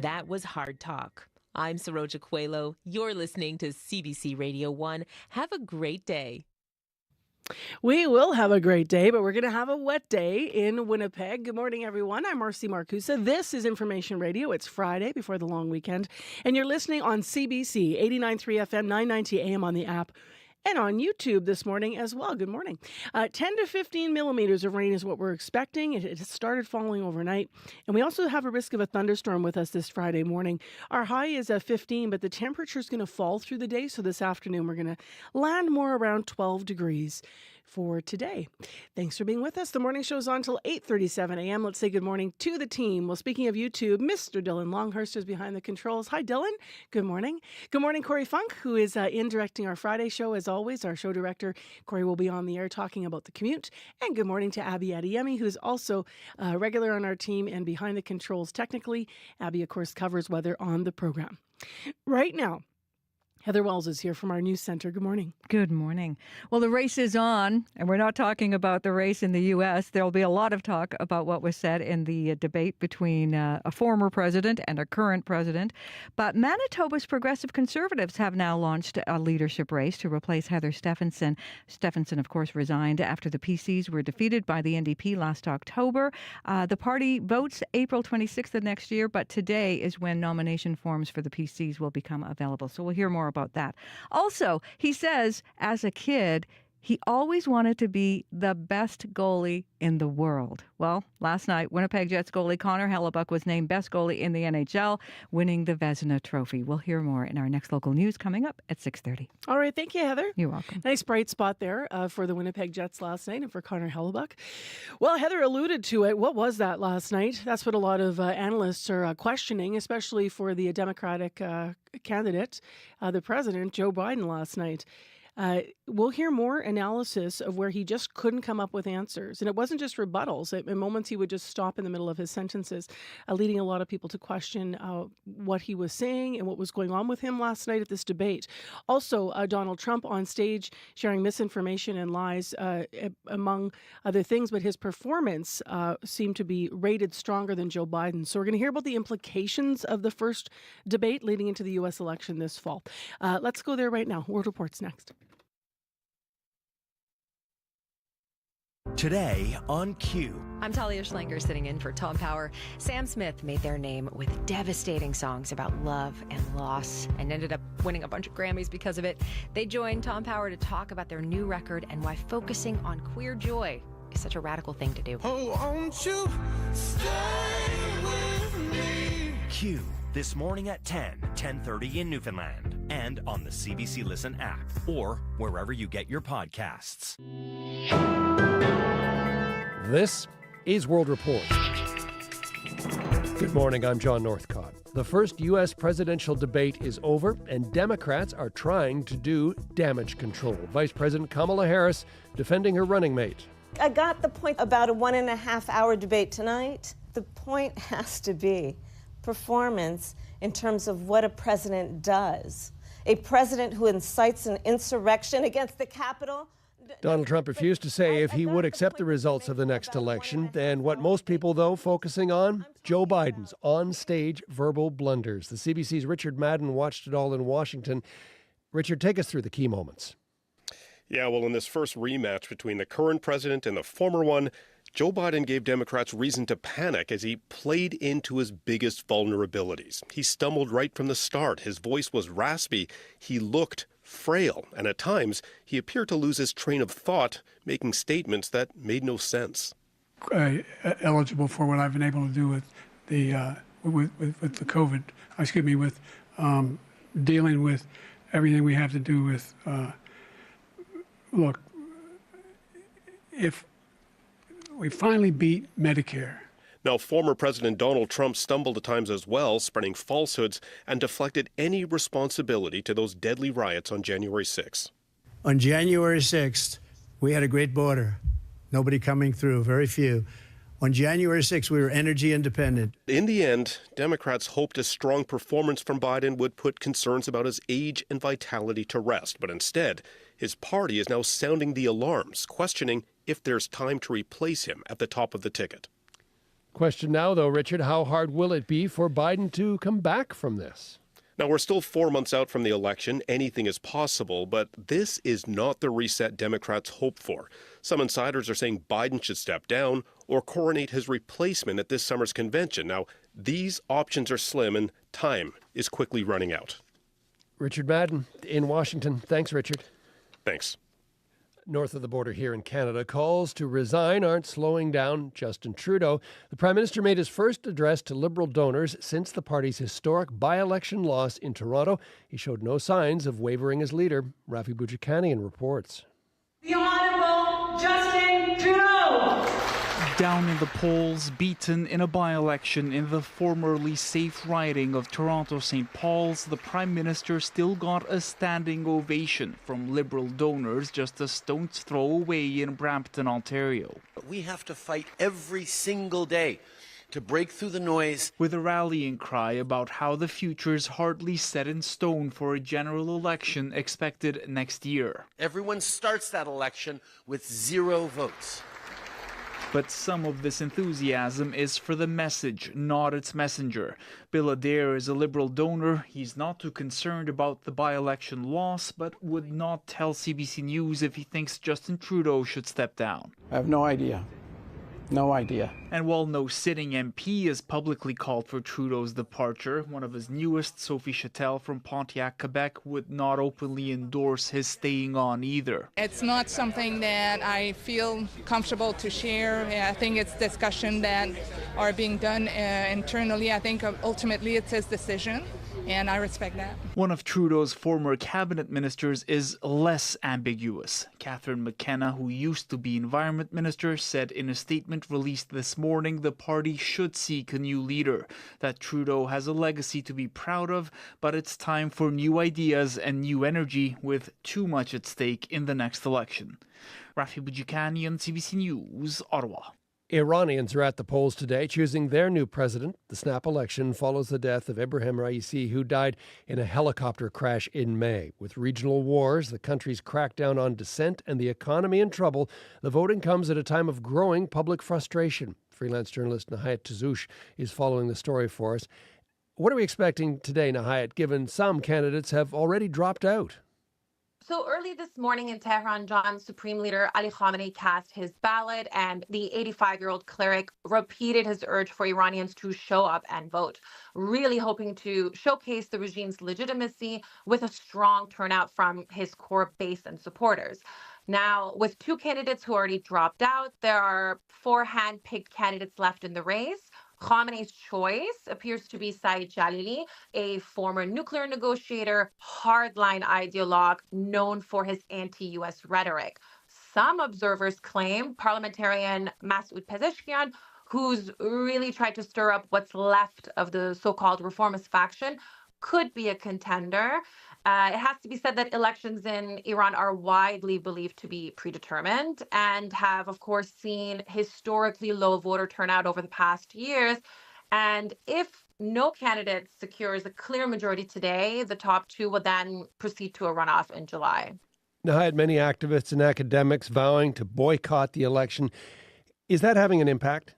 That was Hard Talk. I'm Saroja Coelho. You're listening to CBC Radio 1. Have a great day. We will have a great day, but we're going to have a wet day in Winnipeg. Good morning, everyone. I'm Marcy Marcusa. This is Information Radio. It's Friday before the long weekend, and you're listening on CBC 89.3 FM, 990 AM on the app, and on YouTube this morning as well. Good morning. 10 to 15 millimeters of rain is what we're expecting. It started falling overnight. And we also have a risk of a thunderstorm with us this Friday morning. Our high is 15, but the temperature is going to fall through the day. So this afternoon, we're going to land more around 12 degrees for today. Thanks for being with us. The morning show is on until 8:37 a.m. Let's say good morning to the team. Well, speaking of YouTube, Mr. Dylan Longhurst is behind the controls. Hi, Dylan. Good morning. Good morning, Corey Funk, who is in directing our Friday show. As always, our show director, Corey, will be on the air talking about the commute. And good morning to Abby Adeyemi, who is also regular on our team and behind the controls technically. Abby, of course, covers weather on the program. Right now, Heather Wells is here from our news center. Good morning. Good morning. Well, the race is on, and we're not talking about the race in the U.S. There will be a lot of talk about what was said in the debate between a former president and a current president. But Manitoba's progressive conservatives have now launched a leadership race to replace Heather Stefanson. Stefanson, of course, resigned after the PCs were defeated by the NDP last October. The party votes April 26th of next year, but today is when nomination forms for the PCs will become available. So we'll hear more about that. Also, he says as a kid, he always wanted to be the best goalie in the world. Well, last night, Winnipeg Jets goalie Connor Hellebuyck was named best goalie in the NHL, winning the Vezina trophy. We'll hear more in our next local news coming up at 6:30. All right. Thank you, Heather. You're welcome. Nice bright spot there for the Winnipeg Jets last night and for Connor Hellebuyck. Well, Heather alluded to it. What was that last night? That's what a lot of analysts are questioning, especially for the Democratic candidate, the president, Joe Biden, last night. We'll hear more analysis of where he just couldn't come up with answers. And it wasn't just rebuttals. In moments, he would just stop in the middle of his sentences, leading a lot of people to question what he was saying and what was going on with him last night at this debate. Also, Donald Trump on stage sharing misinformation and lies, among other things. But his performance seemed to be rated stronger than Joe Biden. So we're going to hear about the implications of the first debate leading into the U.S. election this fall. Let's go there right now. World Report's next. Today on Q. I'm Talia Schlenker sitting in for Tom Power. Sam Smith made their name with devastating songs about love and loss and ended up winning a bunch of Grammys because of it. They joined Tom Power to talk about their new record and why focusing on queer joy is such a radical thing to do. Oh, won't you stay with me? Q. This morning at 10:30 in Newfoundland, and on the CBC Listen app, or wherever you get your podcasts. This is World Report. Good morning, I'm John Northcott. The first U.S. presidential debate is over, and Democrats are trying to do damage control. Vice President Kamala Harris defending her running mate. I got the point about a 1.5-hour debate tonight. The point has to be performance in terms of what a president does. A president who incites an insurrection against the Capitol. Donald Trump refused to say if he would accept the results of the next election. And what most people, though, focusing on? Joe Biden's on-stage verbal blunders. The CBC's Richard Madden watched it all in Washington. Richard, take us through the key moments. Yeah, well, in this first rematch between the current president and the former one, Joe Biden gave Democrats reason to panic as he played into his biggest vulnerabilities. He stumbled right from the start. His voice was raspy. He looked frail. And at times, he appeared to lose his train of thought, making statements that made no sense. Eligible for what I've been able to do with the with the COVID, with dealing with everything we have to do with, look, if we finally beat Medicare. Now, former President Donald Trump stumbled at times as well, spreading falsehoods and deflected any responsibility to those deadly riots on January 6th. On January 6th, we had a great border. Nobody coming through, very few. On January 6th, we were energy independent. In the end, Democrats hoped a strong performance from Biden would put concerns about his age and vitality to rest. But instead, his party is now sounding the alarms, questioning if there's time to replace him at the top of the ticket. Question now, though, Richard, how hard will it be for Biden to come back from this? Now, we're still 4 months out from the election. Anything is possible, but this is not the reset Democrats hope for. Some insiders are saying Biden should step down or coronate his replacement at this summer's convention. Now, these options are slim and time is quickly running out. Richard Madden in Washington. Thanks, Richard. Thanks. North of the border here in Canada, calls to resign aren't slowing down Justin Trudeau. The Prime Minister made his first address to Liberal donors since the party's historic by-election loss in Toronto. He showed no signs of wavering as leader. Rafi Boudjikanian reports. The Honourable Justin Trudeau! Down in the polls, beaten in a by-election in the formerly safe riding of Toronto St. Paul's, the Prime Minister still got a standing ovation from Liberal donors just a stone's throw away in Brampton, Ontario. We have to fight every single day to break through the noise. With a rallying cry about how the future's hardly set in stone for a general election expected next year. Everyone starts that election with 0 votes. But some of this enthusiasm is for the message, not its messenger. Bill Adair is a Liberal donor. He's not too concerned about the by-election loss, but would not tell CBC News if he thinks Justin Trudeau should step down. I have no idea. No idea. And while no sitting MP has publicly called for Trudeau's departure, one of his newest, Sophie Chattel from Pontiac, Quebec, would not openly endorse his staying on either. It's not something that I feel comfortable to share. I think it's discussion that are being done internally. I think ultimately it's his decision, and I respect that. One of Trudeau's former cabinet ministers is less ambiguous. Catherine McKenna, who used to be environment minister, said in a statement released this morning the party should seek a new leader, that Trudeau has a legacy to be proud of, but it's time for new ideas and new energy with too much at stake in the next election. Rafi Boudjikanian, CBC News, Ottawa. Iranians are at the polls today, choosing their new president. The snap election follows the death of Ibrahim Raisi, who died in a helicopter crash in May. With regional wars, the country's crackdown on dissent, and the economy in trouble, the voting comes at a time of growing public frustration. Freelance journalist Nahayat Tazoush is following the story for us. What are we expecting today, Nahayat, given some candidates have already dropped out? So early this morning in Tehran, John's Supreme Leader Ali Khamenei cast his ballot, and the 85-year-old cleric repeated his urge for Iranians to show up and vote, really hoping to showcase the regime's legitimacy with a strong turnout from his core base and supporters. Now, with 2 candidates who already dropped out, there are 4 hand-picked candidates left in the race. Khamenei's choice appears to be Saeed Jalili, a former nuclear negotiator, hardline ideologue known for his anti-U.S. rhetoric. Some observers claim parliamentarian Masoud Pezeshkian, who's really tried to stir up what's left of the so-called reformist faction, could be a contender. It has to be said that elections in Iran are widely believed to be predetermined and have, of course, seen historically low voter turnout over the past years. And if no candidate secures a clear majority today, the top 2 will then proceed to a runoff in July. Now, I had many activists and academics vowing to boycott the election. Is that having an impact?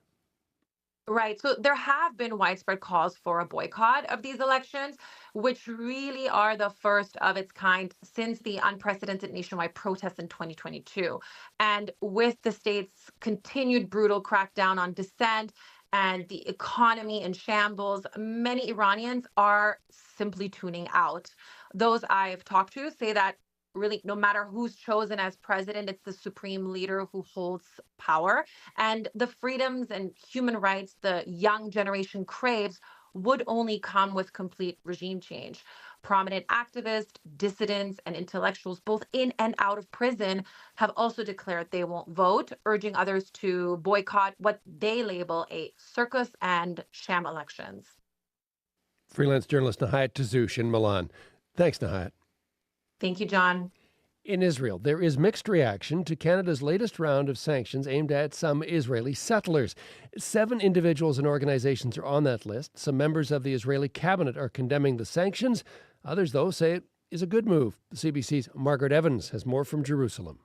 Right. So there have been widespread calls for a boycott of these elections, which really are the first of its kind since the unprecedented nationwide protests in 2022. And with the state's continued brutal crackdown on dissent and the economy in shambles, many Iranians are simply tuning out. Those I've talked to say that really, no matter who's chosen as president, it's the supreme leader who holds power. And the freedoms and human rights the young generation craves would only come with complete regime change. Prominent activists, dissidents, and intellectuals, both in and out of prison, have also declared they won't vote, urging others to boycott what they label a circus and sham elections. Freelance journalist Nahayat Tazoush in Milan. Thanks, Nahayat. Thank you, John. In Israel, there is mixed reaction to Canada's latest round of sanctions aimed at some Israeli settlers. 7 individuals and organizations are on that list. Some members of the Israeli cabinet are condemning the sanctions. Others, though, say it is a good move. The CBC's Margaret Evans has more from Jerusalem.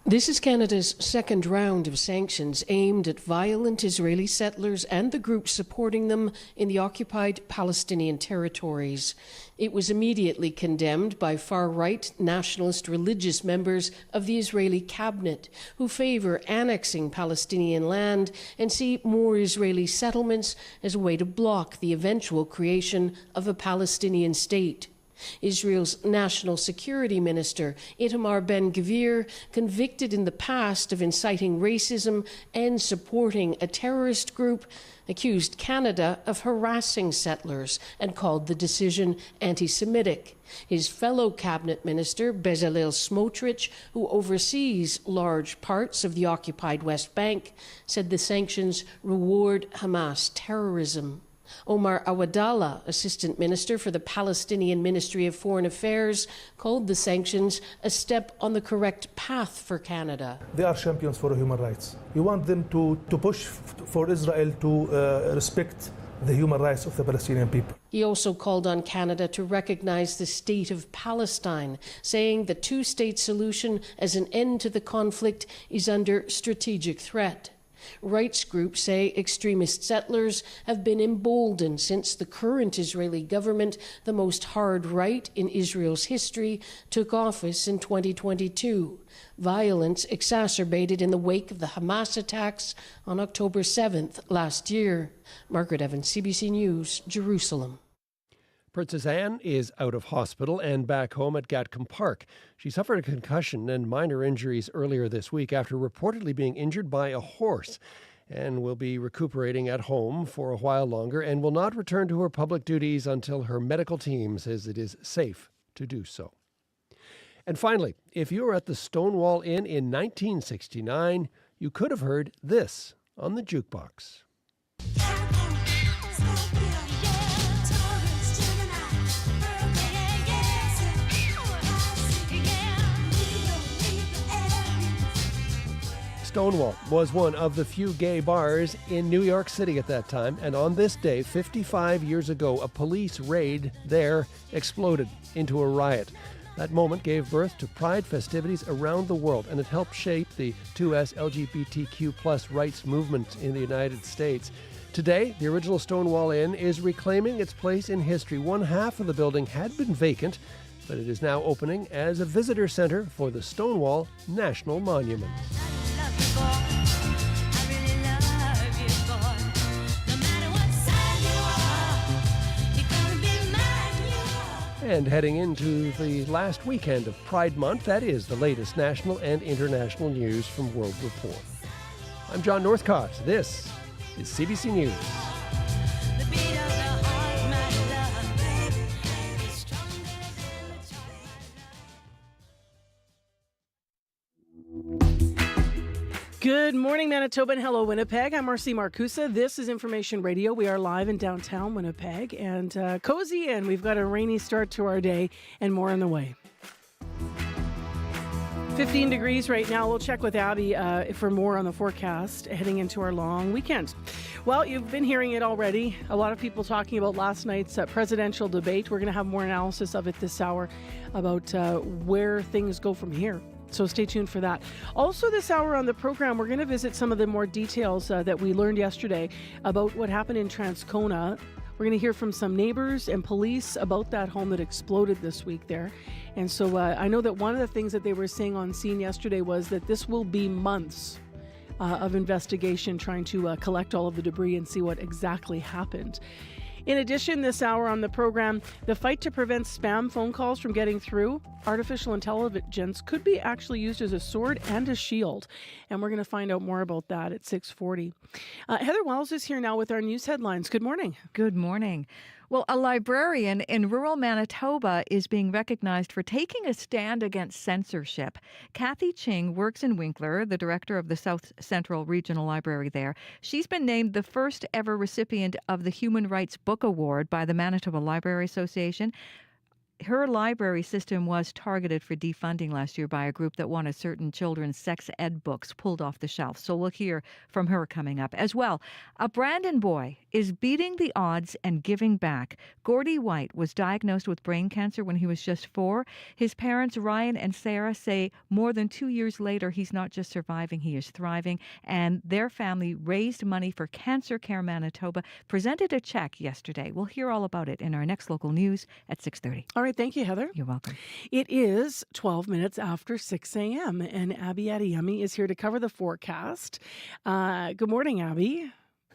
This is Canada's second round of sanctions aimed at violent Israeli settlers and the groups supporting them in the occupied Palestinian territories. It was immediately condemned by far-right nationalist religious members of the Israeli cabinet, who favor annexing Palestinian land and see more Israeli settlements as a way to block the eventual creation of a Palestinian state. Israel's National Security Minister, Itamar Ben-Gvir, convicted in the past of inciting racism and supporting a terrorist group, accused Canada of harassing settlers and called the decision anti-Semitic. His fellow cabinet minister, Bezalel Smotrich, who oversees large parts of the occupied West Bank, said the sanctions reward Hamas terrorism. Omar Awadallah, Assistant Minister for the Palestinian Ministry of Foreign Affairs, called the sanctions a step on the correct path for Canada. They are champions for human rights. We want them to push for Israel to respect the human rights of the Palestinian people. He also called on Canada to recognize the state of Palestine, saying the two-state solution as an end to the conflict is under strategic threat. Rights groups say extremist settlers have been emboldened since the current Israeli government, the most hard right in Israel's history, took office in 2022. Violence exacerbated in the wake of the Hamas attacks on October 7th last year. Margaret Evans, CBC News, Jerusalem. Princess Anne is out of hospital and back home at Gatcombe Park. She suffered a concussion and minor injuries earlier this week after reportedly being injured by a horse, and will be recuperating at home for a while longer and will not return to her public duties until her medical team says it is safe to do so. And finally, if you were at the Stonewall Inn in 1969, you could have heard this on the jukebox. Stonewall was one of the few gay bars in New York City at that time, and on this day, 55 years ago, a police raid there exploded into a riot. That moment gave birth to Pride festivities around the world, and it helped shape the 2S LGBTQ+ rights movement in the United States. Today, the original Stonewall Inn is reclaiming its place in history. One half of the building had been vacant, but it is now opening as a visitor center for the Stonewall National Monument. And heading into the last weekend of Pride Month, that is the latest national and international news from World Report. I'm John Northcott. This is CBC News. Good morning, Manitoba, and hello, Winnipeg. I'm Marcy Marcusa. This is Information Radio. We are live in downtown Winnipeg and cozy in. We've got a rainy start to our day and more on the way. 15 degrees right now. We'll check with Abby for more on the forecast heading into our long weekend. Well, you've been hearing it already. A lot of people talking about last night's presidential debate. We're going to have more analysis of it this hour about where things go from here. So stay tuned for that. Also this hour on the program, we're going to visit some of the more details that we learned yesterday about what happened in Transcona. We're going to hear from some neighbors and police about that home that exploded this week there. And so I know that one of the things that they were saying on scene yesterday was that this will be months of investigation trying to collect all of the debris and see what exactly happened. In addition, this hour on the program, the fight to prevent spam phone calls from getting through. Artificial intelligence could be actually used as a sword and a shield. And we're going to find out more about that at 6:40. Heather Wells is here now with our news headlines. Good morning. Good morning. Well, a librarian in rural Manitoba is being recognized for taking a stand against censorship. Kathy Ching works in Winkler, the director of the South Central Regional Library there. She's been named the first ever recipient of the Human Rights Book Award by the Manitoba Library Association. her library system was targeted for defunding last year by a group that wanted certain children's sex ed books pulled off the shelf. So we'll hear from her coming up. As well, a Brandon boy is beating the odds and giving back. Gordy White was diagnosed with brain cancer when he was just 4. His parents, Ryan and Sarah, say more than 2 years later, he's not just surviving, he is thriving. And their family raised money for Cancer Care Manitoba, presented a check yesterday. We'll hear all about it in our next local news at 6:30. All right, thank you, Heather. You're welcome. It is 12 minutes after 6 a.m., and Abby Adeyemi is here to cover the forecast. Good morning, Abby.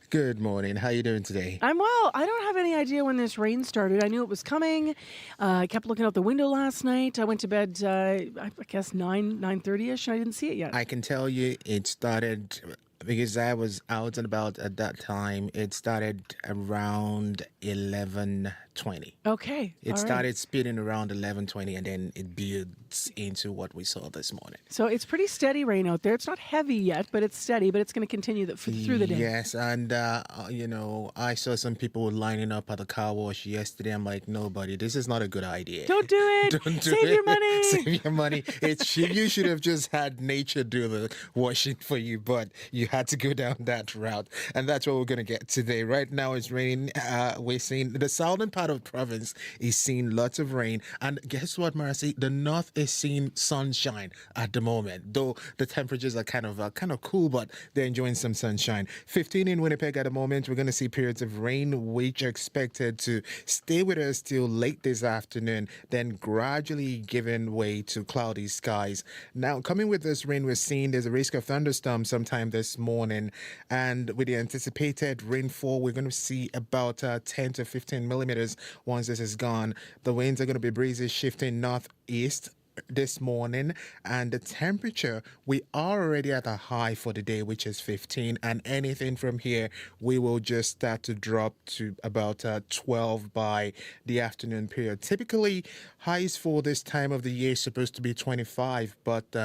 Good morning. How are you doing today? I'm well. I don't have any idea when this rain started. I knew it was coming. I kept looking out the window last night. I went to bed, I guess, 9:30ish, and I didn't see it yet. I can tell you it started, because I was out and about at that time, it started around 11:20. Okay. It started speeding around 11:20, and then it builds into what we saw this morning. So it's pretty steady rain out there. It's not heavy yet, but it's steady, but it's going to continue through the day. Yes, and, I saw some people lining up at the car wash yesterday. I'm like, nobody, this is not a good idea. Don't do it. Don't do Save it. your money. Save your money. You should have just had nature do the washing for you, but you had to go down that route. And that's what we're going to get today. Right now it's raining. We're seeing the southern part of the province is seeing lots of rain. And guess what, Marcy? The north is seeing sunshine at the moment. Though the temperatures are kind of cool, but they're enjoying some sunshine. 15 in Winnipeg at the moment. We're going to see periods of rain, which are expected to stay with us till late this afternoon, then gradually giving way to cloudy skies. Now, coming with this rain, we're seeing there's a risk of thunderstorms sometime this morning. And with the anticipated rainfall, we're going to see about 10 to 15 millimeters once this is gone. The winds are going to be breezy, shifting northeast this morning, and the temperature, we are already at a high for the day, which is 15, and anything from here we will just start to drop to about 12 by the afternoon period. Typically highs for this time of the year is supposed to be 25, but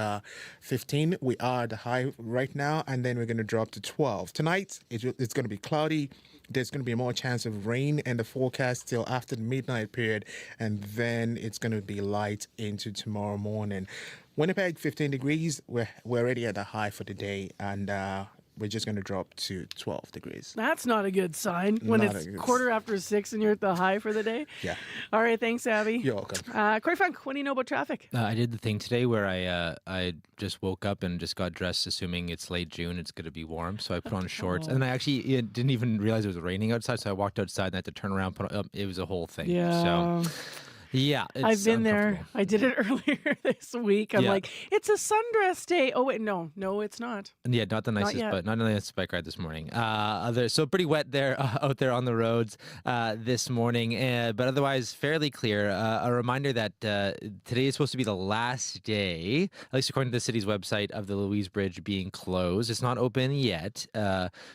15 we are at the high right now, and then we're going to drop to 12 tonight. It's going to be cloudy. There's going to be more chance of rain in the forecast till after the midnight period, and then it's going to be light into tomorrow morning. Winnipeg, 15 degrees. We're already at the high for the day, and we're just going to drop to 12 degrees. That's not a good sign when it's 6:15 and you're at the high for the day. Yeah. All right, thanks, Abby. You're welcome. Corey Funk, what do you know about traffic? I did the thing today where I just woke up and just got dressed assuming it's late June, it's going to be warm, so I put on shorts. And then I actually didn't even realize it was raining outside, so I walked outside and I had to turn around. It was a whole thing. Yeah. So, yeah, it's I've been there. I did it earlier this week. I'm like, it's a sundress day. Oh, wait, no, it's not. Yeah, not the nicest, but not the nicest bike ride this morning. So pretty wet there out there on the roads this morning, but otherwise fairly clear. A reminder that today is supposed to be the last day, at least according to the city's website, of the Louise Bridge being closed. It's not open yet,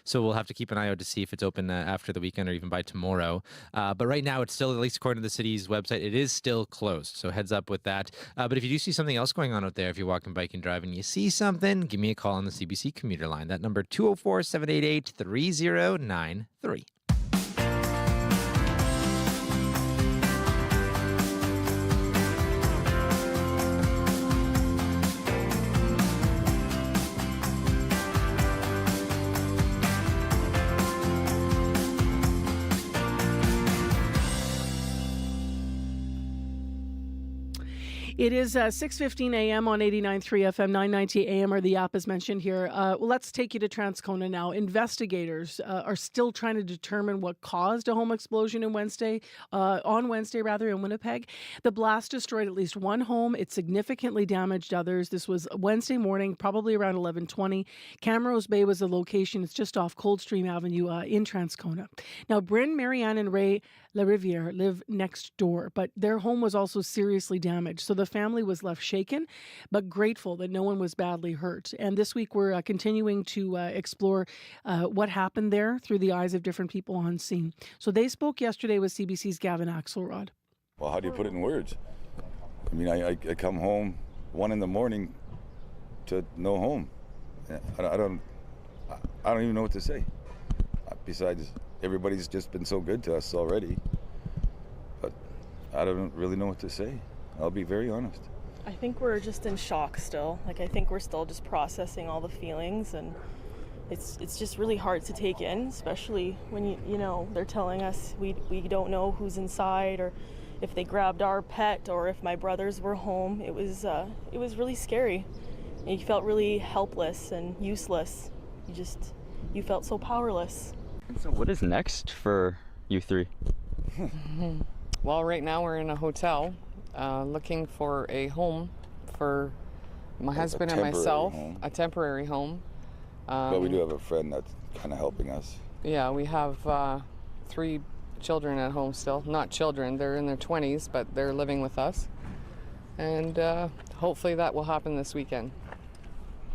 so we'll have to keep an eye out to see if it's open after the weekend or even by tomorrow. But right now, it's still, at least according to the city's website, it is still closed, so heads up with that. But if you do see something else going on out there, if you're walking, biking, driving, you see something, give me a call on the CBC commuter line. That number 204-788-3093. It is 6:15 a.m. on 89.3 FM, 990 a.m. or the app as mentioned here. Let's take you to Transcona now. Investigators are still trying to determine what caused a home explosion on Wednesday in Winnipeg. The blast destroyed at least one home. It significantly damaged others. This was Wednesday morning, probably around 11:20. Camrose Bay was the location. It's just off Coldstream Avenue in Transcona. Now, Bryn, Marianne, and Ray LaRiviere live next door, but their home was also seriously damaged. So the family was left shaken, but grateful that no one was badly hurt. And this week we're continuing to explore what happened there through the eyes of different people on scene. So they spoke yesterday with CBC's Gavin Axelrod. Well, how do you put it in words? I mean, I come home 1 a.m. to no home. I don't even know what to say. Besides, everybody's just been so good to us already. But I don't really know what to say. I'll be very honest. I think we're just in shock still. Like, I think we're still just processing all the feelings, and it's just really hard to take in, especially when you know they're telling us we don't know who's inside, or if they grabbed our pet, or if my brothers were home. It was really scary. And you felt really helpless and useless. You felt so powerless. So what is next for you three? Well, right now we're in a hotel looking for a home for my husband and myself, a temporary home. But we do have a friend that's kind of helping us. Yeah, we have 3 children at home still. Not children, they're in their 20s, but they're living with us. And hopefully that will happen this weekend.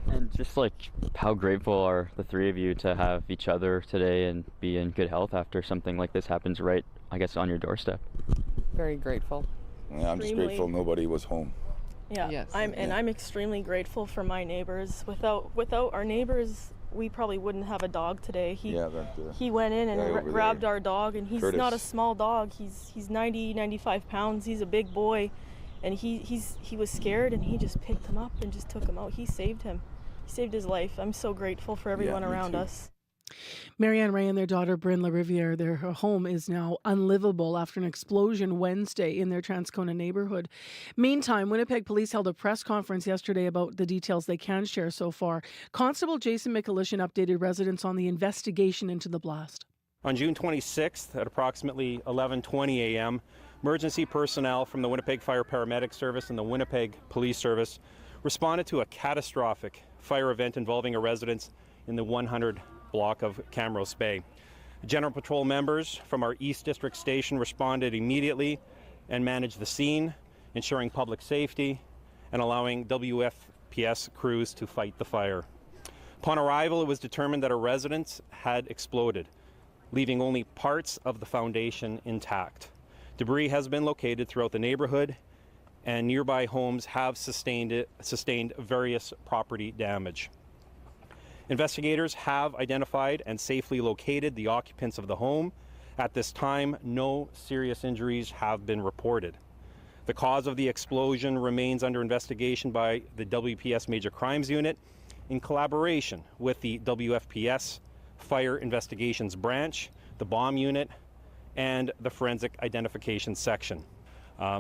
And just like, how grateful are the three of you to have each other today and be in good health after something like this happens right, I guess, on your doorstep? Very grateful. Yeah, I'm just grateful nobody was home. Yeah, yes. I'm extremely grateful for my neighbors. Without our neighbors, we probably wouldn't have a dog today. He went in and grabbed our dog, and he's Curtis. Not a small dog. He's 95 pounds. He's a big boy, and he was scared, and he just picked him up and just took him out. He saved him. He saved his life. I'm so grateful for everyone around us. Marianne Ray and their daughter Bryn LaRiviere, their home is now unlivable after an explosion Wednesday in their Transcona neighborhood. Meantime, Winnipeg police held a press conference yesterday about the details they can share so far. Constable Jason Mikulishin updated residents on the investigation into the blast. On June 26th at approximately 11:20 a.m., emergency personnel from the Winnipeg Fire Paramedic Service and the Winnipeg Police Service responded to a catastrophic fire event involving a residence in the 100 block of Camrose Bay. General Patrol members from our East District Station responded immediately and managed the scene, ensuring public safety and allowing WFPS crews to fight the fire. Upon arrival, it was determined that a residence had exploded, leaving only parts of the foundation intact. Debris has been located throughout the neighborhood, and nearby homes have sustained various property damage. Investigators have identified and safely located the occupants of the home. At this time, no serious injuries have been reported. The cause of the explosion remains under investigation by the WPS Major Crimes Unit in collaboration with the WFPS Fire Investigations Branch, the Bomb Unit, and the Forensic Identification Section.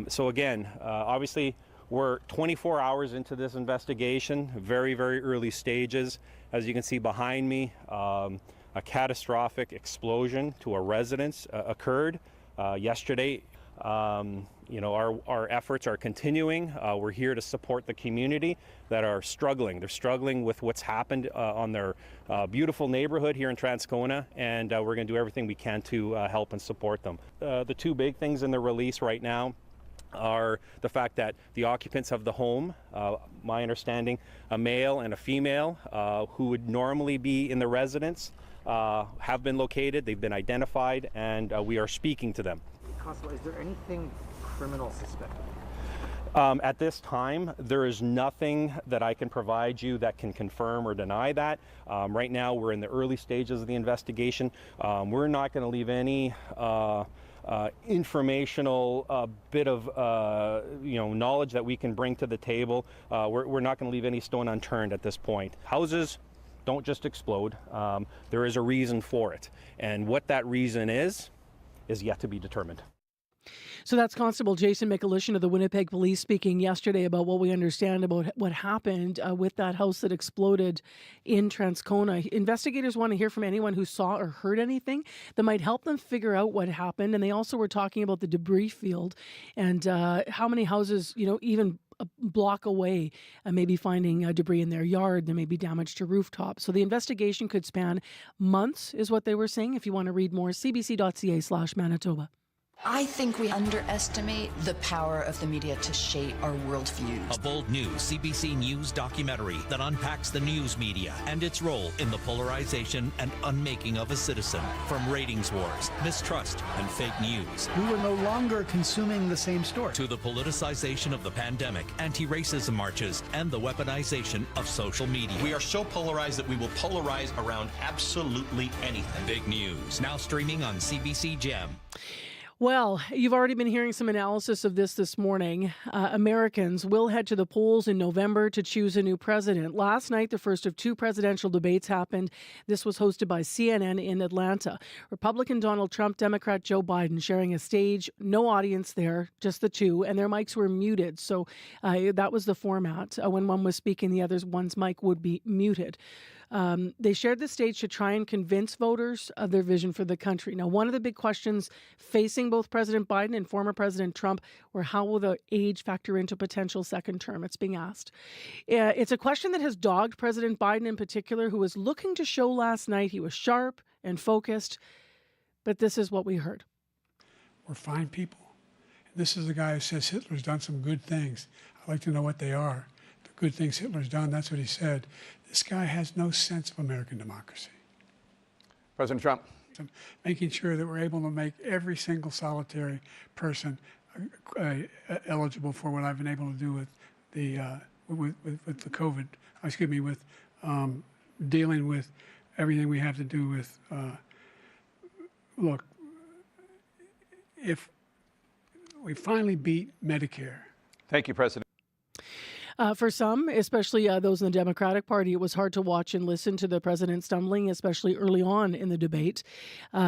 So again, obviously, we're 24 hours into this investigation, very, very early stages. As you can see behind me, a catastrophic explosion to a residence occurred yesterday. Our efforts are continuing. We're here to support the community that are struggling. They're struggling with what's happened on their beautiful neighborhood here in Transcona, and we're going to do everything we can to help and support them. The two big things in the release right now are the fact that the occupants of the home, my understanding, a male and a female who would normally be in the residence, have been located, they've been identified, and we are speaking to them. Constable, is there anything criminal suspected? At this time, there is nothing that I can provide you that can confirm or deny that. Right now, we're in the early stages of the investigation. We're not going to leave any informational bit of knowledge that we can bring to the table. We're not going to leave any stone unturned at this point. Houses don't just explode. There is a reason for it, and what that reason is yet to be determined. So that's Constable Jason Mikulishin of the Winnipeg Police speaking yesterday about what we understand about what happened with that house that exploded in Transcona. Investigators want to hear from anyone who saw or heard anything that might help them figure out what happened. And they also were talking about the debris field and how many houses, even a block away, maybe finding debris in their yard. There may be damage to rooftops. So the investigation could span months, is what they were saying. If you want to read more, cbc.ca/Manitoba. I think we underestimate the power of the media to shape our worldviews. A bold new CBC News documentary that unpacks the news media and its role in the polarization and unmaking of a citizen. From ratings wars, mistrust, and fake news. We were no longer consuming the same story. To the politicization of the pandemic, anti-racism marches, and the weaponization of social media. We are so polarized that we will polarize around absolutely anything. Big news, now streaming on CBC Gem. Well, you've already been hearing some analysis of this morning. Americans will head to the polls in November to choose a new president. Last night, the first of two presidential debates happened. This was hosted by CNN in Atlanta. Republican Donald Trump, Democrat Joe Biden sharing a stage, no audience there, just the two, and their mics were muted. So that was the format. When one was speaking, the other's one's mic would be muted. They shared the stage to try and convince voters of their vision for the country. Now, one of the big questions facing both President Biden and former President Trump were how will the age factor into potential second term? It's being asked. It's a question that has dogged President Biden in particular, who was looking to show last night he was sharp and focused. But this is what we heard. We're fine people. This is the guy who says Hitler's done some good things. I'd like to know what they are. The good things Hitler's done, that's what he said. This guy has no sense of American democracy. President Trump. Making sure that we're able to make every single solitary person eligible for what I've been able to do with the COVID. With dealing with everything we have to do with. Look, if we finally beat Medicare. Thank you, President. For some, especially those in the Democratic Party, it was hard to watch and listen to the president stumbling, especially early on in the debate.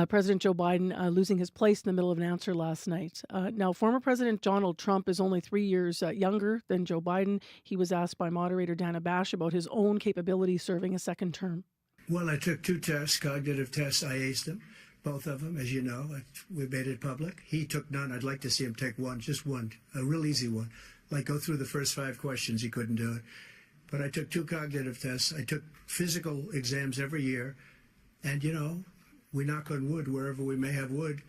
President Joe Biden losing his place in the middle of an answer last night. Now, former President Donald Trump is only 3 years younger than Joe Biden. He was asked by moderator Dana Bash about his own capability serving a second term. Well, I took 2 tests, cognitive tests. I aced them, both of them, as you know. We made it public. He took none. I'd like to see him take one, just one, a real easy one. Like go through the first 5 questions, he couldn't do it. But I took 2 cognitive tests. I took physical exams every year. And, you know, we knock on wood wherever we may have wood,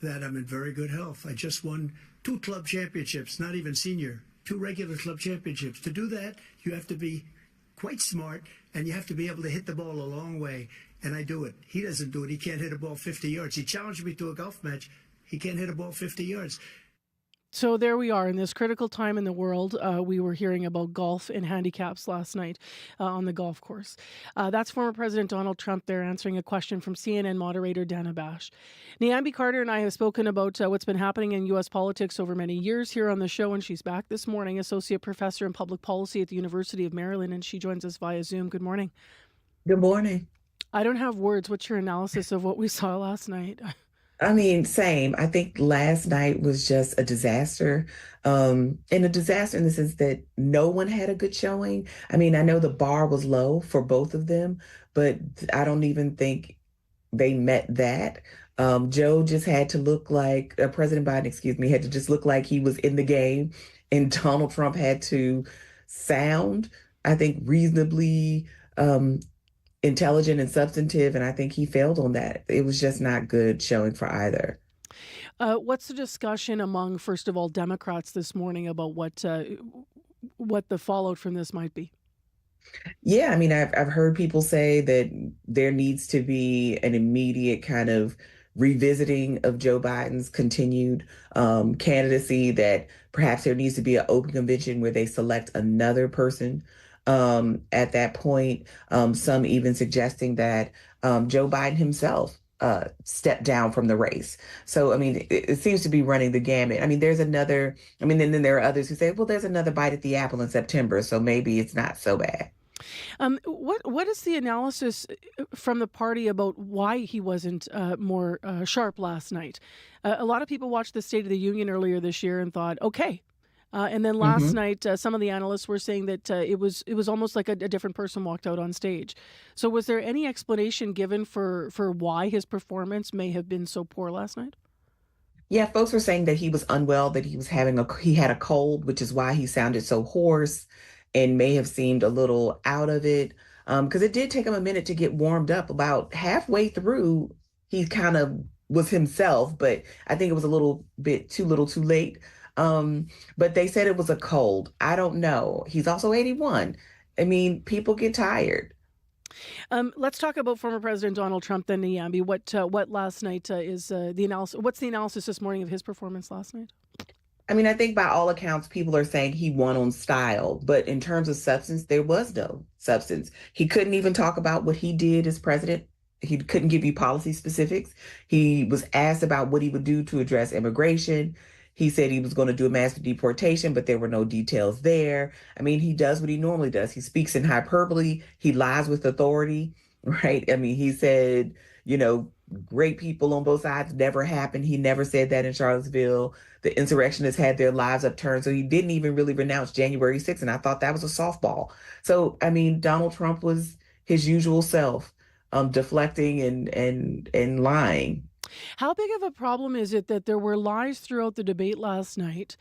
that I'm in very good health. I just won 2 club championships, not even senior, 2 regular club championships. To do that, you have to be quite smart, and you have to be able to hit the ball a long way. And I do it. He doesn't do it. He can't hit a ball 50 yards. He challenged me to a golf match. He can't hit a ball 50 yards. So there we are in this critical time in the world. We were hearing about golf and handicaps last night on the golf course. That's former President Donald Trump there answering a question from CNN moderator Dana Bash. Niambi Carter and I have spoken about what's been happening in U.S. politics over many years here on the show, and she's back this morning, Associate Professor in Public Policy at the University of Maryland, and she joins us via Zoom. Good morning. Good morning. I don't have words. What's your analysis of what we saw last night? I mean, same. I think last night was just a disaster. And a disaster in the sense that no one had a good showing. I mean, I know the bar was low for both of them, but I don't even think they met that. Joe just had to look like, President Biden, had to just look like he was in the game. And Donald Trump had to sound, I think, reasonably intelligent and substantive, and I think he failed on that. It was just not good showing for either. What's the discussion among, first of all, Democrats this morning about what the fallout from this might be? Yeah, I mean, I've heard people say that there needs to be an immediate kind of revisiting of Joe Biden's continued candidacy, that perhaps there needs to be an open convention where they select another person at that point. Some even suggesting that Joe Biden himself stepped down from the race. So, I mean, it seems to be running the gamut. I mean, and then there are others who say, well, there's another bite at the apple in September, so maybe it's not so bad. What is the analysis from the party about why he wasn't more sharp last night? A lot of people watched the State of the Union earlier this year and thought, okay. And then last night, some of the analysts were saying that it was almost like a different person walked out on stage. So was there any explanation given for why his performance may have been so poor last night? Yeah, folks were saying that he was unwell, that he had a cold, which is why he sounded so hoarse and may have seemed a little out of it. Because it did take him a minute to get warmed up. About halfway through, he kind of was himself, but I think it was a little bit too late. But they said it was a cold. I don't know. He's also 81. I mean, people get tired. Let's talk about former President Donald Trump then, Niambi. What last night is the analysis? What's the analysis this morning of his performance last night? I mean, I think by all accounts, people are saying he won on style, but in terms of substance, there was no substance. He couldn't even talk about what he did as president he couldn't give you policy specifics. He was asked about what he would do to address immigration. He said he was going to do a mass deportation, but there were no details there. I mean, he does what he normally does. He speaks in hyperbole. He lies with authority, right? I mean, he said, great people on both sides never happened. He never said that in Charlottesville. The insurrectionists had their lives upturned. So he didn't even really renounce January 6th. And I thought that was a softball. So, I mean, Donald Trump was his usual self, deflecting and lying. How big of a problem is it that there were lies throughout the debate last night,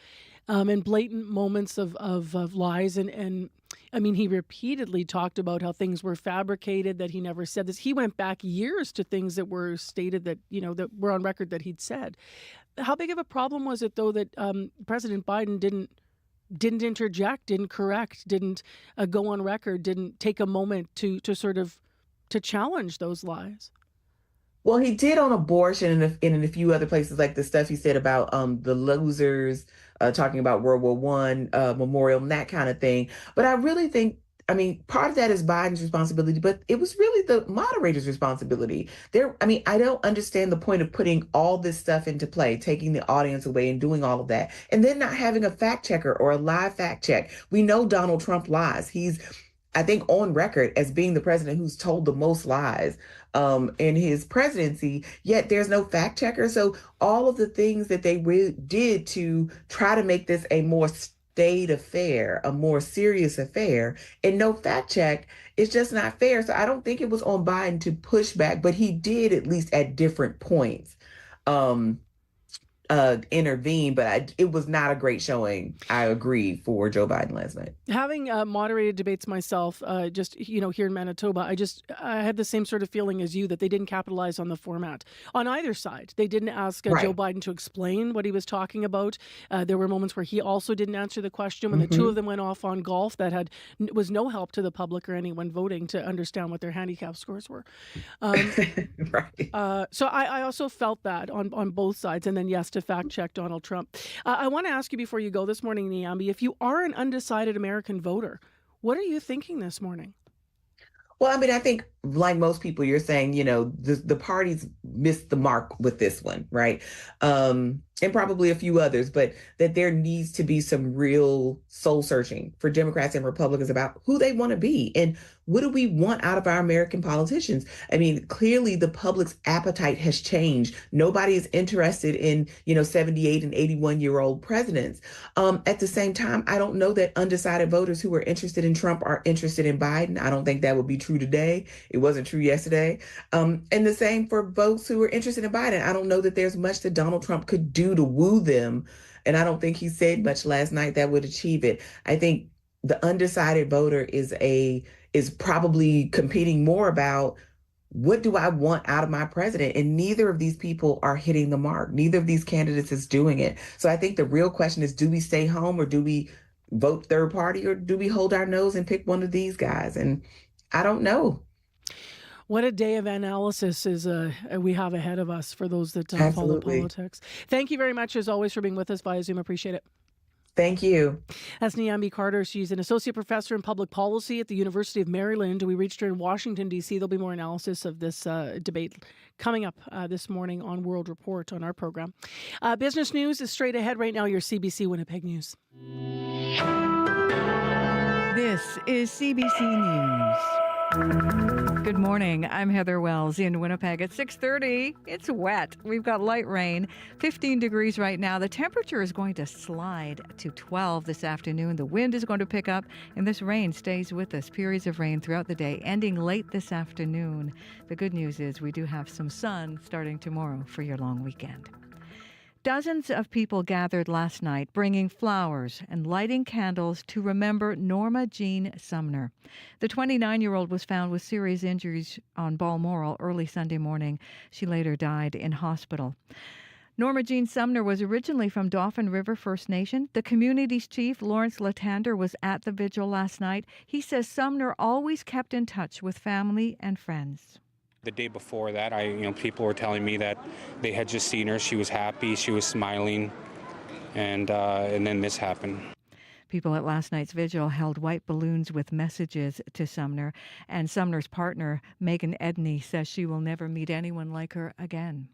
and blatant moments of lies? And I mean, he repeatedly talked about how things were fabricated, that he never said this. He went back years to things that were stated that, that were on record that he'd said. How big of a problem was it, though, that President Biden didn't interject, didn't correct, didn't go on record, didn't take a moment to challenge those lies? Well, he did on abortion and in a few other places, like the stuff he said about the losers, talking about World War I memorial and that kind of thing. But I really think, part of that is Biden's responsibility, but it was really the moderator's responsibility. I don't understand the point of putting all this stuff into play, taking the audience away and doing all of that, and then not having a fact checker or a live fact check. We know Donald Trump lies. He's, I think, on record as being the president who's told the most lies in his presidency, yet there's no fact checker. So all of the things that they did to try to make this a more staid affair, a more serious affair, and no fact check is just not fair. So I don't think it was on Biden to push back, but he did, at least at different points, intervene, but it was not a great showing, I agree, for Joe Biden last night. Having moderated debates myself, just here in Manitoba, I had the same sort of feeling as you, that they didn't capitalize on the format on either side. They didn't ask Joe Biden to explain what he was talking about. There were moments where he also didn't answer the question. When the two of them went off on golf, that was no help to the public or anyone voting to understand what their handicap scores were. So I also felt that on both sides. And then, yes, to fact check Donald Trump. I want to ask you before you go this morning, Niambi, if you are an undecided American voter, what are you thinking this morning? Well, I think like most people, you're saying, the parties missed the mark with this one, right? And probably a few others, but that there needs to be some real soul searching for Democrats and Republicans about who they want to be and what do we want out of our American politicians. Clearly the public's appetite has changed. Nobody is interested in, 78 and 81-year-old presidents. At the same time, I don't know that undecided voters who are interested in Trump are interested in Biden. I don't think that would be true today. It wasn't true yesterday. And the same for folks who are interested in Biden. I don't know that there's much that Donald Trump could do to woo them. And I don't think he said much last night that would achieve it. I think the undecided voter is probably competing more about what do I want out of my president? And neither of these people are hitting the mark. Neither of these candidates is doing it. So I think the real question is, do we stay home or do we vote third party or do we hold our nose and pick one of these guys? And I don't know. What a day of analysis we have ahead of us for those that follow politics. Thank you very much, as always, for being with us via Zoom. Appreciate it. Thank you. That's Niambi Carter. She's an associate professor in public policy at the University of Maryland. We reached her in Washington, D.C. There'll be more analysis of this debate coming up this morning on World Report on our program. Business news is straight ahead right now. Your CBC Winnipeg News. This is CBC News. Good morning. I'm Heather Wells in Winnipeg at 6:30. It's wet. We've got light rain. 15 degrees right now. The temperature is going to slide to 12 this afternoon. The wind is going to pick up, and this rain stays with us. Periods of rain throughout the day, ending late this afternoon. The good news is we do have some sun starting tomorrow for your long weekend. Dozens of people gathered last night bringing flowers and lighting candles to remember Norma Jean Sumner. The 29-year-old was found with serious injuries on Balmoral early Sunday morning. She later died in hospital. Norma Jean Sumner was originally from Dauphin River First Nation. The community's chief, Lawrence Latander, was at the vigil last night. He says Sumner always kept in touch with family and friends. The day before that, people were telling me that they had just seen her. She was happy. She was smiling. And then this happened. People at last night's vigil held white balloons with messages to Sumner, and Sumner's partner, Megan Edney, says she will never meet anyone like her again.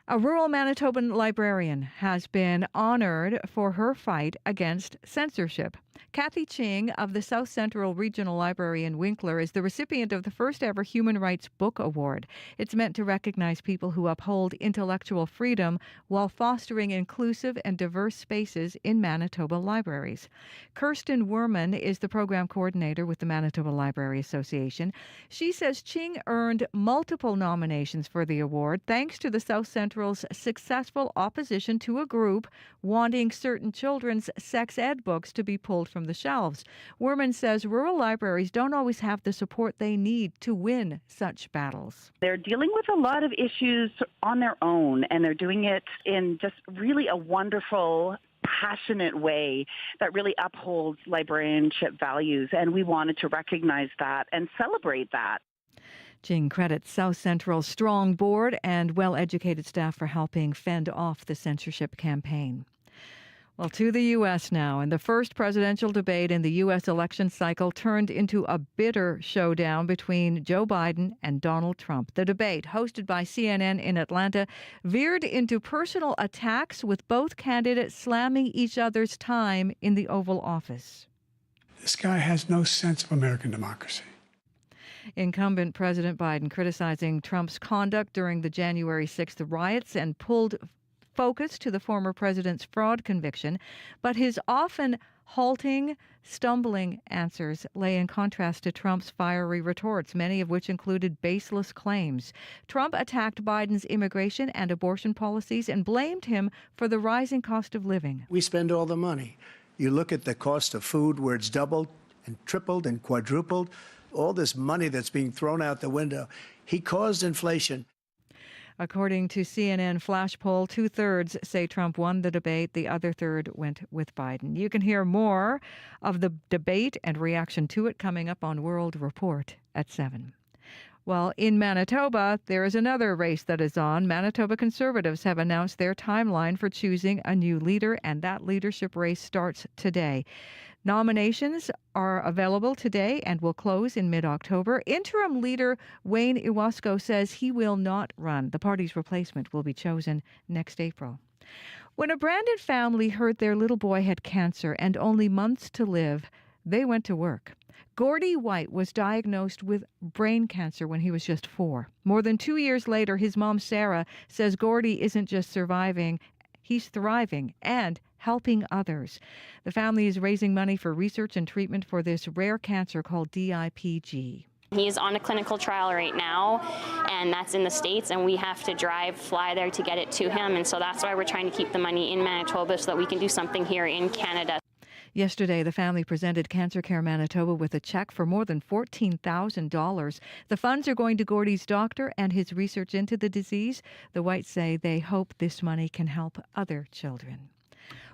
A rural Manitoban librarian has been honored for her fight against censorship. Kathy Ching of the South Central Regional Library in Winkler is the recipient of the first ever Human Rights Book Award. It's meant to recognize people who uphold intellectual freedom while fostering inclusive and diverse spaces in Manitoba libraries. Kirsten Werman is the program coordinator with the Manitoba Library Association. She says Ching earned multiple nominations for the award thanks to the South Central's successful opposition to a group wanting certain children's sex ed books to be pulled from the shelves. Werman says rural libraries don't always have the support they need to win such battles. They're dealing with a lot of issues on their own, and they're doing it in just really a wonderful, passionate way that really upholds librarianship values, and we wanted to recognize that and celebrate that. Ching credits South Central's strong board and well-educated staff for helping fend off the censorship campaign. Well, to the U.S. now, and the first presidential debate in the U.S. election cycle turned into a bitter showdown between Joe Biden and Donald Trump. The debate, hosted by CNN in Atlanta, veered into personal attacks with both candidates slamming each other's time in the Oval Office. This guy has no sense of American democracy. Incumbent President Biden criticizing Trump's conduct during the January 6th riots and pulled focus to the former president's fraud conviction, but his often halting, stumbling answers lay in contrast to Trump's fiery retorts, many of which included baseless claims. Trump attacked Biden's immigration and abortion policies and blamed him for the rising cost of living. We spend all the money. You look at the cost of food where it's doubled and tripled and quadrupled, all this money that's being thrown out the window. He caused inflation. According to CNN flash poll, 2/3 say Trump won the debate. The other third went with Biden. You can hear more of the debate and reaction to it coming up on World Report at 7. Well, in Manitoba, there is another race that is on. Manitoba Conservatives have announced their timeline for choosing a new leader, and that leadership race starts today. Nominations are available today and will close in mid-October. Interim leader Wayne Iwasko says he will not run. The party's replacement will be chosen next April. When a Brandon family heard their little boy had cancer and only months to live, they went to work. Gordy White was diagnosed with brain cancer when he was just 4. More than 2 years later, his mom, Sarah, says Gordy isn't just surviving, he's thriving and helping others. The family is raising money for research and treatment for this rare cancer called DIPG. He's on a clinical trial right now, and that's in the States, and we have to fly there to get it to him, and so that's why we're trying to keep the money in Manitoba so that we can do something here in Canada. Yesterday, the family presented Cancer Care Manitoba with a check for more than $14,000. The funds are going to Gordy's doctor and his research into the disease. The Whites say they hope this money can help other children.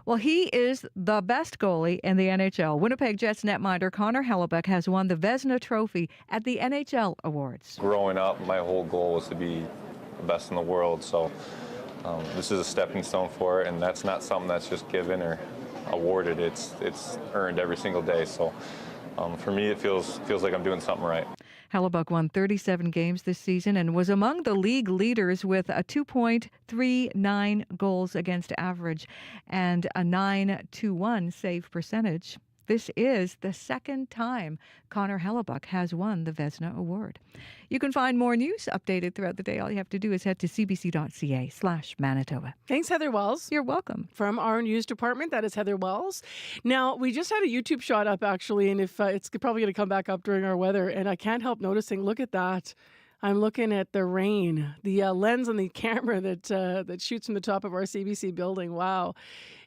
Well, he is the best goalie in the NHL. Winnipeg Jets netminder Connor Hellebuyck has won the Vezina Trophy at the NHL Awards. Growing up, my whole goal was to be the best in the world, so this is a stepping stone for it, and that's not something that's just given or awarded. It's earned every single day, so for me it feels like I'm doing something right. Hellebuyck won 37 games this season and was among the league leaders with a 2.39 goals against average and a .921 save percentage. This is the second time Connor Hellebuyck has won the Vezina Award. You can find more news updated throughout the day. All you have to do is head to cbc.ca/Manitoba. Thanks, Heather Wells. You're welcome. From our news department, that is Heather Wells. Now, we just had a YouTube shot up, actually, and if it's probably going to come back up during our weather, and I can't help noticing, look at that. I'm looking at the rain, the lens on the camera that shoots from the top of our CBC building. Wow.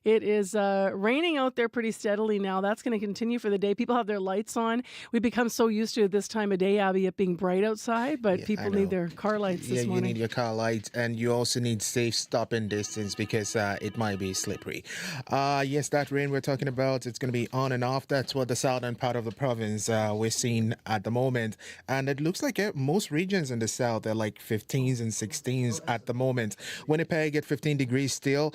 It is raining out there pretty steadily now. That's going to continue for the day. People have their lights on. We become so used to this time of day, Abby, it being bright outside, but people need their car lights this morning. You need your car lights, and you also need safe stopping distance because it might be slippery. Yes, that rain we're talking about, it's going to be on and off. That's what the southern part of the province we're seeing at the moment. And it looks like most regions in the south are like 15s and 16s at the moment. Winnipeg at 15 degrees still.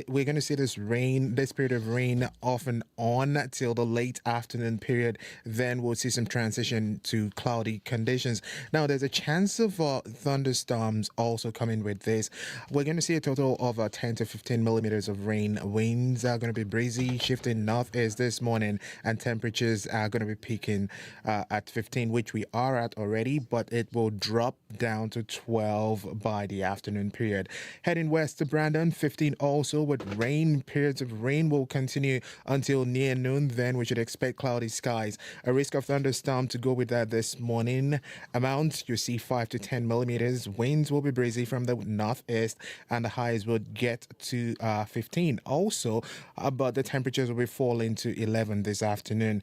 we're going to see this period of rain off and on till the late afternoon period. Then we'll see some transition to cloudy conditions. Now, there's a chance of thunderstorms also coming with this. We're going to see a total of 10 to 15 millimeters of rain. Winds are going to be breezy, shifting northeast this morning, and temperatures are going to be peaking at 15, which we are at already, but it will drop down to 12 by the afternoon period. Heading west to Brandon, 15 also with rain. Periods of rain will continue until near noon. Then we should expect cloudy skies. A risk of thunderstorm to go with that this morning. Amount, you see 5 to 10 millimeters. Winds will be breezy from the northeast, and the highs would get to 15 also, but the temperatures will be falling to 11 this afternoon.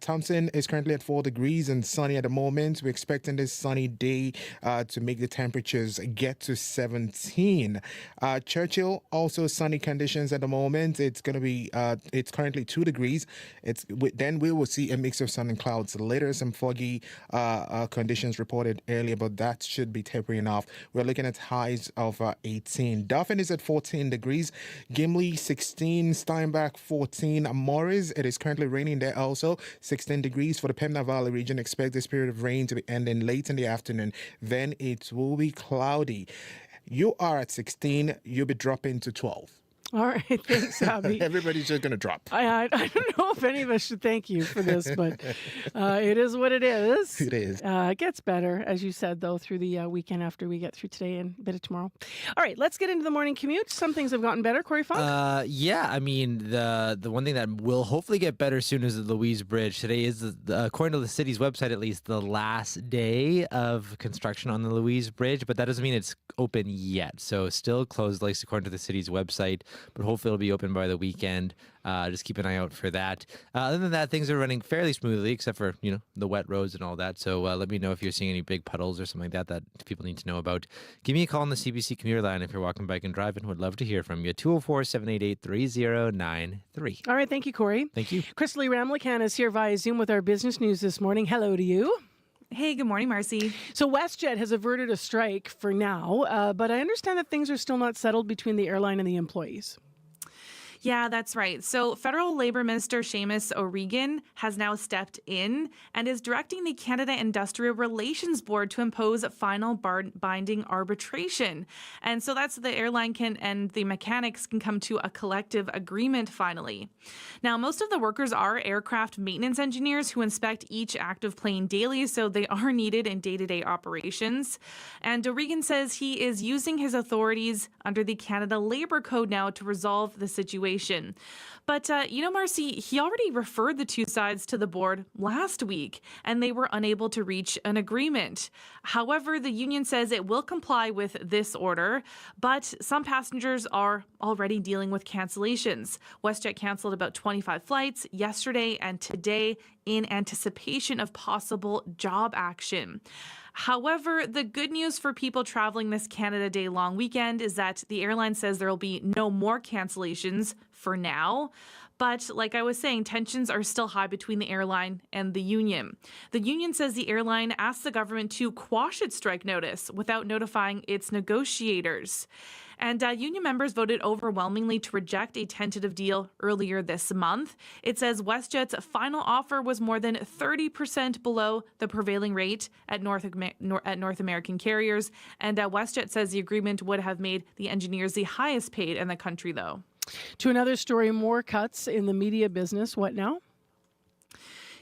Thompson is currently at 4 degrees and sunny at the moment. We're expecting this sunny day to make the temperatures get to 17. Churchill, also sunny conditions at the moment. It's going to be, it's currently 2 degrees. Then we will see a mix of sun and clouds later. Some foggy conditions reported earlier, but that should be tapering off. We're looking at highs of 18. Dauphin is at 14 degrees. Gimli 16. Steinbach 14. Morris, it is currently raining there also. 16 degrees for the Pembina Valley region. Expect this period of rain to be ending late in the afternoon. Then it will be cloudy. You are at 16. You'll be dropping to 12. All right, thanks, Abby. Everybody's just going to drop. I don't know if any of us should thank you for this, but it is what it is. It is. It gets better, as you said, though, through the weekend after we get through today and a bit of tomorrow. All right, let's get into the morning commute. Some things have gotten better. Corey Funk? Yeah, I mean, the one thing that will hopefully get better soon is the Louise Bridge. Today is, according to the city's website at least, the last day of construction on the Louise Bridge, but that doesn't mean it's open yet. So still closed, at least according to the city's website, but hopefully it'll be open by the weekend. Just keep an eye out for that. Other than that, things are running fairly smoothly, except for, the wet roads and all that. So let me know if you're seeing any big puddles or something like that people need to know about. Give me a call on the CBC commuter line if you're walking, bike, and driving. Would love to hear from you. 204-788-3093. All right, thank you, Corey. Thank you. Crystal Ramlichan is here via Zoom with our business news this morning. Hello to you. Hey, good morning, Marcy. So WestJet has averted a strike for now, but I understand that things are still not settled between the airline and the employees. Yeah, that's right. So Federal Labor Minister Seamus O'Regan has now stepped in and is directing the Canada Industrial Relations Board to impose final binding arbitration. And so that's the airline and the mechanics can come to a collective agreement finally. Now, most of the workers are aircraft maintenance engineers who inspect each active plane daily, so they are needed in day-to-day operations. And O'Regan says he is using his authorities under the Canada Labour Code now to resolve the situation. But, Marcy, he already referred the two sides to the board last week, and they were unable to reach an agreement. However, the union says it will comply with this order, but some passengers are already dealing with cancellations. WestJet canceled about 25 flights yesterday and today in anticipation of possible job action. However, the good news for people traveling this Canada Day long weekend is that the airline says there will be no more cancellations for now. But like I was saying, tensions are still high between the airline and the union. The union says the airline asked the government to quash its strike notice without notifying its negotiators. And union members voted overwhelmingly to reject a tentative deal earlier this month. It says WestJet's final offer was more than 30% below the prevailing rate at North American carriers. And WestJet says the agreement would have made the engineers the highest paid in the country, though. To another story, more cuts in the media business. What now?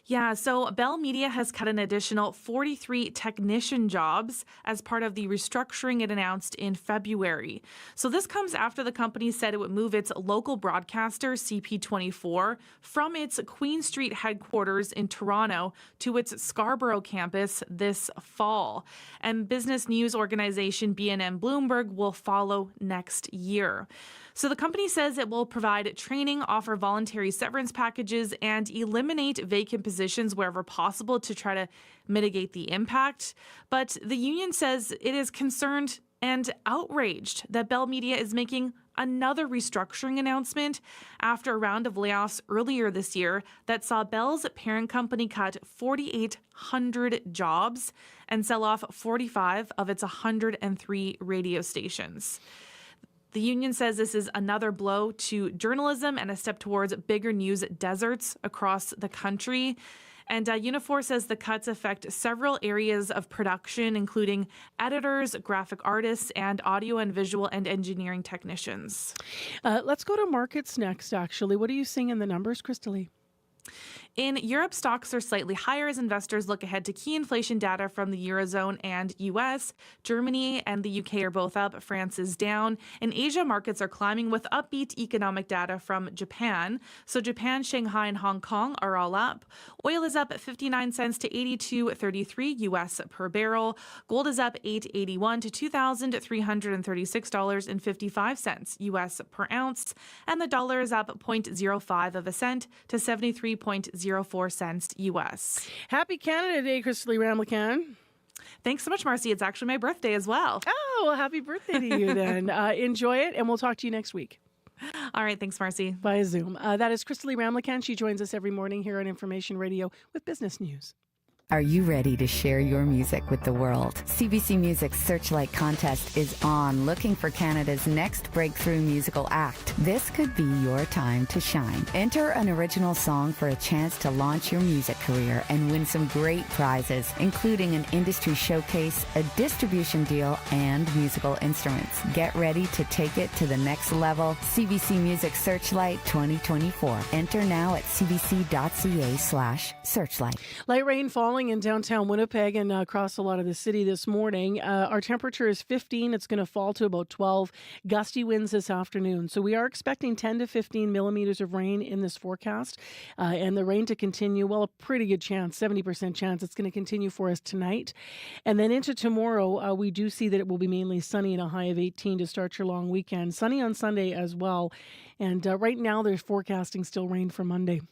Yeah, so Bell Media has cut an additional 43 technician jobs as part of the restructuring it announced in February. So this comes after the company said it would move its local broadcaster, CP24, from its Queen Street headquarters in Toronto to its Scarborough campus this fall. And business news organization B&M Bloomberg will follow next year. So the company says it will provide training, offer voluntary severance packages, and eliminate vacant positions wherever possible to try to mitigate the impact. But the union says it is concerned and outraged that Bell Media is making another restructuring announcement after a round of layoffs earlier this year that saw Bell's parent company cut 4,800 jobs and sell off 45 of its 103 radio stations. The union says this is another blow to journalism and a step towards bigger news deserts across the country. And Unifor says the cuts affect several areas of production, including editors, graphic artists, and audio and visual and engineering technicians. Let's go to markets next, actually. What are you seeing in the numbers, Crystal? In Europe, stocks are slightly higher as investors look ahead to key inflation data from the Eurozone and U.S. Germany and the U.K. are both up. France is down. In Asia, markets are climbing with upbeat economic data from Japan. So Japan, Shanghai, and Hong Kong are all up. Oil is up 59 cents to 82.33 U.S. per barrel. Gold is up 8.81 to $2,336.55 U.S. per ounce. And the dollar is up 0.05 of a cent to 73.04 cents U.S. Happy Canada Day, Crystal Ramlakan. Thanks so much, Marcy. It's actually my birthday as well. Oh, well, happy birthday to you then. Enjoy it, and we'll talk to you next week. All right. Thanks, Marcy. Via Zoom. That is Crystal Ramlakan. She joins us every morning here on Information Radio with business news. Are you ready to share your music with the world? CBC Music Searchlight contest is on, looking for Canada's next breakthrough musical act. This could be your time to shine. Enter an original song for a chance to launch your music career and win some great prizes, including an industry showcase, a distribution deal, and musical instruments. Get ready to take it to the next level. CBC Music Searchlight 2024. Enter now at cbc.ca/searchlight. Light rain falling in downtown Winnipeg and across a lot of the city this morning. Our temperature is 15. It's going to fall to about 12. Gusty winds this afternoon. So we are expecting 10 to 15 millimeters of rain in this forecast. And the rain to continue, well, a pretty good chance, 70% chance it's going to continue for us tonight. And then into tomorrow, we do see that it will be mainly sunny and a high of 18 to start your long weekend. Sunny on Sunday as well. And right now, they're forecasting still rain for Monday.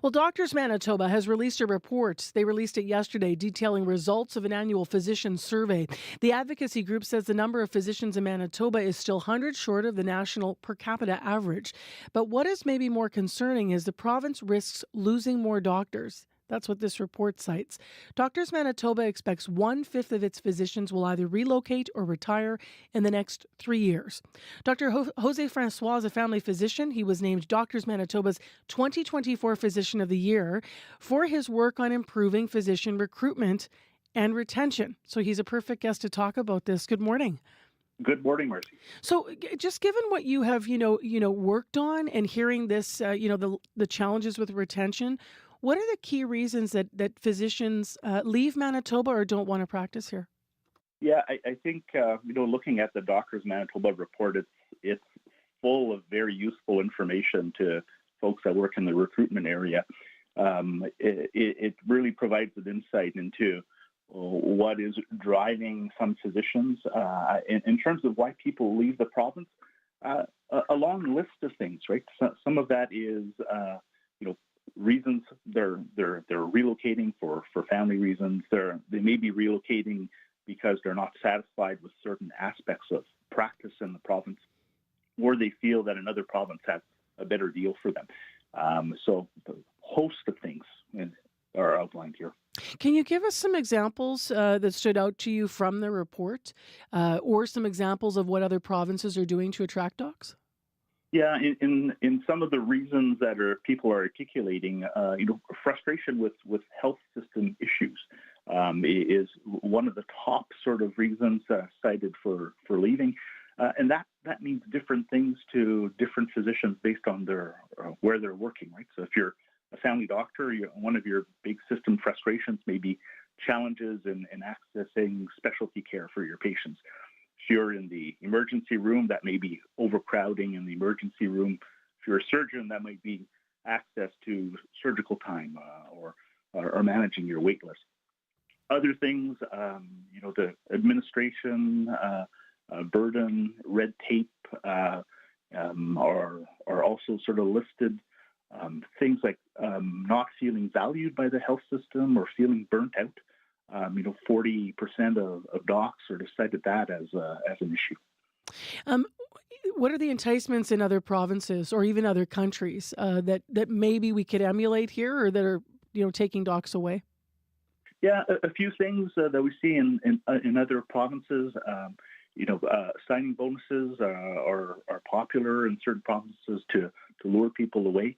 Well, Doctors Manitoba has released a report. They released it yesterday detailing results of an annual physician survey. The advocacy group says the number of physicians in Manitoba is still hundreds short of the national per capita average. But what is maybe more concerning is the province risks losing more doctors. That's what this report cites. Doctors Manitoba expects 1/5 of its physicians will either relocate or retire in the next 3 years. Dr. Jose Francois is a family physician. He was named Doctors Manitoba's 2024 Physician of the Year for his work on improving physician recruitment and retention. So he's a perfect guest to talk about this. Good morning. Good morning, Marcy. So, just given what you have, worked on, and hearing this, the challenges with retention, what are the key reasons that physicians leave Manitoba or don't want to practice here? Yeah, I think looking at the Doctors Manitoba report, it's full of very useful information to folks that work in the recruitment area. It really provides an insight into what is driving some physicians in terms of why people leave the province. A long list of things, right? So, some of that is reasons they're relocating for family reasons. They may be relocating because they're not satisfied with certain aspects of practice in the province, or they feel that another province has a better deal for them. So the host of things are outlined here. Can you give us some examples that stood out to you from the report, or some examples of what other provinces are doing to attract docs? Yeah, in some of the reasons that people are articulating, frustration with health system issues is one of the top sort of reasons cited for leaving, and that means different things to different physicians based on where they're working, right? So if you're a family doctor, one of your big system frustrations may be challenges in accessing specialty care for your patients. If you're in the emergency room, that may be overcrowding in the emergency room. If you're a surgeon, that might be access to surgical time or managing your wait list. Other things, the administration burden, red tape are also sort of listed. Things like not feeling valued by the health system or feeling burnt out. 40% of docs sort of cited that as an issue. What are the enticements in other provinces or even other countries that maybe we could emulate here, or that are taking docs away? Yeah, a few things that we see in other provinces. signing bonuses are popular in certain provinces to lure people away.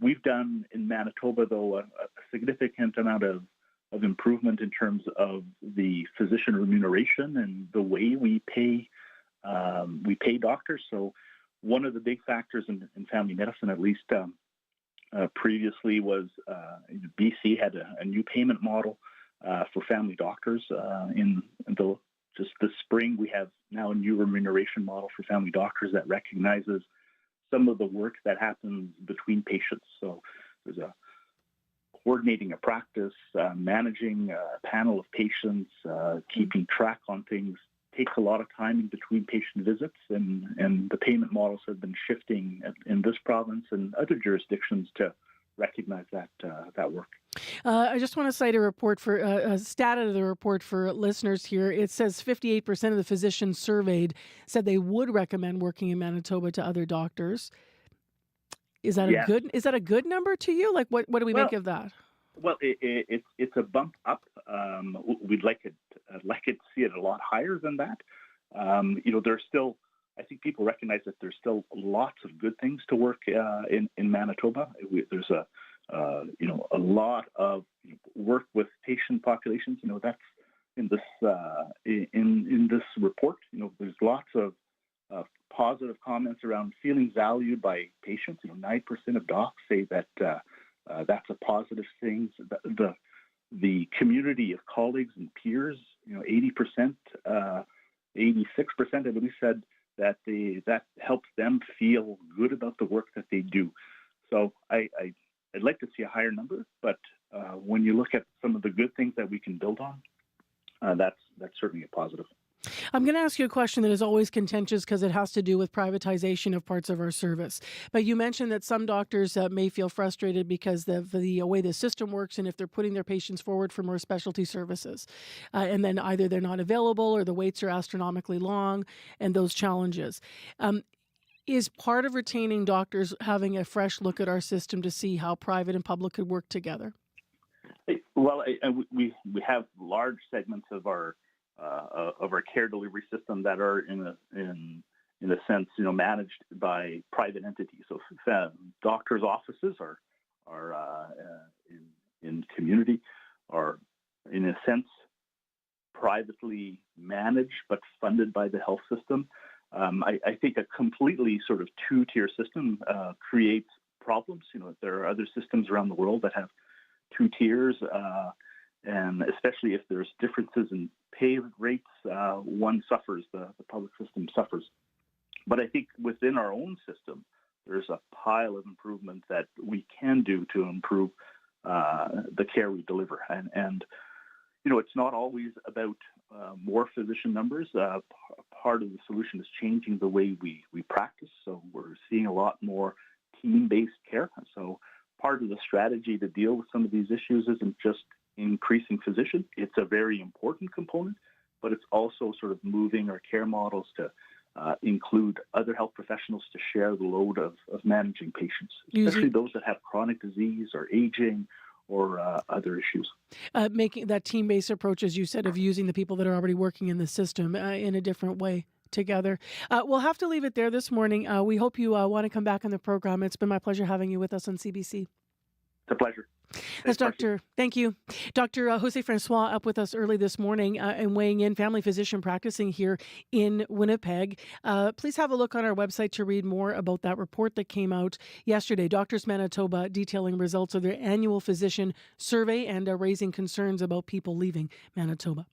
We've done in Manitoba, though, a significant amount of improvement in terms of the physician remuneration and the way we pay doctors. So one of the big factors in family medicine, at least previously, was BC had a new payment model for family doctors. Just this spring, we have now a new remuneration model for family doctors that recognizes some of the work that happens between patients. So there's coordinating a practice, managing a panel of patients, keeping track on things takes a lot of time in between patient visits, and the payment models have been shifting in this province and other jurisdictions to recognize that work. I just want to cite a report for a stat out of the report for listeners here. It says 58% of the physicians surveyed said they would recommend working in Manitoba to other doctors. Is that a good number to you? Like, what do we make of that? Well, it's a bump up. We'd like it to see it a lot higher than that. There's still, I think people recognize that there's still lots of good things to work in Manitoba. There's a lot of work with patient populations. That's in this report. There's lots of positive comments around feeling valued by patients. 9% of docs say that that's a positive thing. The community of colleagues and peers, 80%, 86%, I believe, said that that helps them feel good about the work that they do. So I'd like to see a higher number, but when you look at some of the good things that we can build on, that's certainly a positive. I'm going to ask you a question that is always contentious because it has to do with privatization of parts of our service. But you mentioned that some doctors may feel frustrated because the way the system works, and if they're putting their patients forward for more specialty services, and then either they're not available or the waits are astronomically long, and those challenges. Is part of retaining doctors having a fresh look at our system to see how private and public could work together? Well, we have large segments of our care delivery system that are in a sense, managed by private entities. So doctors' offices are in community, are in a sense privately managed but funded by the health system. I think a completely sort of two-tier system creates problems. There are other systems around the world that have two tiers, and especially if there's differences in pay rates, one suffers, the public system suffers. But I think within our own system, there's a pile of improvement that we can do to improve the care we deliver. And it's not always about more physician numbers. Part of the solution is changing the way we practice. So we're seeing a lot more team-based care. So part of the strategy to deal with some of these issues isn't just increasing physicians. It's a very important component, but it's also sort of moving our care models to include other health professionals to share the load of managing patients, especially those that have chronic disease or aging or other issues. Making that team-based approach, as you said, of using the people that are already working in the system in a different way together. We'll have to leave it there this morning. We hope you want to come back on the program. It's been my pleasure having you with us on CBC. It's a pleasure. That's thank you. Dr. Jose Francois up with us early this morning and weighing in, family physician practicing here in Winnipeg. Please have a look on our website to read more about that report that came out yesterday. Doctors Manitoba detailing results of their annual physician survey and raising concerns about people leaving Manitoba.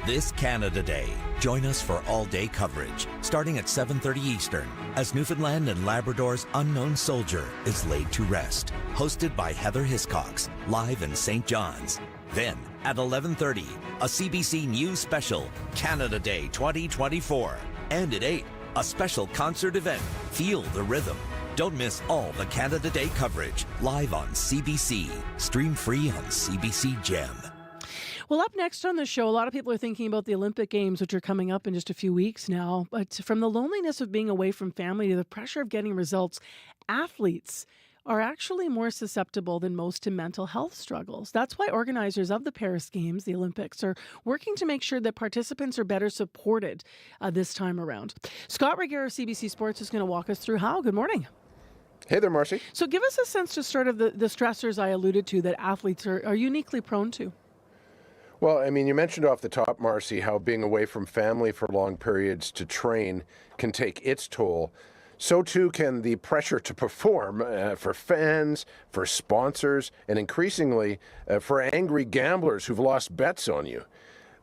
This Canada Day, join us for all-day coverage, starting at 7:30 Eastern, as Newfoundland and Labrador's unknown soldier is laid to rest. Hosted by Heather Hiscox, live in St. John's. Then, at 11:30, a CBC News special, Canada Day 2024. And at 8, a special concert event, Feel the Rhythm. Don't miss all the Canada Day coverage, live on CBC. Stream free on CBC Gem. Well, up next on the show, a lot of people are thinking about the Olympic Games, which are coming up in just a few weeks now. But from the loneliness of being away from family to the pressure of getting results, athletes are actually more susceptible than most to mental health struggles. That's why organizers of the Paris Games, the Olympics, are working to make sure that participants are better supported this time around. Scott Reguera of CBC Sports is going to walk us through how. Good morning. Hey there, Marcy. So give us a sense to start of the stressors I alluded to that athletes are uniquely prone to. Well, I mean, you mentioned off the top, Marcy, how being away from family for long periods to train can take its toll. So too can the pressure to perform for fans, for sponsors, and increasingly for angry gamblers who've lost bets on you.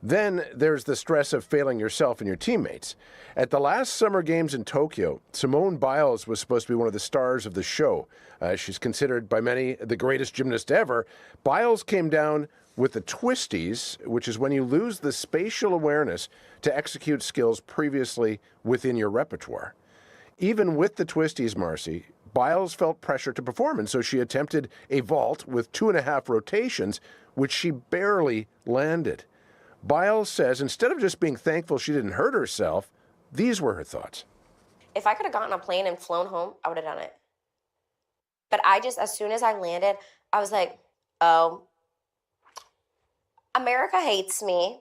Then there's the stress of failing yourself and your teammates. At the last Summer Games in Tokyo, Simone Biles was supposed to be one of the stars of the show. She's considered by many the greatest gymnast ever. Biles came down with the twisties, which is when you lose the spatial awareness to execute skills previously within your repertoire. Even with the twisties, Marcy, Biles felt pressure to perform, and so she attempted a vault with 2.5 rotations, which she barely landed. Biles says instead of just being thankful she didn't hurt herself, these were her thoughts. If I could have gotten on a plane and flown home, I would have done it. But as soon as I landed, I was like, oh, America hates me.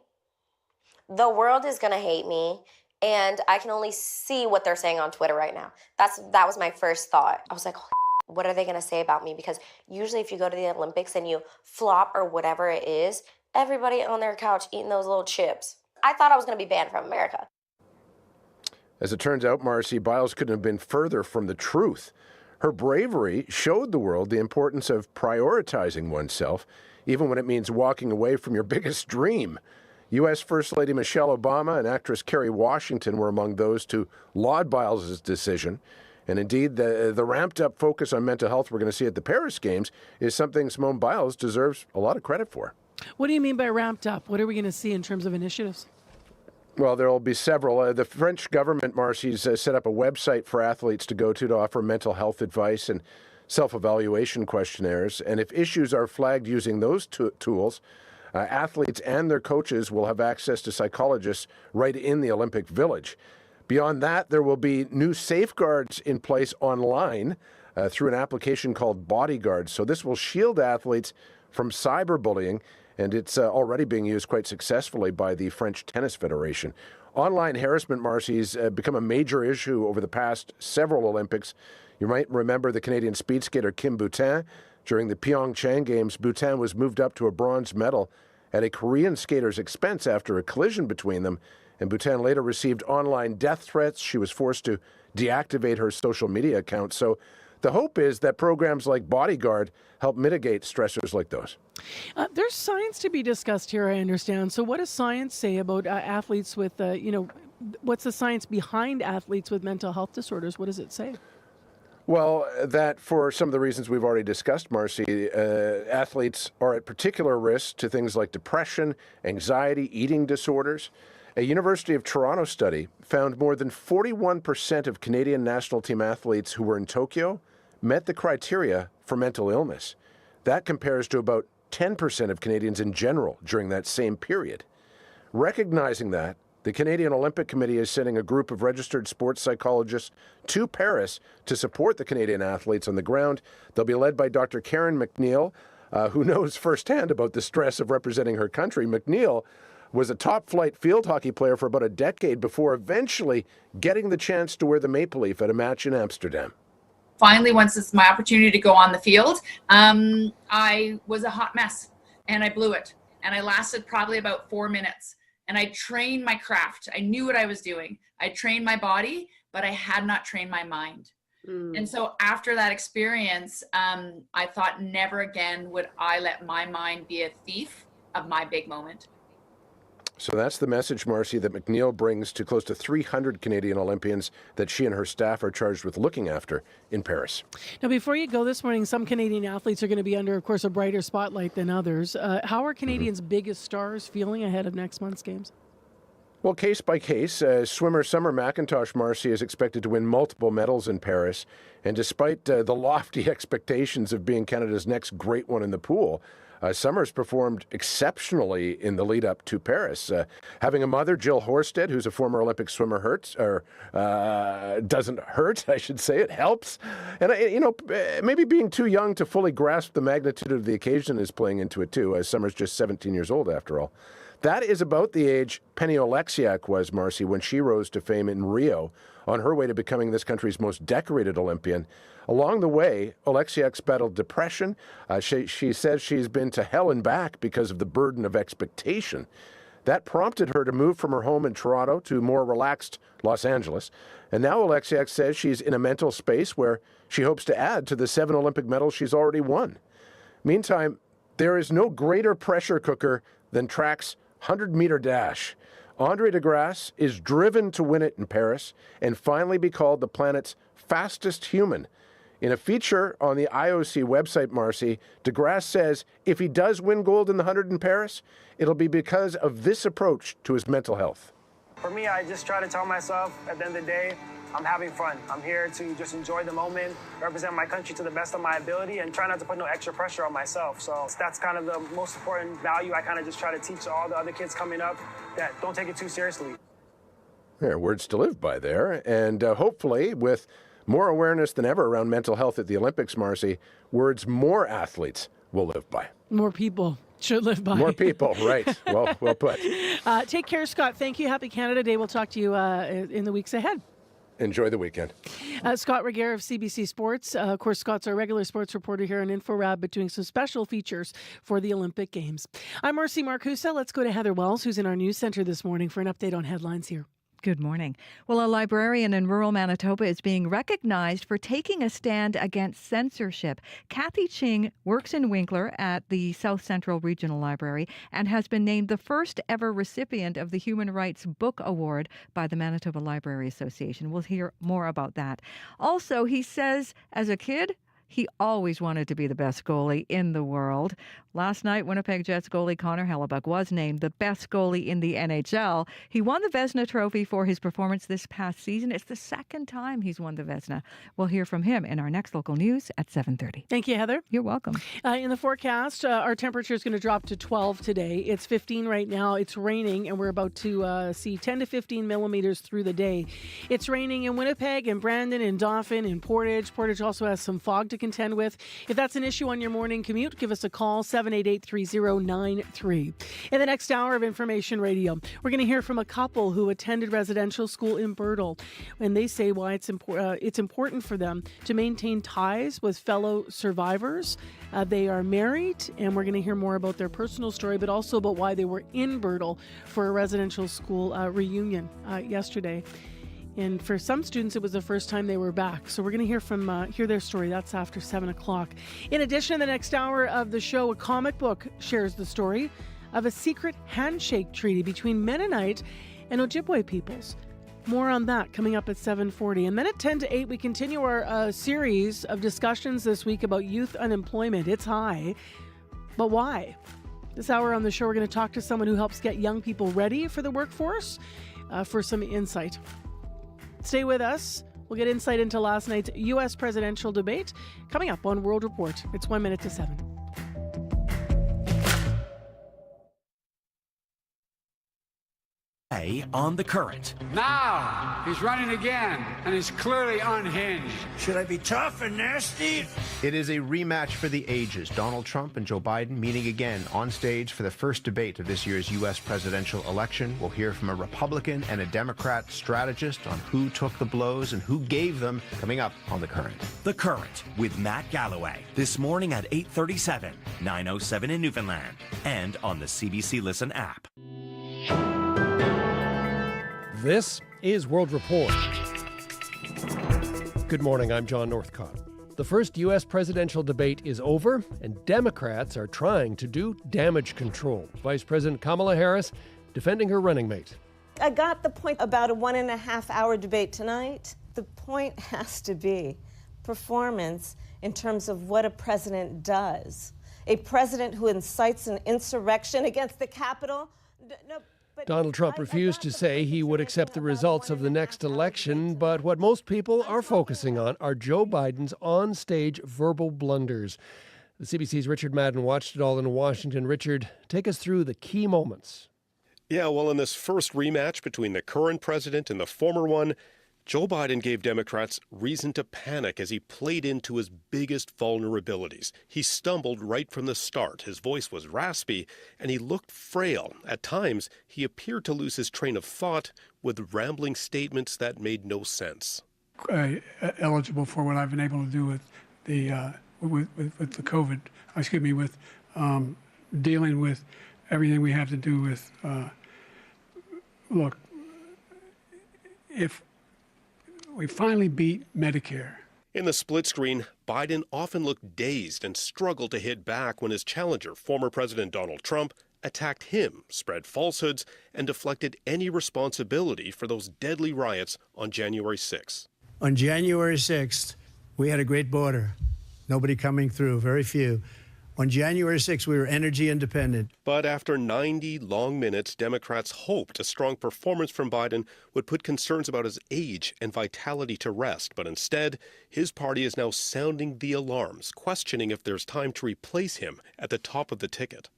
The world is going to hate me. And I can only see what they're saying on Twitter right now. That was my first thought. I was like, what are they going to say about me? Because usually if you go to the Olympics and you flop or whatever it is, everybody on their couch eating those little chips. I thought I was going to be banned from America. As it turns out, Marcy, Biles couldn't have been further from the truth. Her bravery showed the world the importance of prioritizing oneself, even when it means walking away from your biggest dream. U.S. First Lady Michelle Obama and actress Kerry Washington were among those to laud Biles' decision. And indeed, the ramped-up focus on mental health we're going to see at the Paris Games is something Simone Biles deserves a lot of credit for. What do you mean by ramped up? What are we going to see in terms of initiatives? Well, there will be several. The French government, Marcy's, set up a website for athletes to go to offer mental health advice and self-evaluation questionnaires. And if issues are flagged using those tools, athletes and their coaches will have access to psychologists right in the Olympic Village. Beyond that, there will be new safeguards in place online through an application called Bodyguard. So this will shield athletes from cyberbullying, and it's already being used quite successfully by the French Tennis Federation. Online harassment, Marcy's, become a major issue over the past several Olympics. You might remember the Canadian speed skater Kim Boutin. During the Pyeongchang Games, Bhutan was moved up to a bronze medal at a Korean skater's expense after a collision between them, and Bhutan later received online death threats. She was forced to deactivate her social media account. So the hope is that programs like Bodyguard help mitigate stressors like those. There's science to be discussed here, I understand. So what does science say about athletes with, what's the science behind athletes with mental health disorders? What does it say? Well, that for some of the reasons we've already discussed, Marcy, athletes are at particular risk to things like depression, anxiety, eating disorders. A University of Toronto study found more than 41% of Canadian national team athletes who were in Tokyo met the criteria for mental illness. That compares to about 10% of Canadians in general during that same period. Recognizing that, the Canadian Olympic Committee is sending a group of registered sports psychologists to Paris to support the Canadian athletes on the ground. They'll be led by Dr. Karen McNeil, who knows firsthand about the stress of representing her country. McNeil was a top-flight field hockey player for about a decade before eventually getting the chance to wear the maple leaf at a match in Amsterdam. Finally, once it's my opportunity to go on the field, I was a hot mess, and I blew it. And I lasted probably about 4 minutes. And I trained my craft. I knew what I was doing. I trained my body, but I had not trained my mind. And so after that experience, I thought never again would I let my mind be a thief of my big moment. So that's the message, Marcy, that McNeil brings to close to 300 Canadian Olympians that she and her staff are charged with looking after in Paris. Now, before you go this morning, some Canadian athletes are going to be under, of course, a brighter spotlight than others. How are Canadians' biggest stars feeling ahead of next month's games? Well, case by case, swimmer Summer McIntosh, Marcy, is expected to win multiple medals in Paris. And despite the lofty expectations of being Canada's next great one in the pool, Summers performed exceptionally in the lead up to Paris. Having a mother, Jill Horsted, who's a former Olympic swimmer, doesn't hurt, I should say. It helps. And, maybe being too young to fully grasp the magnitude of the occasion is playing into it, too. Summers just 17 years old, after all. That is about the age Penny Oleksiak was, Marcy, when she rose to fame in Rio on her way to becoming this country's most decorated Olympian. Along the way, Oleksiak's battled depression. She says she's been to hell and back because of the burden of expectation. That prompted her to move from her home in Toronto to more relaxed Los Angeles. And now Oleksiak says she's in a mental space where she hopes to add to the 7 Olympic medals she's already won. Meantime, there is no greater pressure cooker than track's 100-meter dash. Andre de Grasse is driven to win it in Paris and finally be called the planet's fastest human. In a feature on the IOC website, Marcy, de Grasse says if he does win gold in the 100 in Paris, it'll be because of this approach to his mental health. For me, I just try to tell myself at the end of the day, I'm having fun. I'm here to just enjoy the moment, represent my country to the best of my ability, and try not to put no extra pressure on myself. So that's kind of the most important value I kind of just try to teach all the other kids coming up, that don't take it too seriously. There are words to live by there. And hopefully, with more awareness than ever around mental health at the Olympics, Marcy, words more athletes will live by. More people should live by. More people, right. Well put. Take care, Scott. Thank you. Happy Canada Day. We'll talk to you in the weeks ahead. Enjoy the weekend. Scott Regehr of CBC Sports. Of course, Scott's our regular sports reporter here on InfoRab, but doing some special features for the Olympic Games. I'm Marcy Marcusa. Let's go to Heather Wells, who's in our news center this morning for an update on headlines here. Good morning. Well, a librarian in rural Manitoba is being recognized for taking a stand against censorship. Kathy Ching works in Winkler at the South Central Regional Library and has been named the first ever recipient of the Human Rights Book Award by the Manitoba Library Association. We'll hear more about that. Also, he says as a kid, he always wanted to be the best goalie in the world. Last night, Winnipeg Jets goalie Connor Hellebuck was named the best goalie in the NHL. He won the Vezina trophy for his performance this past season. It's the second time he's won the Vezina. We'll hear from him in our next local news at 7:30. Thank you, Heather. You're welcome. In the forecast, our temperature is going to drop to 12 today. It's 15 right now. It's raining, and we're about to see 10 to 15 millimeters through the day. It's raining in Winnipeg and Brandon and Dauphin and Portage. Portage also has some fog to contend with. If that's an issue on your morning commute, give us a call, 788-3093. In the next hour of Information Radio, we're going to hear from a couple who attended residential school in Birtle, and they say why it's important for them to maintain ties with fellow survivors. They are married, and we're going to hear more about their personal story, but also about why they were in Birtle for a residential school reunion yesterday. And for some students, it was the first time they were back. So we're going to hear their story. That's after 7 o'clock. In addition, the next hour of the show, a comic book shares the story of a secret handshake treaty between Mennonite and Ojibwe peoples. More on that coming up at 7:40. And then at 10 to 8, we continue our series of discussions this week about youth unemployment. It's high, but why? This hour on the show, we're going to talk to someone who helps get young people ready for the workforce for some insight. Stay with us. We'll get insight into last night's U.S. presidential debate coming up on World Report. It's 1 minute to 7. On the current. Now he's running again, and he's clearly unhinged. Should I be tough and nasty? It is a rematch for the ages. Donald Trump and Joe Biden meeting again on stage for the first debate of this year's U.S. presidential election. We'll hear from a Republican and a Democrat strategist on who took the blows and who gave them, coming up on The Current. The Current with Matt Galloway. This morning at 8:37, 9:07 in Newfoundland, and on the CBC Listen app. This is World Report. Good morning, I'm John Northcott. The first U.S. presidential debate is over, and Democrats are trying to do damage control. Vice President Kamala Harris defending her running mate. I got the point about a 1.5-hour debate tonight. The point has to be performance in terms of what a president does. A president who incites an insurrection against the Capitol. Donald Trump refused to say he would accept the results of the next election, but what most people are focusing on are Joe Biden's on-stage verbal blunders. The CBC's Richard Madden watched it all in Washington. Richard, take us through the key moments. Yeah, well, in this first rematch between the current president and the former one, Joe Biden gave Democrats reason to panic as he played into his biggest vulnerabilities. He stumbled right from the start. His voice was raspy, and he looked frail. At times, he appeared to lose his train of thought with rambling statements that made no sense. Eligible for what I've been able to do with the with the COVID. With dealing with everything we have to do with. Look, if we finally beat Medicare. In the split screen, Biden often looked dazed and struggled to hit back when his challenger, former President Donald Trump, attacked him, spread falsehoods, and deflected any responsibility for those deadly riots on January 6th. On January 6th, we had a great border. Nobody coming through, very few. On January 6th, we were energy independent. But after 90 long minutes, Democrats hoped a strong performance from Biden would put concerns about his age and vitality to rest. But instead, his party is now sounding the alarms, questioning if there's time to replace him at the top of the ticket.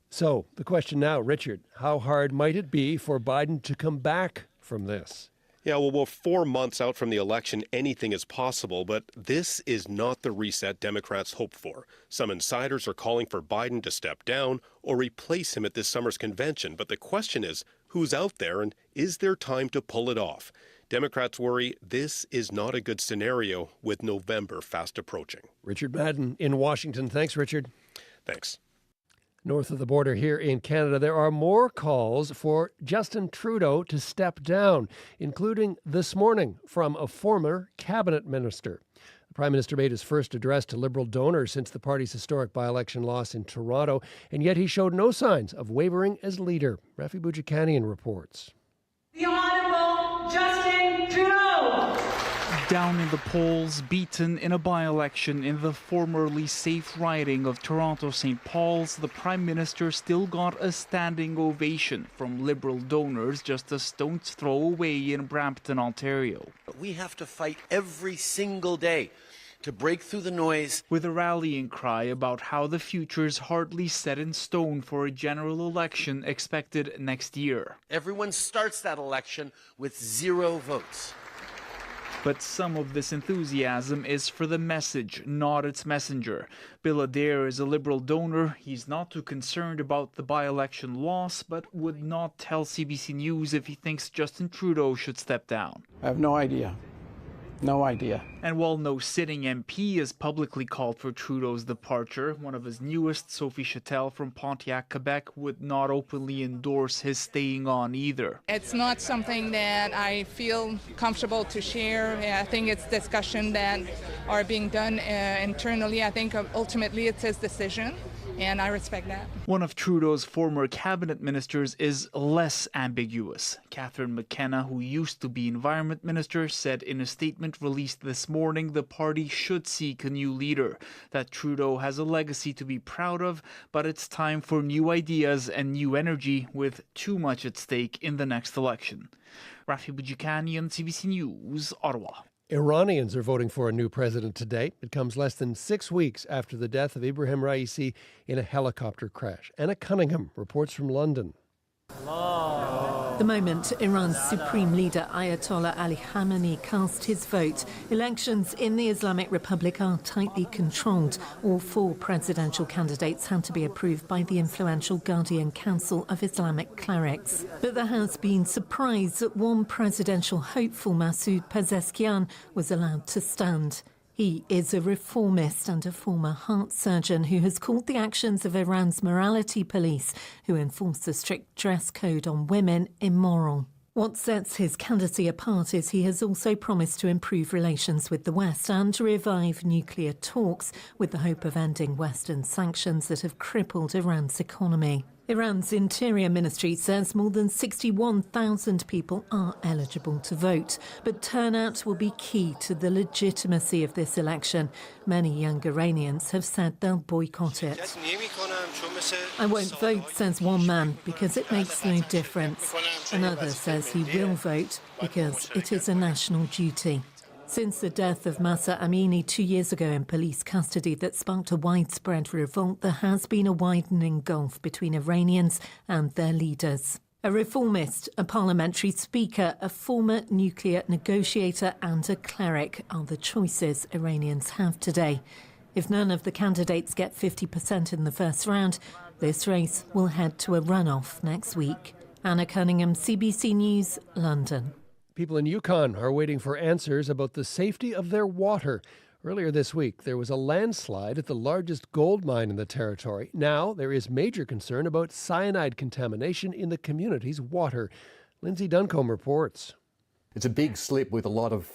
So, the question now, Richard, how hard might it be for Biden to come back from this? Yeah, well, we're 4 months out from the election. Anything is possible, but this is not the reset Democrats hoped for. Some insiders are calling for Biden to step down or replace him at this summer's convention. But the question is, who's out there and is there time to pull it off? Democrats worry this is not a good scenario with November fast approaching. Richard Madden in Washington. Thanks, Richard. Thanks. North of the border here in Canada, there are more calls for Justin Trudeau to step down, including this morning from a former cabinet minister. The Prime Minister made his first address to Liberal donors since the party's historic by-election loss in Toronto, and yet he showed no signs of wavering as leader. Rafi Boudjikanian reports. The Honourable Justin Trudeau! Down in the polls, beaten in a by-election in the formerly safe riding of Toronto St. Paul's, the Prime Minister still got a standing ovation from Liberal donors just a stone's throw away in Brampton, Ontario. We have to fight every single day to break through the noise. With a rallying cry about how the future's hardly set in stone for a general election expected next year. Everyone starts that election with 0 votes. But some of this enthusiasm is for the message, not its messenger. Bill Adair is a Liberal donor. He's not too concerned about the by-election loss, but would not tell CBC News if he thinks Justin Trudeau should step down. I have no idea. No idea. And while no sitting MP has publicly called for Trudeau's departure, one of his newest, Sophie Chattel from Pontiac, Quebec, would not openly endorse his staying on either. It's not something that I feel comfortable to share. I think it's discussion that are being done internally. I think ultimately it's his decision, and I respect that. One of Trudeau's former cabinet ministers is less ambiguous. Catherine McKenna, who used to be environment minister, said in a statement released this morning the party should seek a new leader, that Trudeau has a legacy to be proud of, but it's time for new ideas and new energy with too much at stake in the next election. Rafi Boudjikanian, CBC News, Ottawa. Iranians are voting for a new president today. It comes less than 6 weeks after the death of Ibrahim Raisi in a helicopter crash. Anna Cunningham reports from London. The moment Iran's supreme leader Ayatollah Ali Khamenei cast his vote, elections in the Islamic Republic are tightly controlled. All 4 presidential candidates had to be approved by the influential Guardian Council of Islamic Clerics. But there has been surprise that one presidential hopeful, Masoud Pezeshkian, was allowed to stand. He is a reformist and a former heart surgeon who has called the actions of Iran's morality police, who enforce a strict dress code on women, immoral. What sets his candidacy apart is he has also promised to improve relations with the West and to revive nuclear talks with the hope of ending Western sanctions that have crippled Iran's economy. Iran's Interior Ministry says more than 61,000 people are eligible to vote, but turnout will be key to the legitimacy of this election. Many young Iranians have said they'll boycott it. I won't vote, says one man, because it makes no difference. Another says he will vote because it is a national duty. Since the death of Mahsa Amini 2 years ago in police custody that sparked a widespread revolt, there has been a widening gulf between Iranians and their leaders. A reformist, a parliamentary speaker, a former nuclear negotiator and a cleric are the choices Iranians have today. If none of the candidates get 50% in the first round, this race will head to a runoff next week. Anna Cunningham, CBC News, London. People in Yukon are waiting for answers about the safety of their water. Earlier this week, there was a landslide at the largest gold mine in the territory. Now, there is major concern about cyanide contamination in the community's water. Lindsay Duncombe reports. It's a big slip with a lot of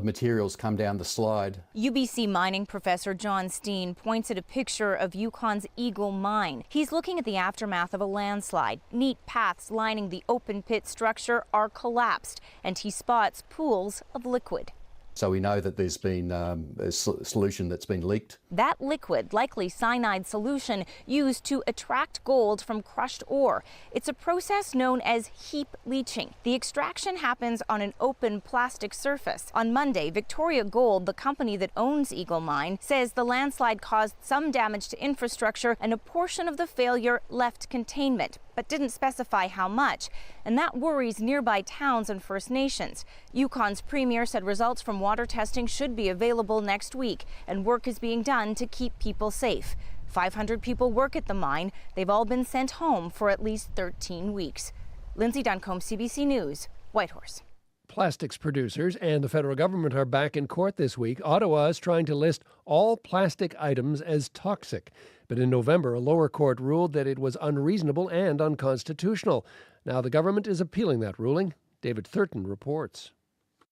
materials come down the slide. UBC mining professor John Steen points at a picture of Yukon's Eagle mine. He's looking at the aftermath of a landslide. Neat paths lining the open pit structure are collapsed, and he spots pools of liquid. So we know that there's been a solution that's been leaked. That liquid, likely cyanide solution, used to extract gold from crushed ore. It's a process known as heap leaching. The extraction happens on an open plastic surface. On Monday, Victoria Gold, the company that owns Eagle Mine, says the landslide caused some damage to infrastructure and a portion of the failure left containment, but didn't specify how much. And that worries nearby towns and First Nations. Yukon's premier said results from water testing should be available next week, and work is being done to keep people safe. 500 people work at the mine. They've all been sent home for at least 13 weeks. Lindsay Duncombe, CBC News, Whitehorse. Plastics producers and the federal government are back in court this week. Ottawa is trying to list all plastic items as toxic. But in November, a lower court ruled that it was unreasonable and unconstitutional. Now the government is appealing that ruling. David Thurton reports.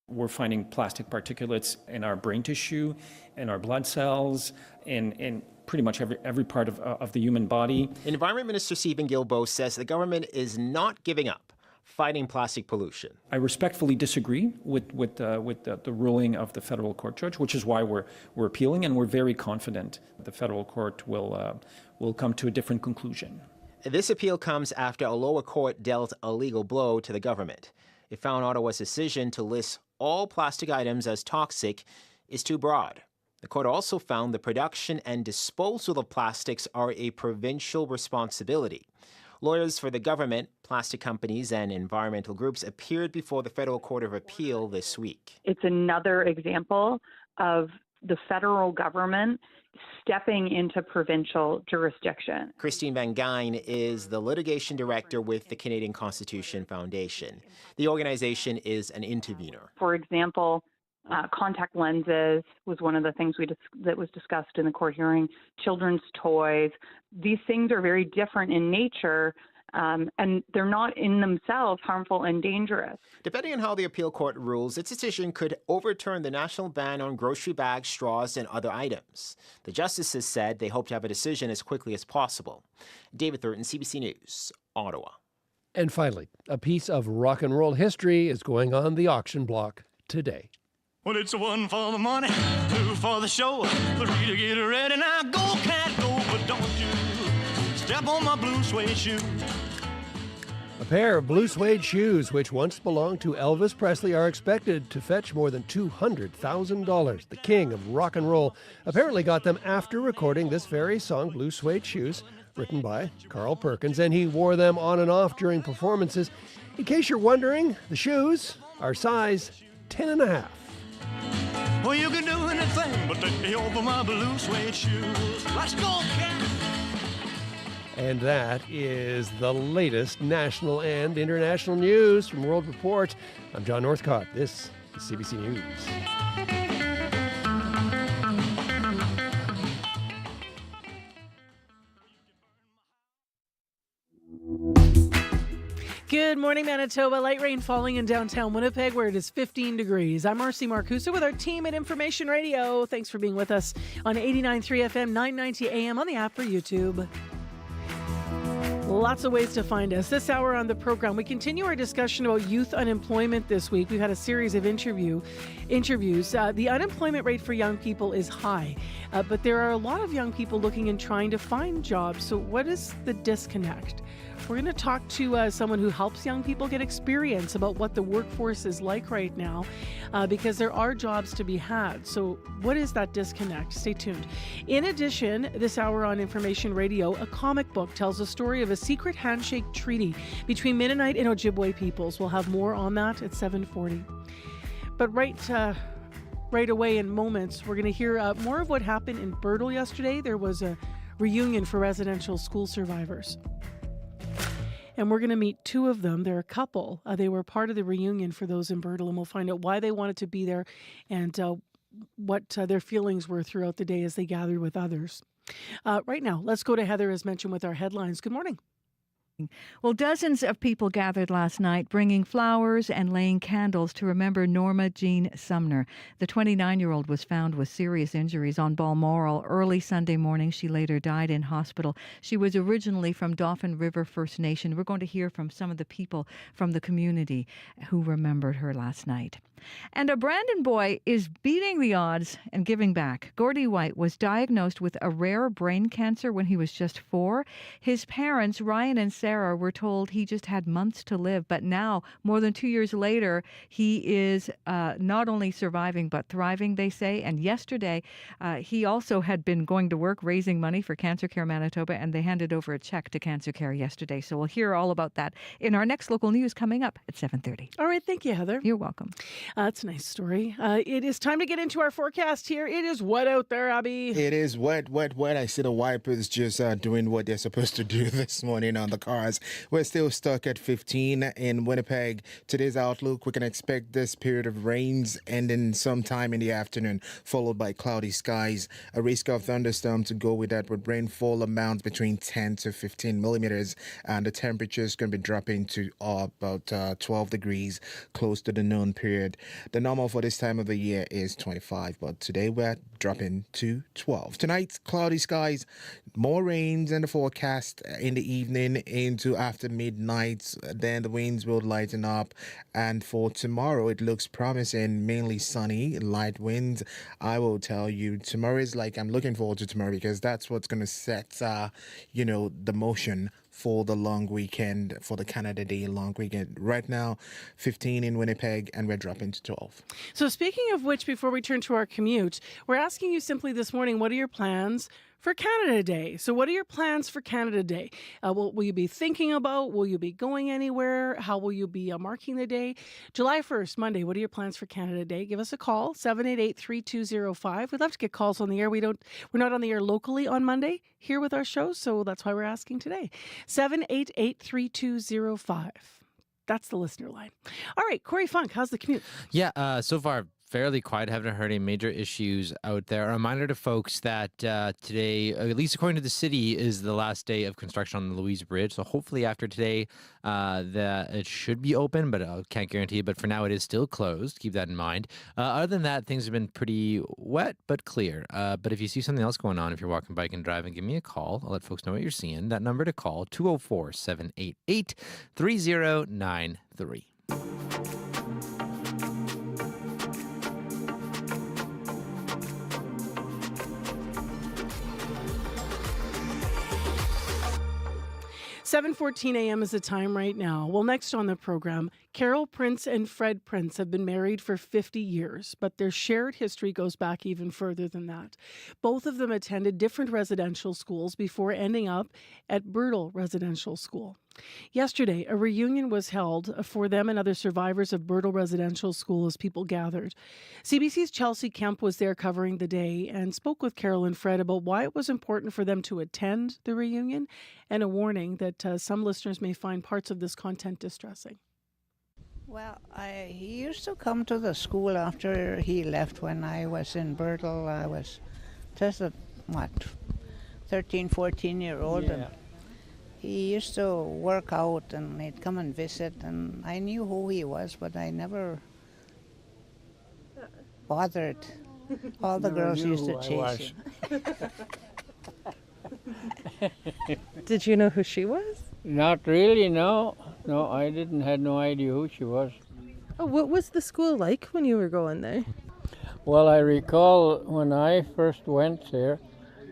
We're finding plastic particulates in our brain tissue, in our blood cells, in pretty much every part of the human body. Environment Minister Stephen Guilbeault says the government is not giving up fighting plastic pollution. I respectfully disagree with the ruling of the federal court judge, which is why we're appealing, and we're very confident the federal court will come to a different conclusion. This appeal comes after a lower court dealt a legal blow to the government. It found Ottawa's decision to list all plastic items as toxic is too broad. The court also found the production and disposal of plastics are a provincial responsibility. Lawyers for the government, plastic companies, and environmental groups appeared before the Federal Court of Appeal this week. It's another example of the federal government stepping into provincial jurisdiction. Christine Van Gyn is the litigation director with the Canadian Constitution Foundation. The organization is an intervener. For example, contact lenses was one of the things that was discussed in the court hearing. Children's toys. These things are very different in nature, and they're not in themselves harmful and dangerous. Depending on how the appeal court rules, its decision could overturn the national ban on grocery bags, straws, and other items. The justices said they hope to have a decision as quickly as possible. David Thurton, CBC News, Ottawa. And finally, a piece of rock and roll history is going on the auction block today. Well, it's one for the money, two for the show, three to get ready. Now go, cat, go, but don't you step on my blue suede shoe. A pair of blue suede shoes, which once belonged to Elvis Presley, are expected to fetch more than $200,000. The king of rock and roll apparently got them after recording this very song, Blue Suede Shoes, written by Carl Perkins, and he wore them on and off during performances. In case you're wondering, the shoes are size 10.5. Well, you can do anything but take me over my blue suede shoes. Let's go, cat! And that is the latest national and international news from World Report. I'm John Northcott. This is CBC News. Good morning, Manitoba. Light rain falling in downtown Winnipeg, where it is 15 degrees. I'm Marcy Marcusa with our team at Information Radio. Thanks for being with us on 89.3 FM, 990 AM on the app or YouTube. Lots of ways to find us. This hour on the program, we continue our discussion about youth unemployment this week. We've had a series of interviews. The unemployment rate for young people is high, but there are a lot of young people looking and trying to find jobs. So what is the disconnect? We're going to talk to someone who helps young people get experience about what the workforce is like right now, because there are jobs to be had. So what is that disconnect? Stay tuned. In addition, this hour on Information Radio, a comic book tells a story of a secret handshake treaty between Mennonite and Ojibwe peoples. We'll have more on that at 7:40. But right away in moments, we're going to hear more of what happened in Birtle yesterday. There was a reunion for residential school survivors. And we're going to meet two of them. They're a couple. They were part of the reunion for those in Birtle, and we'll find out why they wanted to be there and what their feelings were throughout the day as they gathered with others. Right now, let's go to Heather, as mentioned, with our headlines. Good morning. Well, dozens of people gathered last night bringing flowers and laying candles to remember Norma Jean Sumner. The 29-year-old was found with serious injuries on Balmoral early Sunday morning. She later died in hospital. She was originally from Dauphin River First Nation. We're going to hear from some of the people from the community who remembered her last night. And a Brandon boy is beating the odds and giving back. Gordy White was diagnosed with a rare brain cancer when he was just 4. His parents, Ryan and Sarah, were told he just had months to live. But now, more than 2 years later, he is not only surviving but thriving, they say. And yesterday, he also had been going to work raising money for Cancer Care Manitoba, and they handed over a check to Cancer Care yesterday. So we'll hear all about that in our next local news coming up at 7:30. All right. Thank you, Heather. You're welcome. That's a nice story. It is time to get into our forecast here. It is wet out there, Abby. It is wet. I see the wipers just doing what they're supposed to do this morning on the cars. We're still stuck at 15 in Winnipeg. Today's outlook, we can expect this period of rains ending sometime in the afternoon, followed by cloudy skies. A risk of thunderstorm to go with that, with rainfall amounts between 10 to 15 millimeters. And the temperature is going to be dropping to about 12 degrees, close to the noon period. The normal for this time of the year is 25, but today we're dropping to 12. Tonight, cloudy skies, more rains in the forecast in the evening into after midnight. Then the winds will lighten up. And for tomorrow, it looks promising, mainly sunny, light winds. I will tell you, tomorrow is I'm looking forward to tomorrow because that's what's going to set, the motion for the long weekend, for the Canada Day long weekend. Right now, 15 in Winnipeg, and we're dropping to 12. So speaking of which, before we turn to our commute, we're asking you simply this morning, what are your plans for Canada Day? So what are your plans for Canada Day? What will you be thinking about? Will you be going anywhere? How will you be marking the day? July 1st, Monday, what are your plans for Canada Day? Give us a call, 788-3205. We'd love to get calls on the air. We're not on the air locally on Monday here with our show, so that's why we're asking today. 788-3205. That's the listener line. All right, Corey Funk, how's the commute? Yeah, so far fairly quiet. Haven't heard any major issues out there. A reminder to folks that today, at least according to the city, is the last day of construction on the Louise Bridge. So hopefully after today, that it should be open, but I can't guarantee it. But for now, it is still closed. Keep that in mind. Other than that, things have been pretty wet but clear. But if you see something else going on, if you're walking, biking, and driving, give me a call. I'll let folks know what you're seeing. That number to call, 204-788-3093. 7:14 a.m. is the time right now. Well, next on the program, Carol Prince and Fred Prince have been married for 50 years, but their shared history goes back even further than that. Both of them attended different residential schools before ending up at Birtle Residential School. Yesterday, a reunion was held for them and other survivors of Birtle Residential School as people gathered. CBC's Chelsea Kemp was there covering the day and spoke with Carol and Fred about why it was important for them to attend the reunion, and a warning that some listeners may find parts of this content distressing. Well, he used to come to the school after he left. When I was in Birtle, I was just a 13, 14-year-old. Yeah. He used to work out and he'd come and visit, and I knew who he was, but I never bothered. All the girls used to chase him. Did you know who she was? Not really, no. No, I had no idea who she was. Oh, what was the school like when you were going there? Well, I recall when I first went there,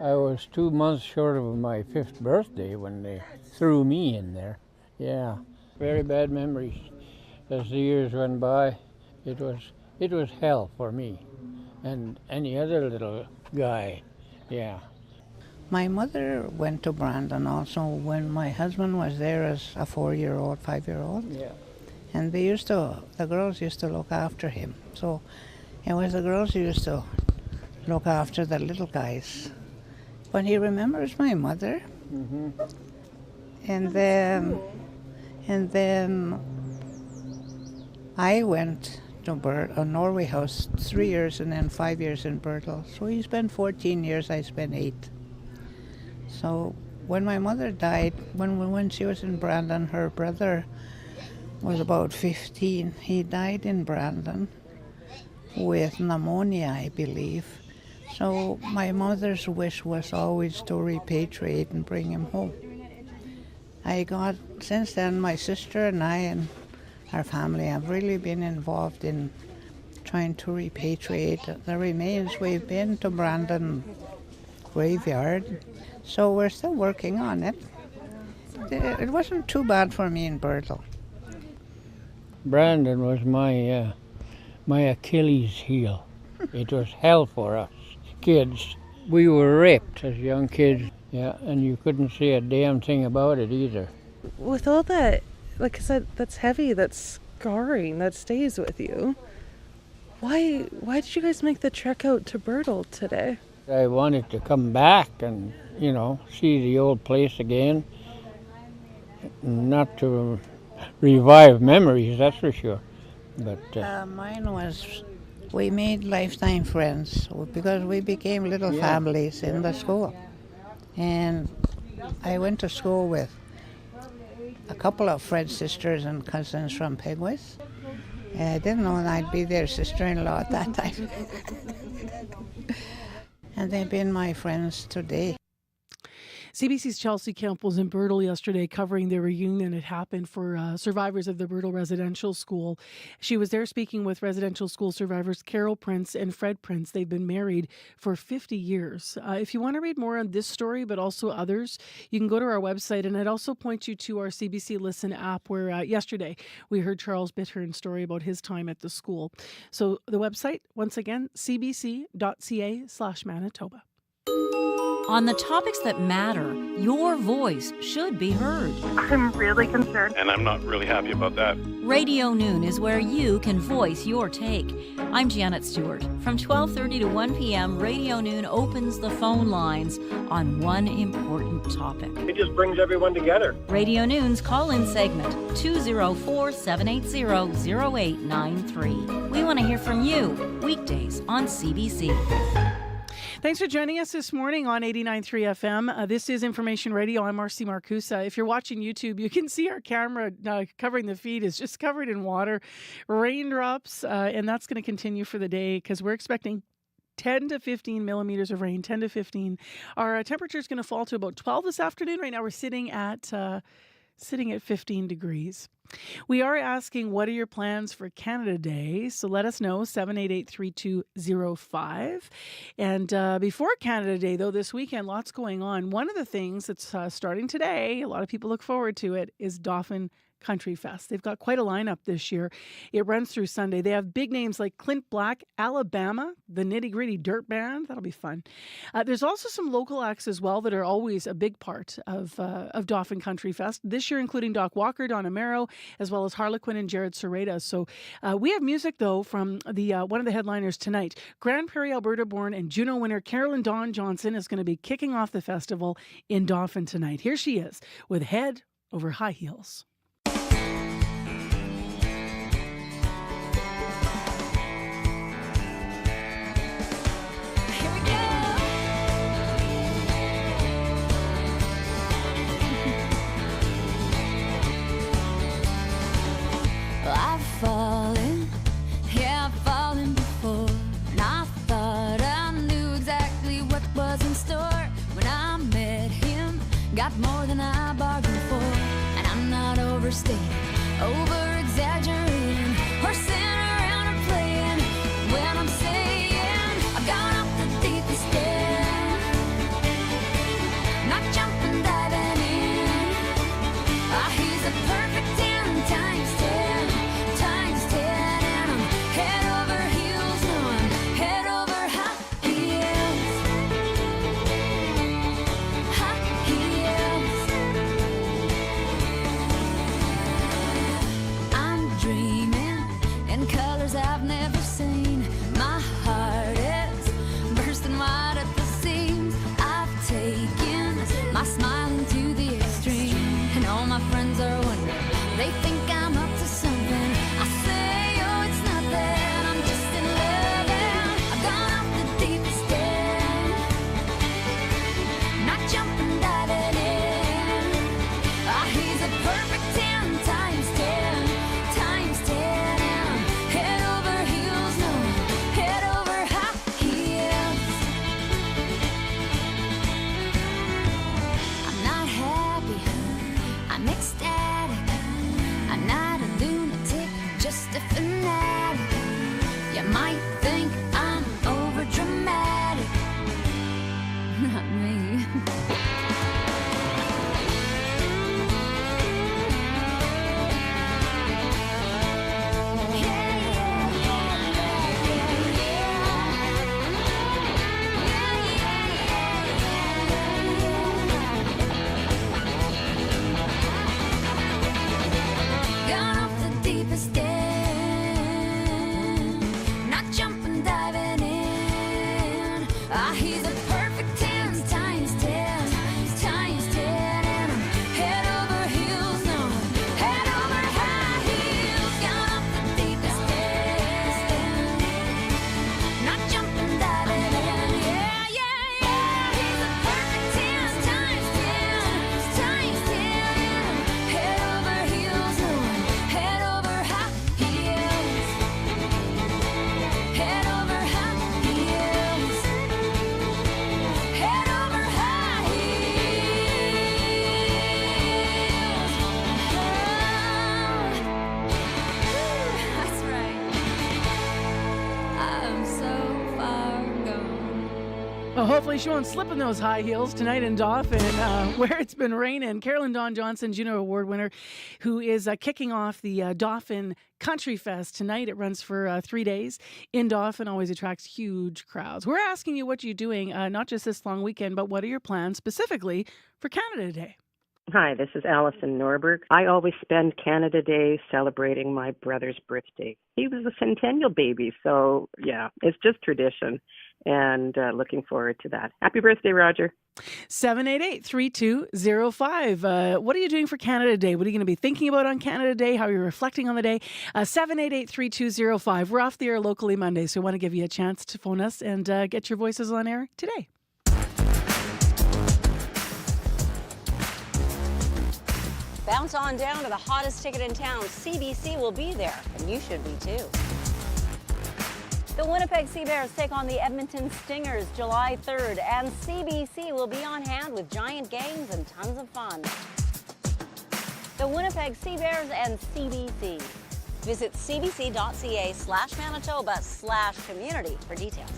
I was 2 months short of my 5th birthday when they threw me in there. Yeah, very bad memories. As the years went by, it was hell for me and any other little guy. Yeah. My mother went to Brandon also when my husband was there as a 4-year-old, 5-year-old. Yeah. And the girls used to look after him. So it was the girls who used to look after the little guys. But he remembers my mother. Mm-hmm. And then I went to Norway House 3 years and then 5 years in Bertel. So he spent 14 years, I spent 8. So when my mother died, when she was in Brandon, her brother was about 15. He died in Brandon with pneumonia, I believe. So my mother's wish was always to repatriate and bring him home. Since then, my sister and I and our family have really been involved in trying to repatriate the remains. We've been to Brandon graveyard, so we're still working on it. It wasn't too bad for me in Bertel. Brandon was my Achilles heel. It was hell for us kids. We were raped as young kids, yeah, and you couldn't say a damn thing about it either. With all that, like I said, that's heavy, that's scarring, that stays with you. Why did you guys make the trek out to Bertel today? I wanted to come back and, see the old place again. Not to revive memories, that's for sure. But mine was, we made lifetime friends because we became little families in the school. And I went to school with a couple of Fred's sisters and cousins from Pegwis. I didn't know I'd be their sister-in-law at that time. And they've been my friends today. CBC's Chelsea Kemp was in Bertel yesterday covering the reunion that happened for survivors of the Bertel Residential School. She was there speaking with residential school survivors Carol Prince and Fred Prince. They've been married for 50 years. If you want to read more on this story, but also others, you can go to our website. And I'd also point you to our CBC Listen app where yesterday we heard Charles Bittern's story about his time at the school. So the website, once again, cbc.ca/Manitoba. On the topics that matter, your voice should be heard. I'm really concerned. And I'm not really happy about that. Radio Noon is where you can voice your take. I'm Janet Stewart. From 12:30 to 1 p.m., Radio Noon opens the phone lines on one important topic. It just brings everyone together. Radio Noon's call-in segment, 204-780-0893. We want to hear from you, weekdays on CBC. Thanks for joining us this morning on 89.3 FM. This is Information Radio. I'm Marcy Marcusa. If you're watching YouTube, you can see our camera covering the feed is just covered in water, raindrops, and that's going to continue for the day because we're expecting 10 to 15 millimeters of rain, 10 to 15. Our temperature is going to fall to about 12 this afternoon. Right now we're sitting at 15 degrees. We are asking, what are your plans for Canada Day? So let us know, 788-3205. And before Canada Day, though, this weekend, lots going on. One of the things that's starting today, a lot of people look forward to it, is Dauphin Country Fest. They've got quite a lineup this year. It runs through Sunday. They have big names like Clint Black, Alabama, the Nitty Gritty Dirt Band. That'll be fun. There's also some local acts as well that are always a big part of Dauphin Country Fest. This year, including Doc Walker, Don Amaro, as well as Harlequin and Jared Serrata. So we have music, though, from the one of the headliners tonight. Grand Prairie, Alberta-born and Juno winner Carolyn Dawn Johnson is going to be kicking off the festival in Dauphin tonight. Here she is with Head Over High Heels. I've fallen before, and I thought I knew exactly what was in store. When I met him, got more than I bargained for. He's a perfect 10 times 10 times 10, and I'm head over heels, no, head over high heels, gone up the deepest end, not jumping, diving in, yeah, yeah, yeah. He's a perfect 10 times 10 times 10, and I'm head over heels, no, head over high heels, head over high heels, head over high heels. That's right. I'm so far gone. Well, hopefully she won't slip in those high heels tonight in Dauphin, where it's been raining. Carolyn Dawn Johnson, Juno Award winner, who is kicking off the Dauphin Country Fest tonight. It runs for 3 days in Dauphin, always attracts huge crowds. We're asking you what you're doing, not just this long weekend, but what are your plans specifically for Canada Day? Hi, this is Alison Norberg. I always spend Canada Day celebrating my brother's birthday. He was a centennial baby, so yeah, it's just tradition, and looking forward to that. Happy birthday, Roger. 788-3205. What are you doing for Canada Day? What are you going to be thinking about on Canada Day? How are you reflecting on the day? 788-3205. We're off the air locally Monday, so we want to give you a chance to phone us and get your voices on air today. Bounce on down to the hottest ticket in town. CBC will be there, and you should be too. The Winnipeg Sea Bears take on the Edmonton Stingers July 3rd, and CBC will be on hand with giant games and tons of fun. The Winnipeg Sea Bears and CBC. Visit cbc.ca/Manitoba/community for details.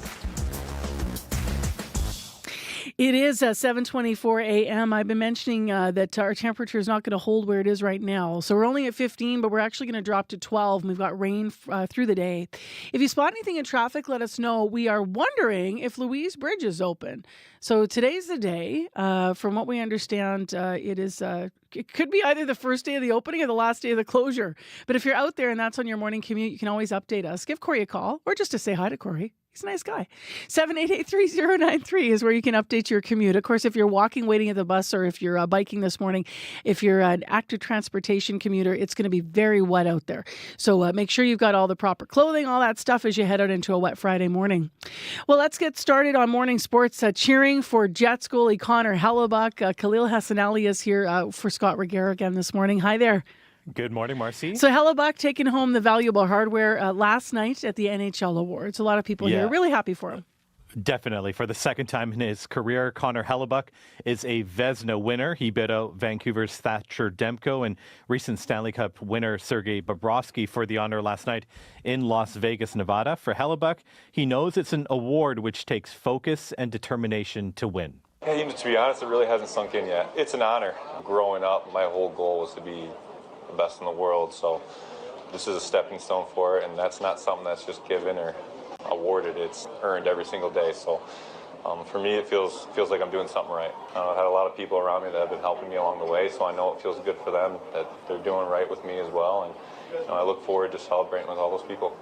It is 7:24 a.m. I've been mentioning that our temperature is not going to hold where it is right now. So we're only at 15, but we're actually going to drop to 12. And we've got rain through the day. If you spot anything in traffic, let us know. We are wondering if Louise Bridge is open. So today's the day. From what we understand, it could be either the first day of the opening or the last day of the closure. But if you're out there and that's on your morning commute, you can always update us. Give Corey a call or just to say hi to Corey. He's a nice guy. 788-3093 is where you can update your commute. Of course, if you're walking, waiting at the bus, or if you're biking this morning, if you're an active transportation commuter, it's going to be very wet out there. So make sure you've got all the proper clothing, all that stuff as you head out into a wet Friday morning. Well, let's get started on morning sports. Cheering for Jets goalie Connor Hellebuck. Khalil Hassanali is here for Scott Reguera again this morning. Hi there. Good morning, Marcy. So Hellebuck taking home the valuable hardware last night at the NHL Awards. A lot of people here really happy for him. Definitely. For the second time in his career, Connor Hellebuck is a Vezina winner. He beat out Vancouver's Thatcher Demko and recent Stanley Cup winner Sergei Bobrovsky for the honor last night in Las Vegas, Nevada. For Hellebuck, he knows it's an award which takes focus and determination to win. Yeah, to be honest, it really hasn't sunk in yet. It's an honor. Growing up, my whole goal was to be the best in the world, so this is a stepping stone for it, and that's not something that's just given or awarded. It's earned every single day. So for me, it feels like I'm doing something right. I've had a lot of people around me that have been helping me along the way, so I know it feels good for them that they're doing right with me as well, and I look forward to celebrating with all those people.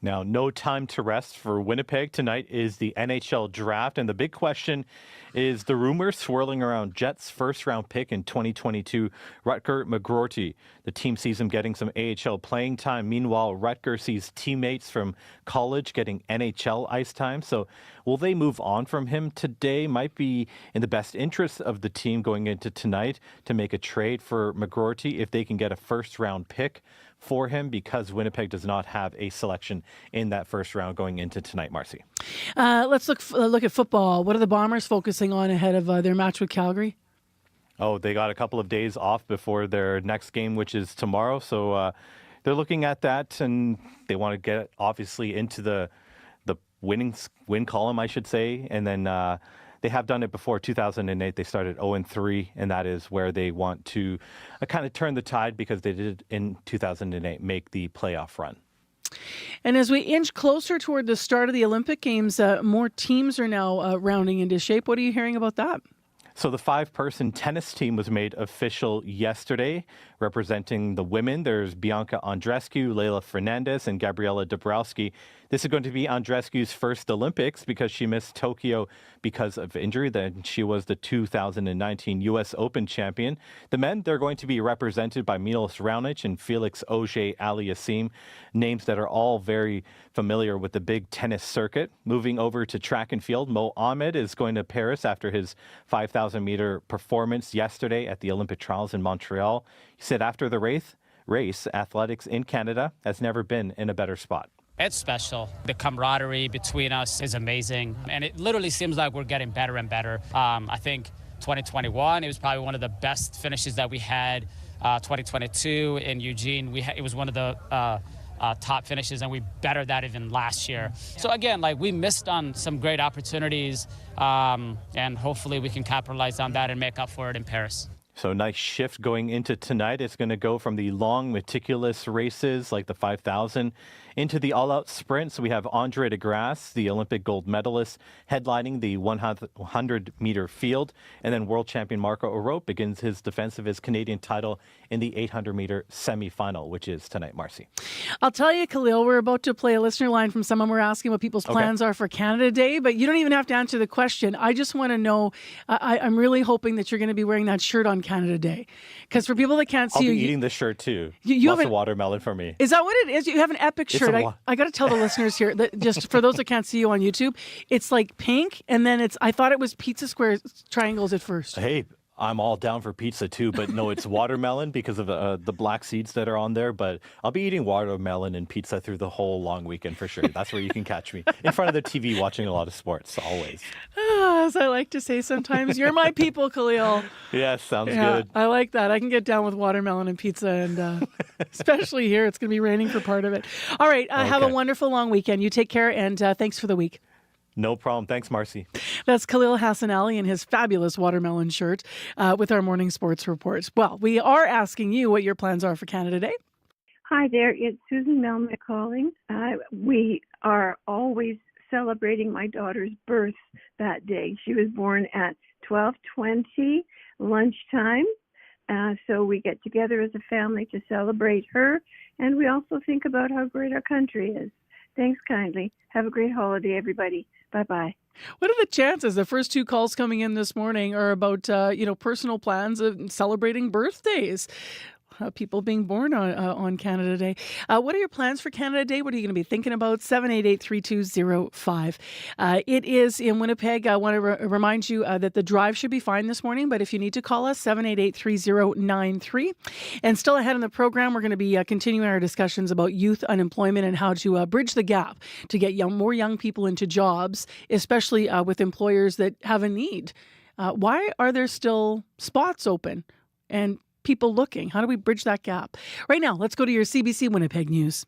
Now, no time to rest for Winnipeg. Tonight is the NHL draft, and the big question is the rumors swirling around Jets' first-round pick in 2022, Rutger McGroarty. The team sees him getting some AHL playing time. Meanwhile, Rutger sees teammates from college getting NHL ice time. So will they move on from him today? Might be in the best interest of the team going into tonight to make a trade for McGroarty if they can get a first-round pick for him, because Winnipeg does not have a selection in that first round going into tonight, Marcy. Let's look at football. What are the Bombers focusing on ahead of their match with Calgary? Oh, they got a couple of days off before their next game, which is tomorrow. So they're looking at that, and they want to get obviously into the win column, I should say, and then they have done it before. 2008, they started 0-3, and that is where they want to kind of turn the tide, because they did in 2008 make the playoff run. And as we inch closer toward the start of the Olympic Games, more teams are now rounding into shape. What are you hearing about that? So the 5-person tennis team was made official yesterday. Representing the women, there's Bianca Andreescu, Leila Fernandez, and Gabriela Dabrowski. This is going to be Andreescu's first Olympics because she missed Tokyo because of injury. Then she was the 2019 U.S. Open champion. The men, they're going to be represented by Milos Raonic and Felix Auger-Aliassime, names that are all very familiar with the big tennis circuit. Moving over to track and field, Mo Ahmed is going to Paris after his 5,000-meter performance yesterday at the Olympic trials in Montreal. He said after the race, athletics in Canada has never been in a better spot. It's special. The camaraderie between us is amazing. And it literally seems like we're getting better and better. I think 2021, it was probably one of the best finishes that we had. 2022 in Eugene, it was one of the top finishes, and we bettered that even last year. So again, like, we missed on some great opportunities, and hopefully we can capitalize on that and make up for it in Paris. So nice shift going into tonight. It's going to go from the long, meticulous races like the 5,000 into the all-out sprint. So we have Andre de Grasse, the Olympic gold medalist, headlining the 100-meter field. And then world champion Marco O'Rourke begins his defense of his Canadian title in the 800-meter semifinal, which is tonight, Marcy. I'll tell you, Khalil, we're about to play a listener line from someone. We're asking what people's plans are for Canada Day, but you don't even have to answer the question. I just want to know, I'm really hoping that you're going to be wearing that shirt on Canada Day. Because for people that can't see I'll you... be eating this shirt too. You Lots have of watermelon for me. Is that what it is? You have an epic shirt. I got to tell the listeners here that just for those that can't see you on YouTube, it's like pink, and then I thought it was pizza square triangles at first. Hey, I'm all down for pizza too, but no, it's watermelon because of the black seeds that are on there. But I'll be eating watermelon and pizza through the whole long weekend for sure. That's where you can catch me, in front of the TV watching a lot of sports, always. As I like to say sometimes, you're my people, Khalil. Yeah, sounds good. I like that. I can get down with watermelon and pizza, and especially here, it's going to be raining for part of it. All right, have a wonderful long weekend. You take care, and thanks for the week. No problem. Thanks, Marcy. That's Khalil Hassan-Ali in his fabulous watermelon shirt with our morning sports reports. Well, we are asking you what your plans are for Canada Day. Hi there, it's Susan Melnick calling. We are always celebrating my daughter's birth that day. She was born at 12:20 lunchtime. So we get together as a family to celebrate her, and we also think about how great our country is. Thanks kindly. Have a great holiday, everybody. Bye-bye. What are the chances? The first two calls coming in this morning are about, personal plans of celebrating birthdays. People being born on Canada Day. What are your plans for Canada Day? What are you going to be thinking about? 788-3205. It is in Winnipeg. I want to remind you that the drive should be fine this morning, but if you need to call us, 788-3093. And still ahead in the program, we're going to be continuing our discussions about youth unemployment and how to bridge the gap to get more young people into jobs, especially with employers that have a need. Why are there still spots open? And people looking? How do we bridge that gap? Right now, let's go to your CBC Winnipeg News.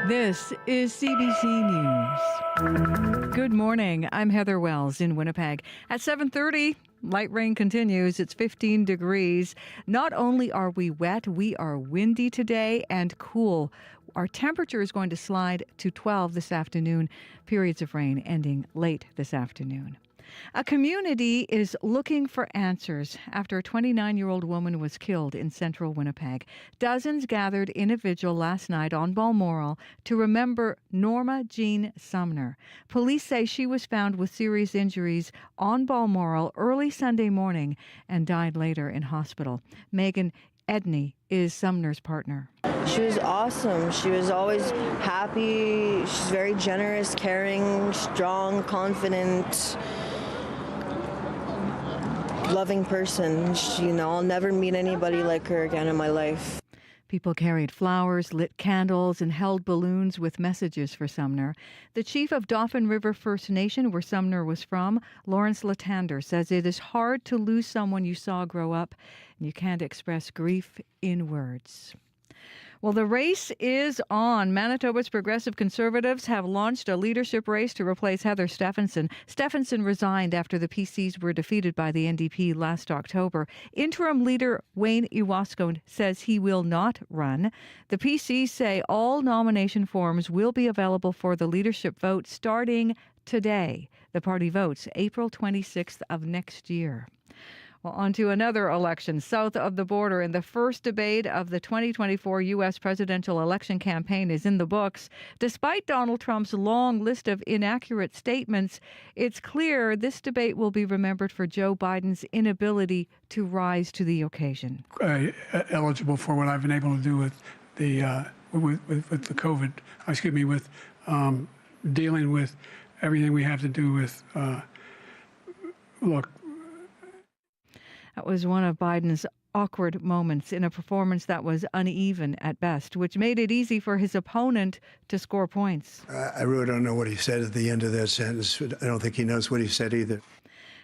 This is CBC News. Good morning. I'm Heather Wells in Winnipeg. At 7:30, light rain continues. It's 15 degrees. Not only are we wet, we are windy today and cool. Our temperature is going to slide to 12 this afternoon. Periods of rain ending late this afternoon. A community is looking for answers after a 29-year-old woman was killed in central Winnipeg. Dozens gathered in a vigil last night on Balmoral to remember Norma Jean Sumner. Police say she was found with serious injuries on Balmoral early Sunday morning and died later in hospital. Megan Edney is Sumner's partner. She was awesome. She was always happy. She's very generous, caring, strong, confident, loving person. I'll never meet anybody like her again in my life. People carried flowers, lit candles, and held balloons with messages for Sumner. The chief of Dauphin River First Nation, where Sumner was from, Lawrence Latander, says it is hard to lose someone you saw grow up, and you can't express grief in words. Well, the race is on. Manitoba's Progressive Conservatives have launched a leadership race to replace Heather Stephenson. Stephenson resigned after the PCs were defeated by the NDP last October. Interim leader Wayne Iwasko says he will not run. The PCs say all nomination forms will be available for the leadership vote starting today. The party votes April 26th of next year. Well, on to another election south of the border. And the first debate of the 2024 U.S. presidential election campaign is in the books. Despite Donald Trump's long list of inaccurate statements, it's clear this debate will be remembered for Joe Biden's inability to rise to the occasion. Eligible for what I've been able to do with the with the COVID, with dealing with everything we have to do with, That was one of Biden's awkward moments in a performance that was uneven at best, which made it easy for his opponent to score points. I really don't know what he said at the end of that sentence. I don't think he knows what he said either.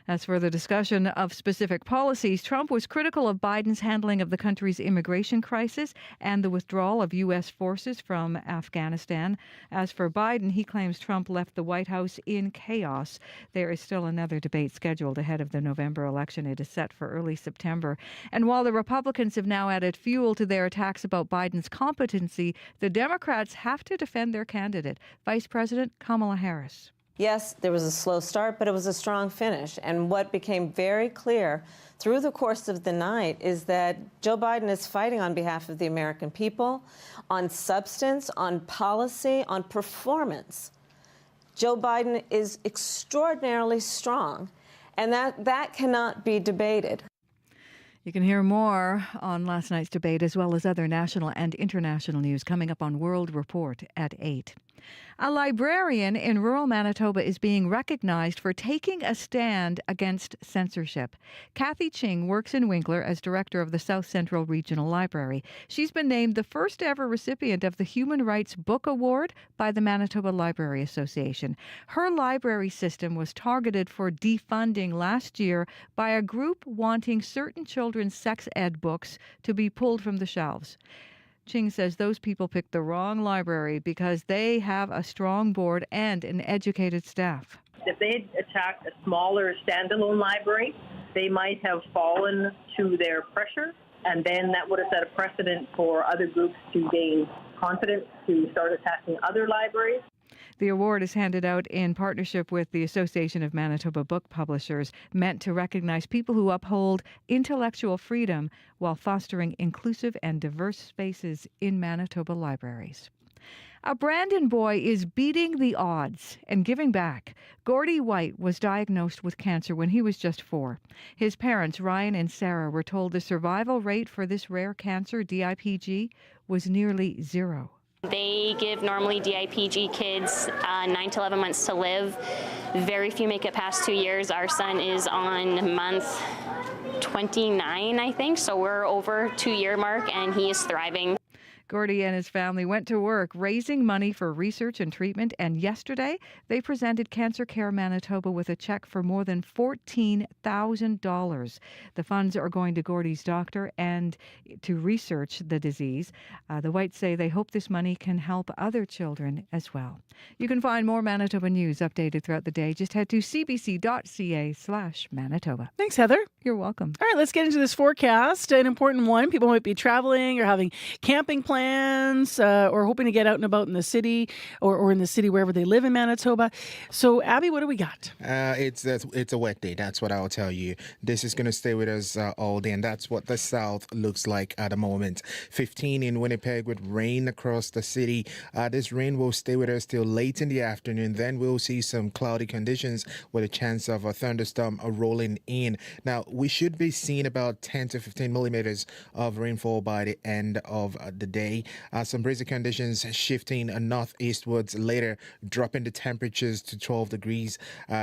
As for the discussion of specific policies, Trump was critical of Biden's handling of the country's immigration crisis and the withdrawal of U.S. forces from Afghanistan. As for Biden, he claims Trump left the White House in chaos. There is still another debate scheduled ahead of the November election. It is set for early September. And while the Republicans have now added fuel to their attacks about Biden's competency, the Democrats have to defend their candidate, Vice President Kamala Harris. Yes, there was a slow start, but it was a strong finish. And what became very clear through the course of the night is that Joe Biden is fighting on behalf of the American people, on substance, on policy, on performance. Joe Biden is extraordinarily strong, and that cannot be debated. You can hear more on last night's debate as well as other national and international news coming up on World Report at 8. A librarian in rural Manitoba is being recognized for taking a stand against censorship. Kathy Ching works in Winkler as director of the South Central Regional Library. She's been named the first ever recipient of the Human Rights Book Award by the Manitoba Library Association. Her library system was targeted for defunding last year by a group wanting certain children's sex ed books to be pulled from the shelves. Ching says those people picked the wrong library because they have a strong board and an educated staff. If they had attacked a smaller standalone library, they might have fallen to their pressure, and then that would have set a precedent for other groups to gain confidence to start attacking other libraries. The award is handed out in partnership with the Association of Manitoba Book Publishers, meant to recognize people who uphold intellectual freedom while fostering inclusive and diverse spaces in Manitoba libraries. A Brandon boy is beating the odds and giving back. Gordy White was diagnosed with cancer when he was just 4. His parents, Ryan and Sarah, were told the survival rate for this rare cancer, DIPG, was nearly 0. They give normally DIPG kids 9 to 11 months to live. Very few make it past 2 years. Our son is on month 29, I think, so we're over 2-year mark, and he is thriving. Gordy and his family went to work raising money for research and treatment, and yesterday they presented Cancer Care Manitoba with a check for more than $14,000. The funds are going to Gordy's doctor and to research the disease. The Whites say they hope this money can help other children as well. You can find more Manitoba news updated throughout the day. Just head to cbc.ca/Manitoba. Thanks, Heather. You're welcome. All right, let's get into this forecast. An important one. People might be traveling or having camping plans or hoping to get out and about in the city or in the city wherever they live in Manitoba. So, Abby, what do we got? It's a wet day. That's what I'll tell you. This is going to stay with us all day, and that's what the south looks like at the moment. 15 in Winnipeg with rain across the city. This rain will stay with us till late in the afternoon. Then we'll see some cloudy conditions with a chance of a thunderstorm rolling in. Now, we should be seeing about 10 to 15 millimeters of rainfall by the end of the day. Some breezy conditions shifting northeastwards later, dropping the temperatures to 12 degrees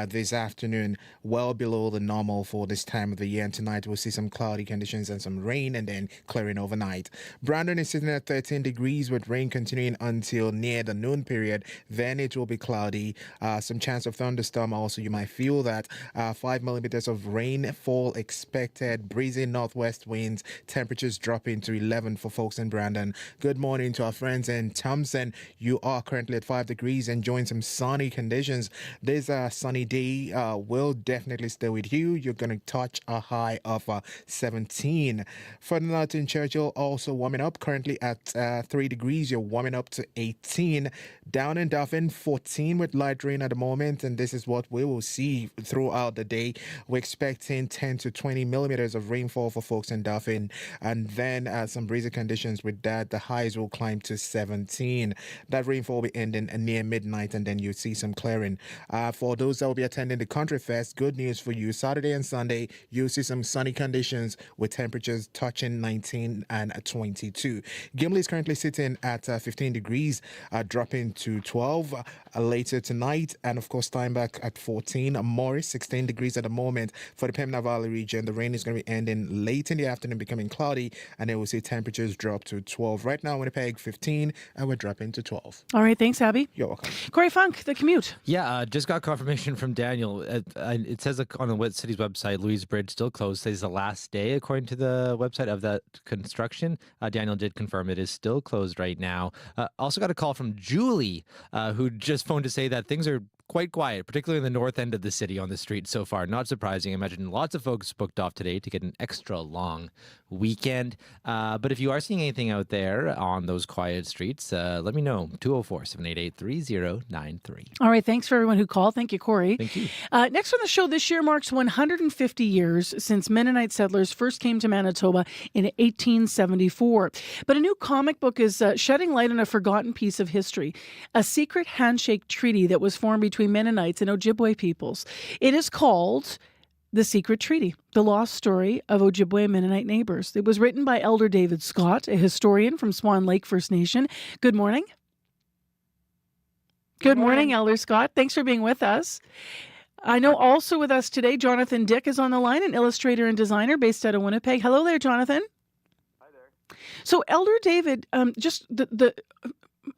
this afternoon, well below the normal for this time of the year. And tonight we'll see some cloudy conditions and some rain, and then clearing overnight. Brandon is sitting at 13 degrees with rain continuing until near the noon period. Then it will be cloudy. Some chance of thunderstorm also. You might feel that 5 millimeters of rainfall expected. Breezy northwest winds. Temperatures dropping to 11 for folks in Brandon. Good morning to our friends in Thompson. You are currently at 5 degrees, enjoying some sunny conditions. This sunny day will definitely stay with you. You're going to touch a high of 17. Further north in Churchill, also warming up, currently at 3 degrees. You're warming up to 18. Down in Dauphin, 14 with light rain at the moment, and this is what we will see throughout the day. We're expecting 10 to 20 millimeters of rainfall for folks in Dauphin, and then some breezy conditions with that. The highs will climb to 17. That rainfall will be ending near midnight, and then you'll see some clearing. For those that will be attending the Country Fest, good news for you. Saturday and Sunday, you'll see some sunny conditions with temperatures touching 19 and 22. Gimli is currently sitting at 15 degrees, dropping to 12 later tonight, and of course Steinbach at 14. Morris 16 degrees at the moment. For the Pembina Valley region, the rain is going to be ending late in the afternoon, becoming cloudy, and then we'll see temperatures drop to 12. Right now, Winnipeg 15, and we're dropping to 12. All right, thanks, Abby. You're welcome. Corey Funk, the commute. Yeah, just got confirmation from Daniel. It says on the city's website, Louise Bridge still closed. Today's the last day, according to the website, of that construction. Daniel did confirm it is still closed right now. Also got a call from Julie, who just phoned to say that things are quite quiet, particularly in the north end of the city on the street so far. Not surprising. I imagine lots of folks booked off today to get an extra long weekend. But if you are seeing anything out there on those quiet streets, let me know. 204-788-3093. All right, thanks for everyone who called. Thank you, Corey. Thank you. Next on the show, this year marks 150 years since Mennonite settlers first came to Manitoba in 1874. But a new comic book is shedding light on a forgotten piece of history, a secret handshake treaty that was formed between Mennonites and Ojibwe peoples. It is called The Secret Treaty, the lost story of Ojibwe Mennonite neighbors. It was written by Elder David Scott, a historian from Swan Lake First Nation. Good morning. Good morning, Elder Scott. Thanks for being with us. I know also with us today, Jonathan Dick is on the line, an illustrator and designer based out of Winnipeg. Hello there, Jonathan. Hi there. So, Elder David,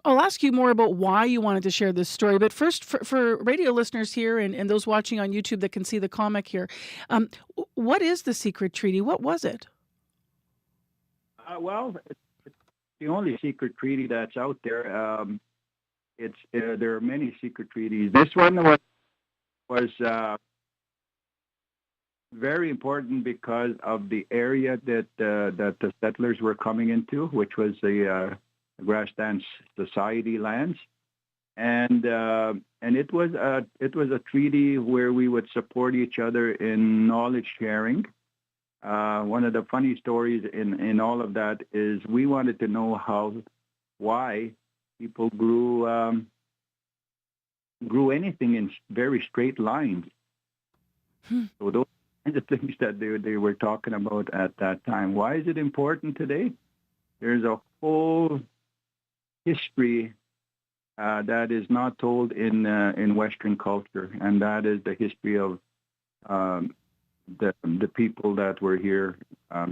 I'll ask you more about why you wanted to share this story. But first, for radio listeners here and those watching on YouTube that can see the comic here, what is the secret treaty? What was it? Well, it's the only secret treaty that's out there. There are many secret treaties. This one was very important because of the area that the settlers were coming into, which was the Grass Dance Society lands, and it was a treaty where we would support each other in knowledge sharing. One of the funny stories in all of that is we wanted to know why people grew anything in very straight lines. So those kinds of things that they were talking about at that time. Why is it important today? There's a whole history that is not told in Western culture, and that is the history of the people that were here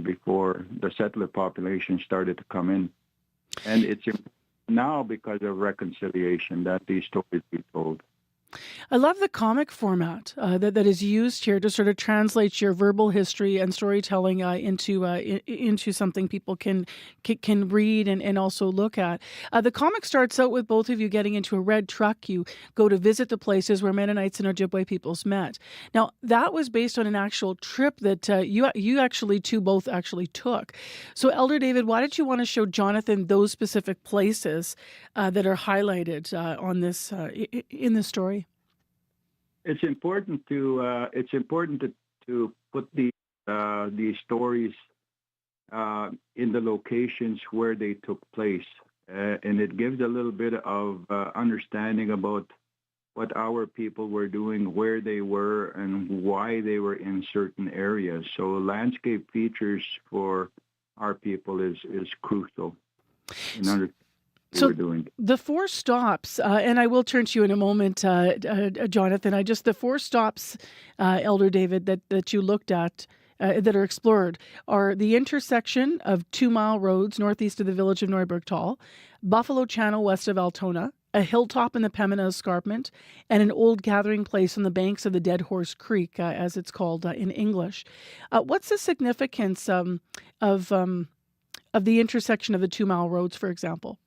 before the settler population started to come in. And it's now because of reconciliation that these stories be told. I love the comic format that is used here to sort of translate your verbal history and storytelling into something people can read and also look at. The comic starts out with both of you getting into a red truck. You go to visit the places where Mennonites and Ojibwe peoples met. Now, that was based on an actual trip that you actually both took. So, Elder David, why did you want to show Jonathan those specific places that are highlighted on this in this story? It's important to put these stories in the locations where they took place, and it gives a little bit of understanding about what our people were doing, where they were, and why they were in certain areas. So landscape features for our people is crucial in understanding. So the four stops, and I will turn to you in a moment, Jonathan. The four stops, Elder David, that you looked at that are explored are the intersection of 2 Mile roads northeast of the village of Neubergtal, Buffalo Channel west of Altona, a hilltop in the Pembina Escarpment, and an old gathering place on the banks of the Dead Horse Creek, as it's called in English. What's the significance of the intersection of the 2 mile roads, for example?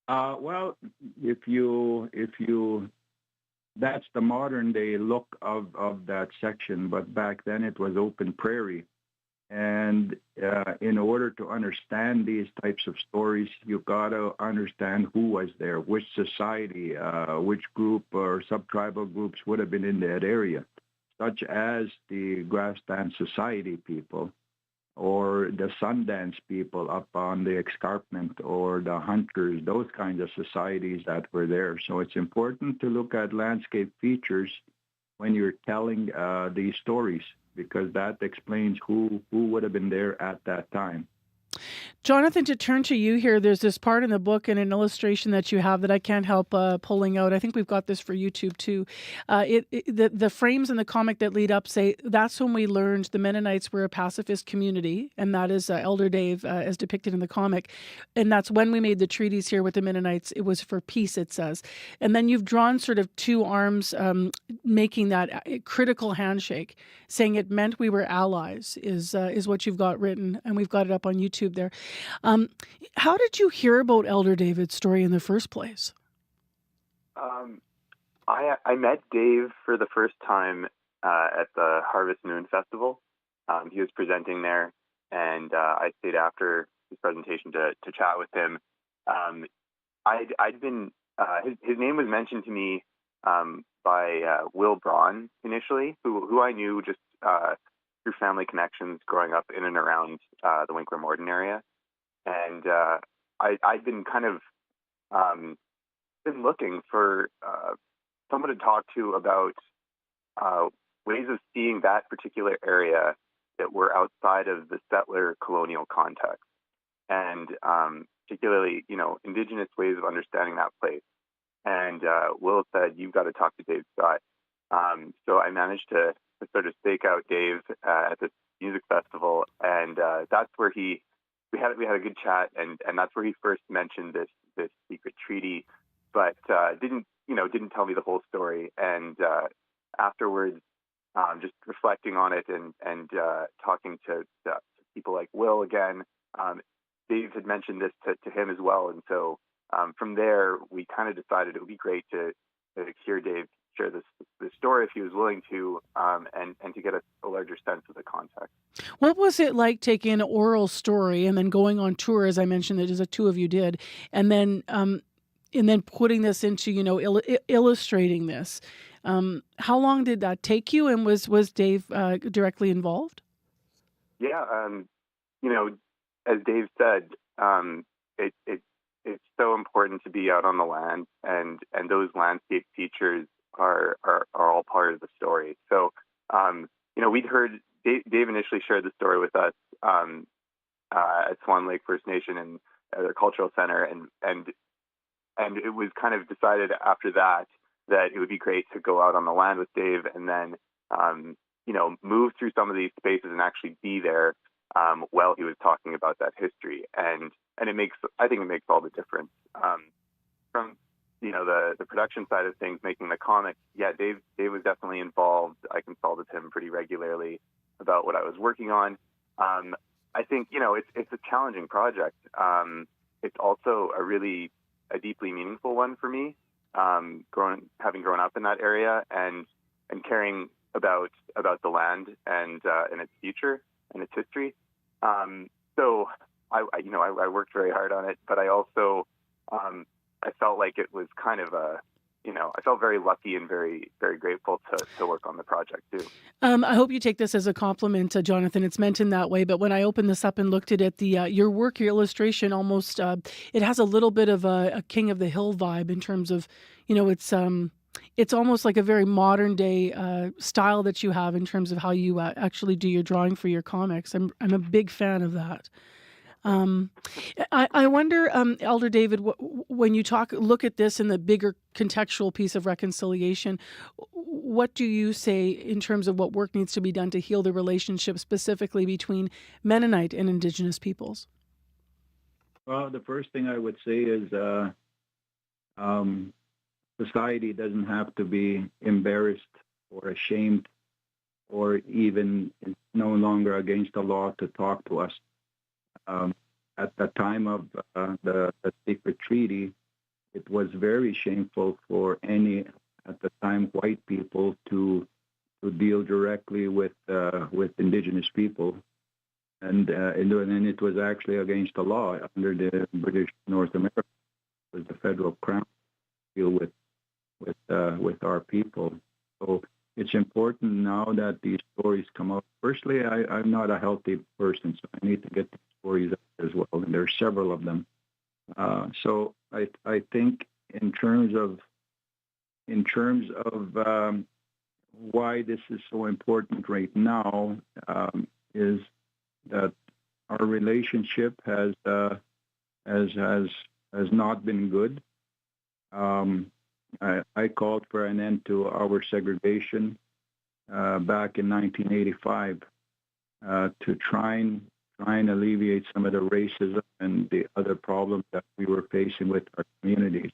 Well, if you that's the modern day look of that section, but back then it was open prairie. And in order to understand these types of stories, you got to understand who was there, which society, which group or sub-tribal groups would have been in that area, such as the Grass Dance Society people or the Sundance people up on the escarpment or the hunters, those kinds of societies that were there. So it's important to look at landscape features when you're telling these stories, because that explains who would have been there at that time. Jonathan, to turn to you here, there's this part in the book and an illustration that you have that I can't help pulling out. I think we've got this for YouTube too. The frames in the comic that lead up say, that's when we learned the Mennonites were a pacifist community, and that is Elder Dave as depicted in the comic. And that's when we made the treaties here with the Mennonites. It was for peace, it says. And then you've drawn sort of two arms making that critical handshake, saying it meant we were allies is what you've got written, and we've got it up on YouTube there. How did you hear about Elder David's story in the first place? I met Dave for the first time at the Harvest Moon Festival. He was presenting there, and I stayed after his presentation to chat with him. I'd been his name was mentioned to me by Will Braun initially, who I knew just through family connections growing up in and around the Winkler-Morden area. And I'd been kind of been looking for someone to talk to about ways of seeing that particular area that were outside of the settler colonial context, and particularly, Indigenous ways of understanding that place. And Will said, "You've got to talk to Dave Scott." So I managed to sort of stake out Dave at this music festival, and that's where we had a good chat, and that's where he first mentioned this secret treaty, but didn't tell me the whole story. And afterwards, just reflecting on it and talking to people like Will again, Dave had mentioned this to him as well, and so from there we kind of decided it would be great to hear Dave share this story if he was willing to, and to get a larger sense of the context. What was it like taking an oral story and then going on tour, as I mentioned, that the two of you did, and then putting this into, illustrating this? How long did that take you, and was Dave directly involved? Yeah, as Dave said, it's so important to be out on the land, and those landscape features are all part of the story. So, we'd heard Dave initially shared the story with us at Swan Lake First Nation and their cultural center, and it was kind of decided after that it would be great to go out on the land with Dave, and then move through some of these spaces and actually be there while he was talking about that history, and I think it makes all the difference. From the production side of things, making the comic, yeah, Dave was definitely involved. I consulted him pretty regularly about what I was working on. I think it's a challenging project. It's also a deeply meaningful one for me, having grown up in that area and caring about the land and its future and its history. So I worked very hard on it, but I also I felt like it was kind of I felt very lucky and very, very grateful to work on the project too. I hope you take this as a compliment, Jonathan. It's meant in that way. But when I opened this up and looked at it, your work, your illustration, almost it has a little bit of a King of the Hill vibe in terms of, it's almost like a very modern day style that you have in terms of how you actually do your drawing for your comics. I'm a big fan of that. I wonder, Elder David, when you look at this in the bigger contextual piece of reconciliation, what do you say in terms of what work needs to be done to heal the relationship specifically between Mennonite and Indigenous peoples? Well, the first thing I would say is society doesn't have to be embarrassed or ashamed or even no longer against the law to talk to us. at the time of the secret treaty, it was very shameful for any, at the time, white people to deal directly with Indigenous people. And it was actually against the law under the British North America. It was the federal crown to deal with our people. So it's important now that these stories come out. Firstly, I'm not a healthy person, so I need to get the stories out as well, and there are several of them. So I think in terms of why this is so important right now is that our relationship has not been good. I called for an end to our segregation back in 1985 to try and alleviate some of the racism and the other problems that we were facing with our communities.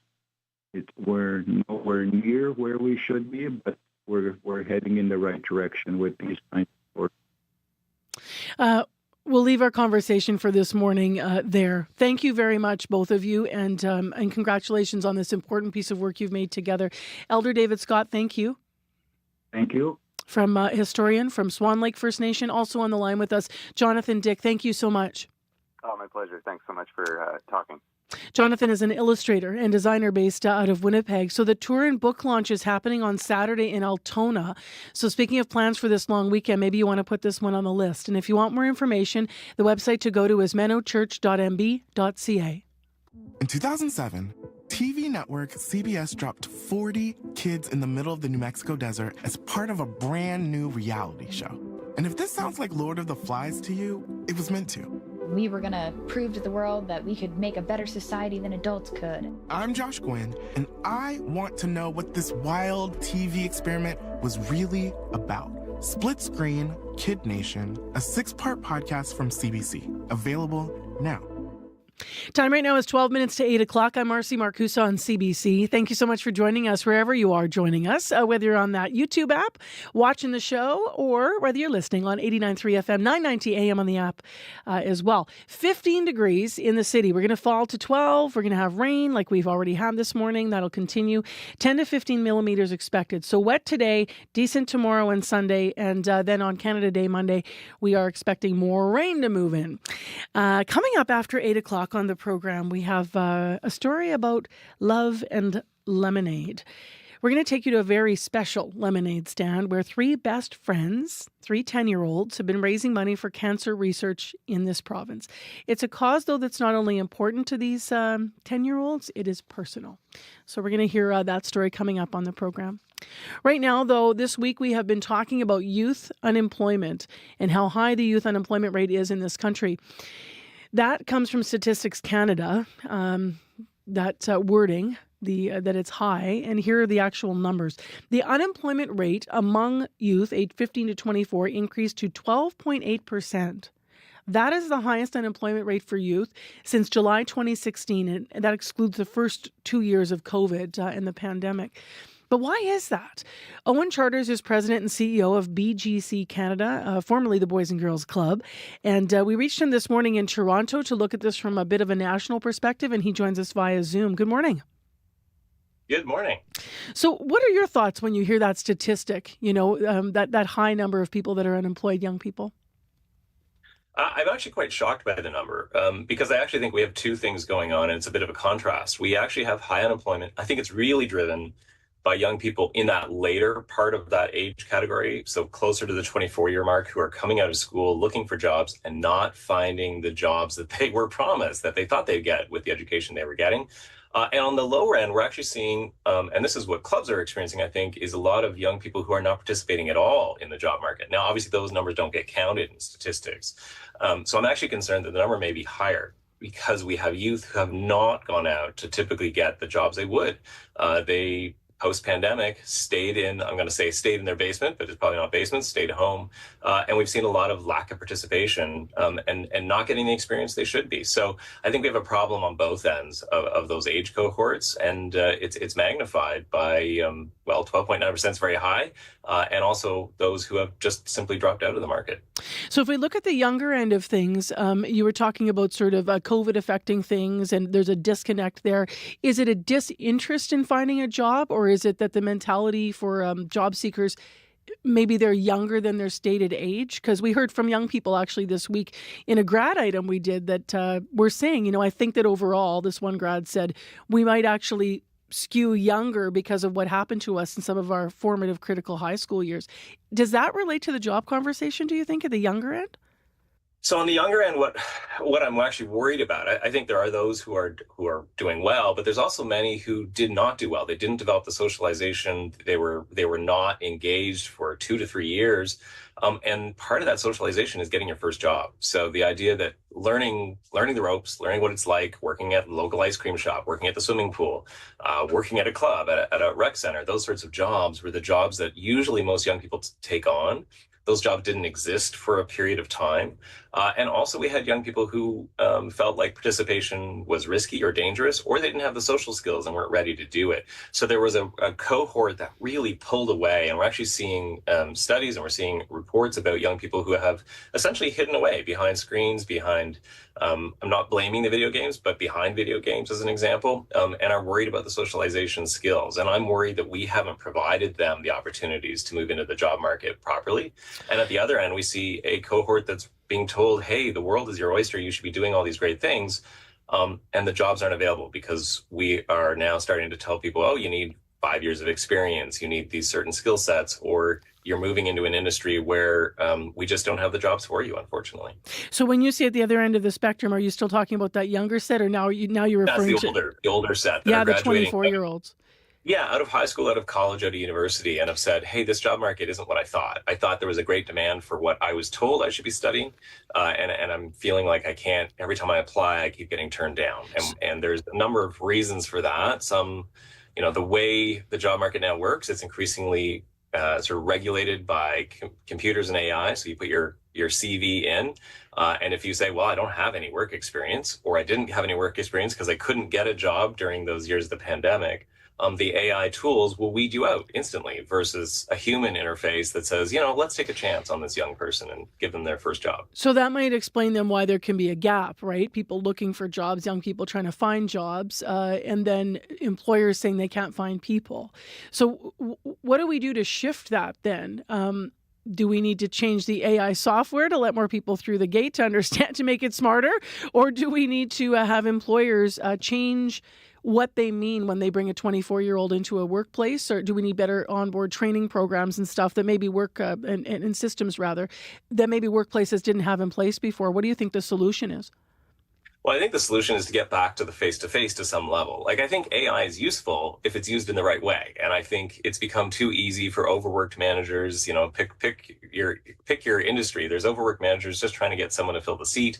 We're nowhere near where we should be, but we're heading in the right direction with these kinds of work. We'll leave our conversation for this morning there. Thank you very much, both of you, and congratulations on this important piece of work you've made together. Elder David Scott, thank you. Thank you. From historian from Swan Lake First Nation, also on the line with us, Jonathan Dick. Thank you so much. Oh, my pleasure. Thanks so much for talking. Jonathan is an illustrator and designer based out of Winnipeg. So the tour and book launch is happening on Saturday in Altona. So speaking of plans for this long weekend, maybe you want to put this one on the list. And if you want more information, the website to go to is menochurch.mb.ca. In 2007, TV network CBS dropped 40 kids in the middle of the New Mexico desert as part of a brand new reality show. And if this sounds like Lord of the Flies to you, it was meant to. We were going to prove to the world that we could make a better society than adults could. I'm Josh Gwynn, and I want to know what this wild TV experiment was really about. Split Screen, Kid Nation, a 6-part podcast from CBC, available now. Time right now is 12 minutes to 8 o'clock. I'm Marcy Marcusa on CBC. Thank you so much for joining us wherever you are joining us, whether you're on that YouTube app, watching the show, or whether you're listening on 89.3 FM, 990 AM on the app as well. 15 degrees in the city. We're going to fall to 12. We're going to have rain like we've already had this morning. That'll continue. 10 to 15 millimeters expected. So wet today, decent tomorrow and Sunday, and then on Canada Day, Monday, we are expecting more rain to move in. Coming up after 8 o'clock on the program, we have a story about love and lemonade. We're going to take you to a very special lemonade stand where 3 best friends, 3 10-year-olds, have been raising money for cancer research in this province. It's a cause, though, that's not only important to these 10-year-olds, it is personal. So we're going to hear that story coming up on the program. Right now, though, this week we have been talking about youth unemployment and how high the youth unemployment rate is in this country. That comes from Statistics Canada, that wording, that it's high, and here are the actual numbers. The unemployment rate among youth aged 15 to 24 increased to 12.8%. That is the highest unemployment rate for youth since July 2016, and that excludes the first 2 years of COVID and the pandemic. But why is that? Owen Charters is president and CEO of BGC Canada, formerly the Boys and Girls Club. And we reached him this morning in Toronto to look at this from a bit of a national perspective, and he joins us via Zoom. Good morning. Good morning. So what are your thoughts when you hear that statistic, that high number of people that are unemployed, young people? I'm actually quite shocked by the number because I actually think we have 2 things going on, and it's a bit of a contrast. We actually have high unemployment. I think it's really driven by young people in that later part of that age category, so closer to the 24-year mark, who are coming out of school looking for jobs and not finding the jobs that they were promised, that they thought they'd get with the education they were getting. And on the lower end, we're actually seeing, and this is what clubs are experiencing, I think, is a lot of young people who are not participating at all in the job market. Now, obviously, those numbers don't get counted in statistics. So I'm actually concerned that the number may be higher because we have youth who have not gone out to typically get the jobs they would. They post-pandemic stayed in their basement, but it's probably not basements, stayed home. And we've seen a lot of lack of participation and not getting the experience they should be. So I think we have a problem on both ends of those age cohorts. And it's magnified by, 12.9% is very high. And also those who have just simply dropped out of the market. So if we look at the younger end of things, you were talking about sort of COVID affecting things, and there's a disconnect there. Is it a disinterest in finding a job, or is it that the mentality for job seekers, maybe they're younger than their stated age? Because we heard from young people actually this week in a grad item we did that we're saying, I think that overall, this one grad said, we might actually skew younger because of what happened to us in some of our formative critical high school years. Does that relate to the job conversation, do you think, at the younger end? So on the younger end, what I'm actually worried about, I think there are those who are doing well, but there's also many who did not do well. They didn't develop the socialization. They were not engaged for 2 to 3 years. And part of that socialization is getting your first job. So the idea that learning the ropes, learning what it's like, working at a local ice cream shop, working at the swimming pool, working at a club, at a rec center, those sorts of jobs were the jobs that usually most young people take on. Those jobs didn't exist for a period of time. And also we had young people who felt like participation was risky or dangerous, or they didn't have the social skills and weren't ready to do it. So there was a cohort that really pulled away. And we're actually seeing studies, and we're seeing reports about young people who have essentially hidden away behind screens, behind, I'm not blaming the video games, but behind video games as an example, and are worried about the socialization skills. And I'm worried that we haven't provided them the opportunities to move into the job market properly. And at the other end, we see a cohort that's being told, hey, the world is your oyster, you should be doing all these great things. And the jobs aren't available because we are now starting to tell people, oh, you need 5 years of experience, you need these certain skill sets, or you're moving into an industry where we just don't have the jobs for you, unfortunately. So when you see at the other end of the spectrum, are you still talking about that younger set, or now you're referring That's to the older set that the are graduating 24-year-olds? Yeah, out of high school, out of college, out of university, and have said, hey, this job market isn't what I thought. I thought there was a great demand for what I was told I should be studying, and I'm feeling like I can't. Every time I apply, I keep getting turned down. And there's a number of reasons for that. Some, the way the job market now works, it's increasingly sort of regulated by computers and AI. So you put your CV in, and if you say, well, I don't have any work experience, or I didn't have any work experience because I couldn't get a job during those years of the pandemic, the AI tools will weed you out instantly versus a human interface that says, let's take a chance on this young person and give them their first job. So that might explain then why there can be a gap, right? People looking for jobs, young people trying to find jobs, and then employers saying they can't find people. So what do we do to shift that then? Do we need to change the AI software to let more people through the gate to understand, to make it smarter? Or do we need to have employers change what they mean when they bring a 24-year-old into a workplace? Or do we need better onboard training programs and stuff that maybe and systems rather, that maybe workplaces didn't have in place before? What do you think the solution is? Well, I think the solution is to get back to the face-to-face to some level. Like, I think AI is useful if it's used in the right way. And I think it's become too easy for overworked managers, pick your industry. There's overworked managers just trying to get someone to fill the seat,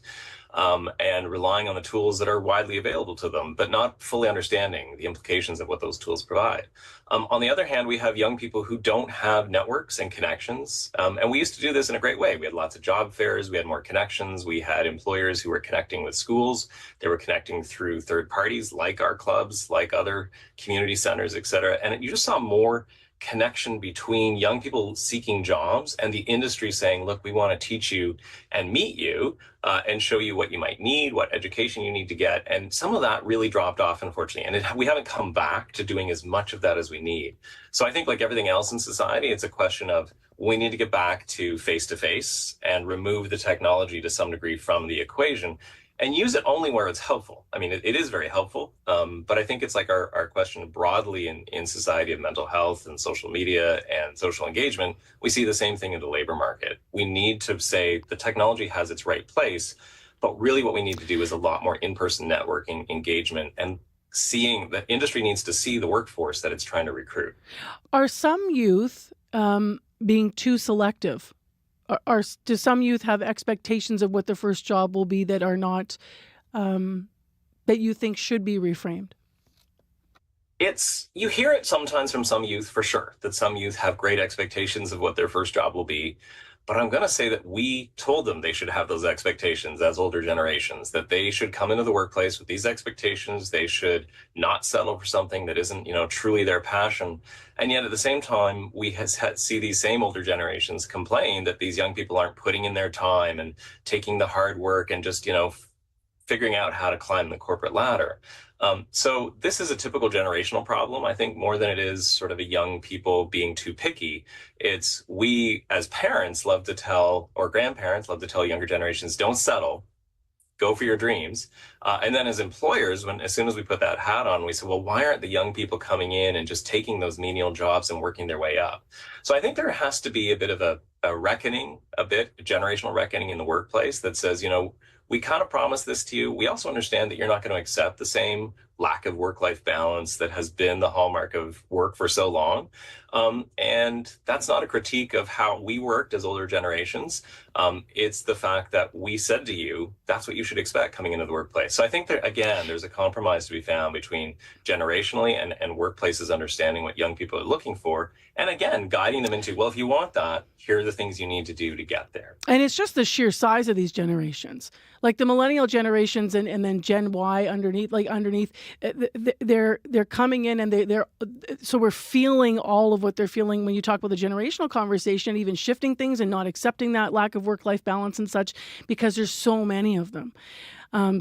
and relying on the tools that are widely available to them, but not fully understanding the implications of what those tools provide. On the other hand, we have young people who don't have networks and connections. And we used to do this in a great way. We had lots of job fairs. We had more connections. We had employers who were connecting with schools. They were connecting through third parties like our clubs, like other community centers, et cetera. And you just saw more connection between young people seeking jobs and the industry saying, look, we want to teach you and meet you and show you what you might need, what education you need to get. And some of that really dropped off, unfortunately. And we haven't come back to doing as much of that as we need. So I think like everything else in society, it's a question of we need to get back to face-to-face and remove the technology to some degree from the equation and use it only where it's helpful. I mean, it is very helpful, but I think it's like our question broadly in society of mental health and social media and social engagement. We see the same thing in the labor market. We need to say the technology has its right place, but really what we need to do is a lot more in-person networking, engagement, and seeing the industry needs to see the workforce that it's trying to recruit. Are some youth being too selective? Do some youth have expectations of what the first job will be that are not, that you think should be reframed? You hear it sometimes from some youth, for sure, that some youth have great expectations of what their first job will be. But I'm going to say that we told them they should have those expectations as older generations, that they should come into the workplace with these expectations. They should not settle for something that isn't, truly their passion. And yet at the same time, we see these same older generations complain that these young people aren't putting in their time and taking the hard work and just, figuring out how to climb the corporate ladder. So this is a typical generational problem, I think, more than it is sort of a young people being too picky. It's we as parents love to tell, or grandparents love to tell younger generations, don't settle, go for your dreams. And then as employers, as soon as we put that hat on, we say, well, why aren't the young people coming in and just taking those menial jobs and working their way up? So I think there has to be a bit of a reckoning, a generational reckoning in the workplace that says, we kind of promise this to you. We also understand that you're not going to accept the same lack of work-life balance that has been the hallmark of work for so long. And that's not a critique of how we worked as older generations. It's the fact that we said to you, that's what you should expect coming into the workplace. So I think that, again, there's a compromise to be found between generationally and workplaces understanding what young people are looking for. And again, guiding them into, well, if you want that, here are the things you need to do to get there. And it's just the sheer size of these generations. Like the millennial generations and then Gen Y underneath, they're coming in and so we're feeling all of what they're feeling when you talk about the generational conversation, even shifting things and not accepting that lack of work-life balance and such, because there's so many of them.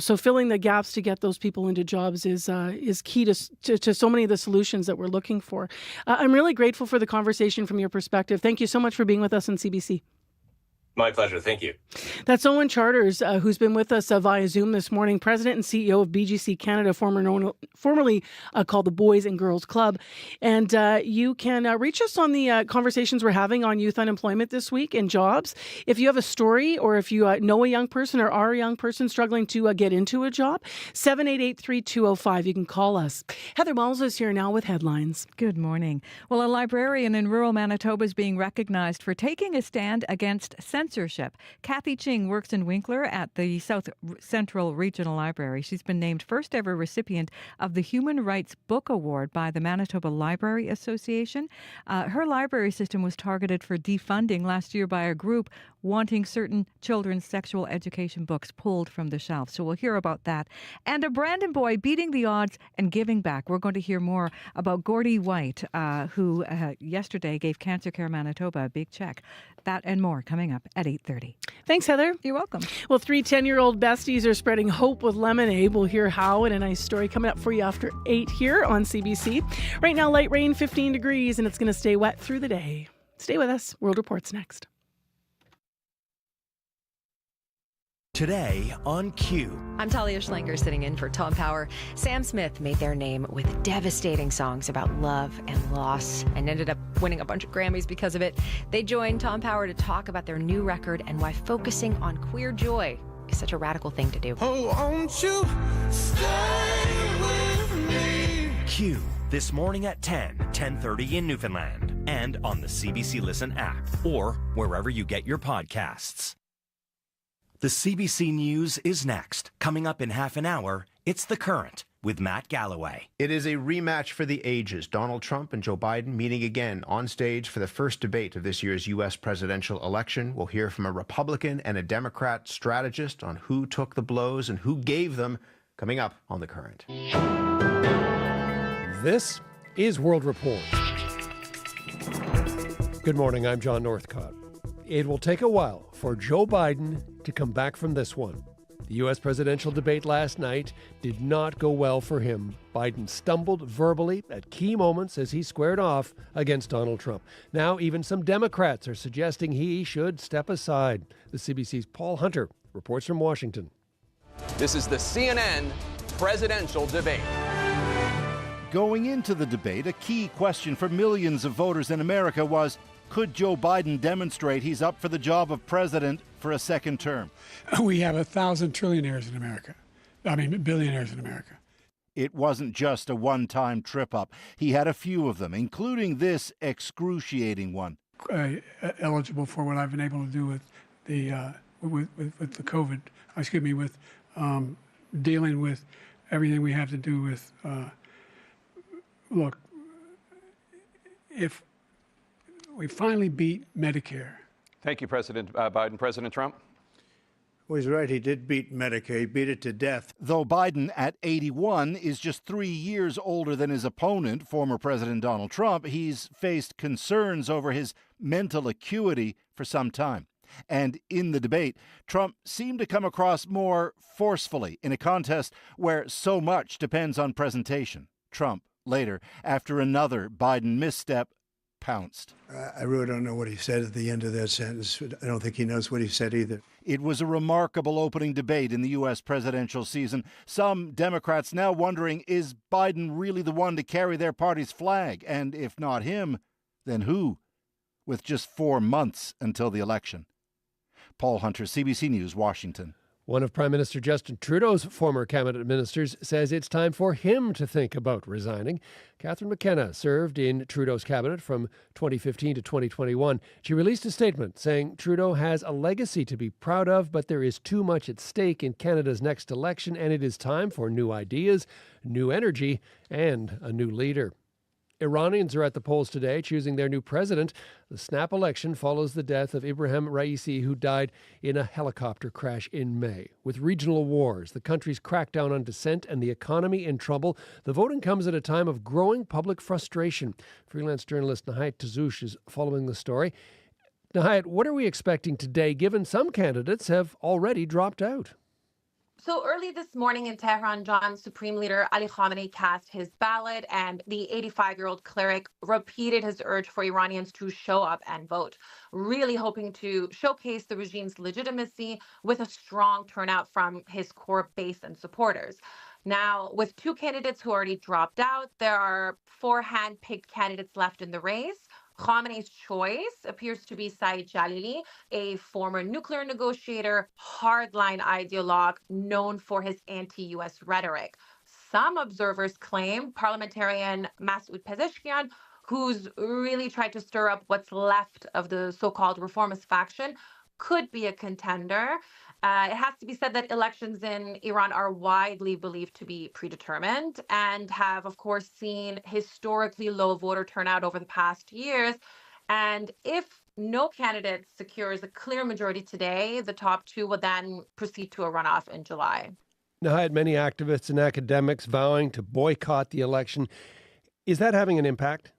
So filling the gaps to get those people into jobs is key to so many of the solutions that we're looking for. I'm really grateful for the conversation from your perspective. Thank you so much for being with us on CBC. My pleasure. Thank you. That's Owen Charters, who's been with us via Zoom this morning, President and CEO of BGC Canada, formerly called the Boys and Girls Club. And you can reach us on the conversations we're having on youth unemployment this week and jobs. If you have a story or if you know a young person or are a young person struggling to get into a job, 788-3205. You can call us. Heather Miles is here now with headlines. Good morning. Well, a librarian in rural Manitoba is being recognized for taking a stand against censorship. Kathy Ching works in Winkler at the South Central Regional Library. She's been named first ever recipient of the Human Rights Book Award by the Manitoba Library Association. Her library system was targeted for defunding last year by a group wanting certain children's sexual education books pulled from the shelf. So we'll hear about that. And a Brandon boy beating the odds and giving back. We're going to hear more about Gordie White, who yesterday gave Cancer Care Manitoba a big check. That and more coming up at 8:30. Thanks, Heather. You're welcome. Well, 3 10-year-old besties are spreading hope with lemonade. We'll hear how in a nice story coming up for you after 8 here on CBC. Right now, light rain, 15 degrees, and it's going to stay wet through the day. Stay with us. World Report's next. Today on Q. I'm Talia Schlenker sitting in for Tom Power. Sam Smith made their name with devastating songs about love and loss and ended up winning a bunch of Grammys because of it. They joined Tom Power to talk about their new record and why focusing on queer joy is such a radical thing to do. Oh, won't you stay with me? Q. This morning at 10:30 in Newfoundland, and on the CBC Listen app or wherever you get your podcasts. The CBC News is next. Coming up in half an hour, it's The Current with Matt Galloway. It is a rematch for the ages. Donald Trump and Joe Biden meeting again on stage for the first debate of this year's U.S. presidential election. We'll hear from a Republican and a Democrat strategist on who took the blows and who gave them, coming up on The Current. This is World Report. Good morning, I'm John Northcott. It will take a while for Joe Biden to come back from this one. The U.S. presidential debate last night did not go well for him. Biden stumbled verbally at key moments as he squared off against Donald Trump. Now, even some Democrats are suggesting he should step aside. The CBC's Paul Hunter reports from Washington. This is the CNN presidential debate. Going into the debate, a key question for millions of voters in America was, could Joe Biden demonstrate he's up for the job of president for a second term? We have 1,000 trillionaires in America. Billionaires in America. It wasn't just a one-time trip up. He had a few of them, including this excruciating one. Eligible for what I've been able to do with the COVID. With dealing with everything we have to do with. Look, if we finally beat Medicare, Thank you, President Biden. President Trump? Well, he's right. He did beat Medicare. He beat it to death. Though Biden, at 81, is just 3 years older than his opponent, former President Donald Trump, he's faced concerns over his mental acuity for some time. And in the debate, Trump seemed to come across more forcefully in a contest where so much depends on presentation. Trump, later, after another Biden misstep, pounced. I really don't know what he said at the end of that sentence. I don't think he knows what he said either. It was a remarkable opening debate in the U.S. presidential season. Some Democrats now wondering, is Biden really the one to carry their party's flag? And if not him, then who? With just 4 months until the election. Paul Hunter, CBC News, Washington. One of Prime Minister Justin Trudeau's former cabinet ministers says it's time for him to think about resigning. Catherine McKenna served in Trudeau's cabinet from 2015 to 2021. She released a statement saying Trudeau has a legacy to be proud of, but there is too much at stake in Canada's next election, and it is time for new ideas, new energy, and a new leader. Iranians are at the polls today, choosing their new president. The snap election follows the death of Ibrahim Raisi, who died in a helicopter crash in May. With regional wars, the country's crackdown on dissent, and the economy in trouble, the voting comes at a time of growing public frustration. Freelance journalist Nahayat Tazoush is following the story. Nahayat, what are we expecting today, given some candidates have already dropped out? So early this morning in Tehran, John's Supreme Leader Ali Khamenei cast his ballot, and the 85-year-old cleric repeated his urge for Iranians to show up and vote, really hoping to showcase the regime's legitimacy with a strong turnout from his core base and supporters. Now, with 2 candidates who already dropped out, there are 4 hand-picked candidates left in the race. Khamenei's choice appears to be Saeed Jalili, a former nuclear negotiator, hardline ideologue known for his anti-U.S. rhetoric. Some observers claim parliamentarian Masoud Pezeshkian, who's really tried to stir up what's left of the so-called reformist faction, could be a contender. It has to be said that elections in Iran are widely believed to be predetermined and have, of course, seen historically low voter turnout over the past years. And if no candidate secures a clear majority today, the top 2 will then proceed to a runoff in July. Now, I had many activists and academics vowing to boycott the election. Is that having an impact?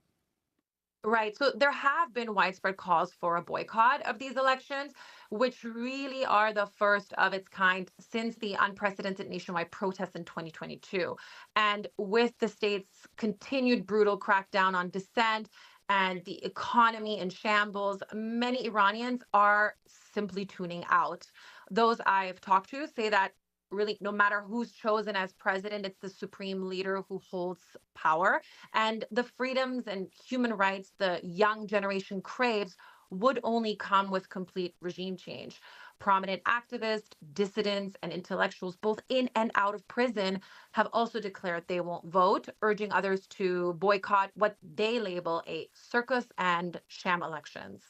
Right. So there have been widespread calls for a boycott of these elections, which really are the first of its kind since the unprecedented nationwide protests in 2022. And with the state's continued brutal crackdown on dissent and the economy in shambles, many Iranians are simply tuning out. Those I've talked to say that really, no matter who's chosen as president, it's the supreme leader who holds power. And the freedoms and human rights the young generation craves would only come with complete regime change. Prominent activists, dissidents, and intellectuals, both in and out of prison, have also declared they won't vote, urging others to boycott what they label a circus and sham elections.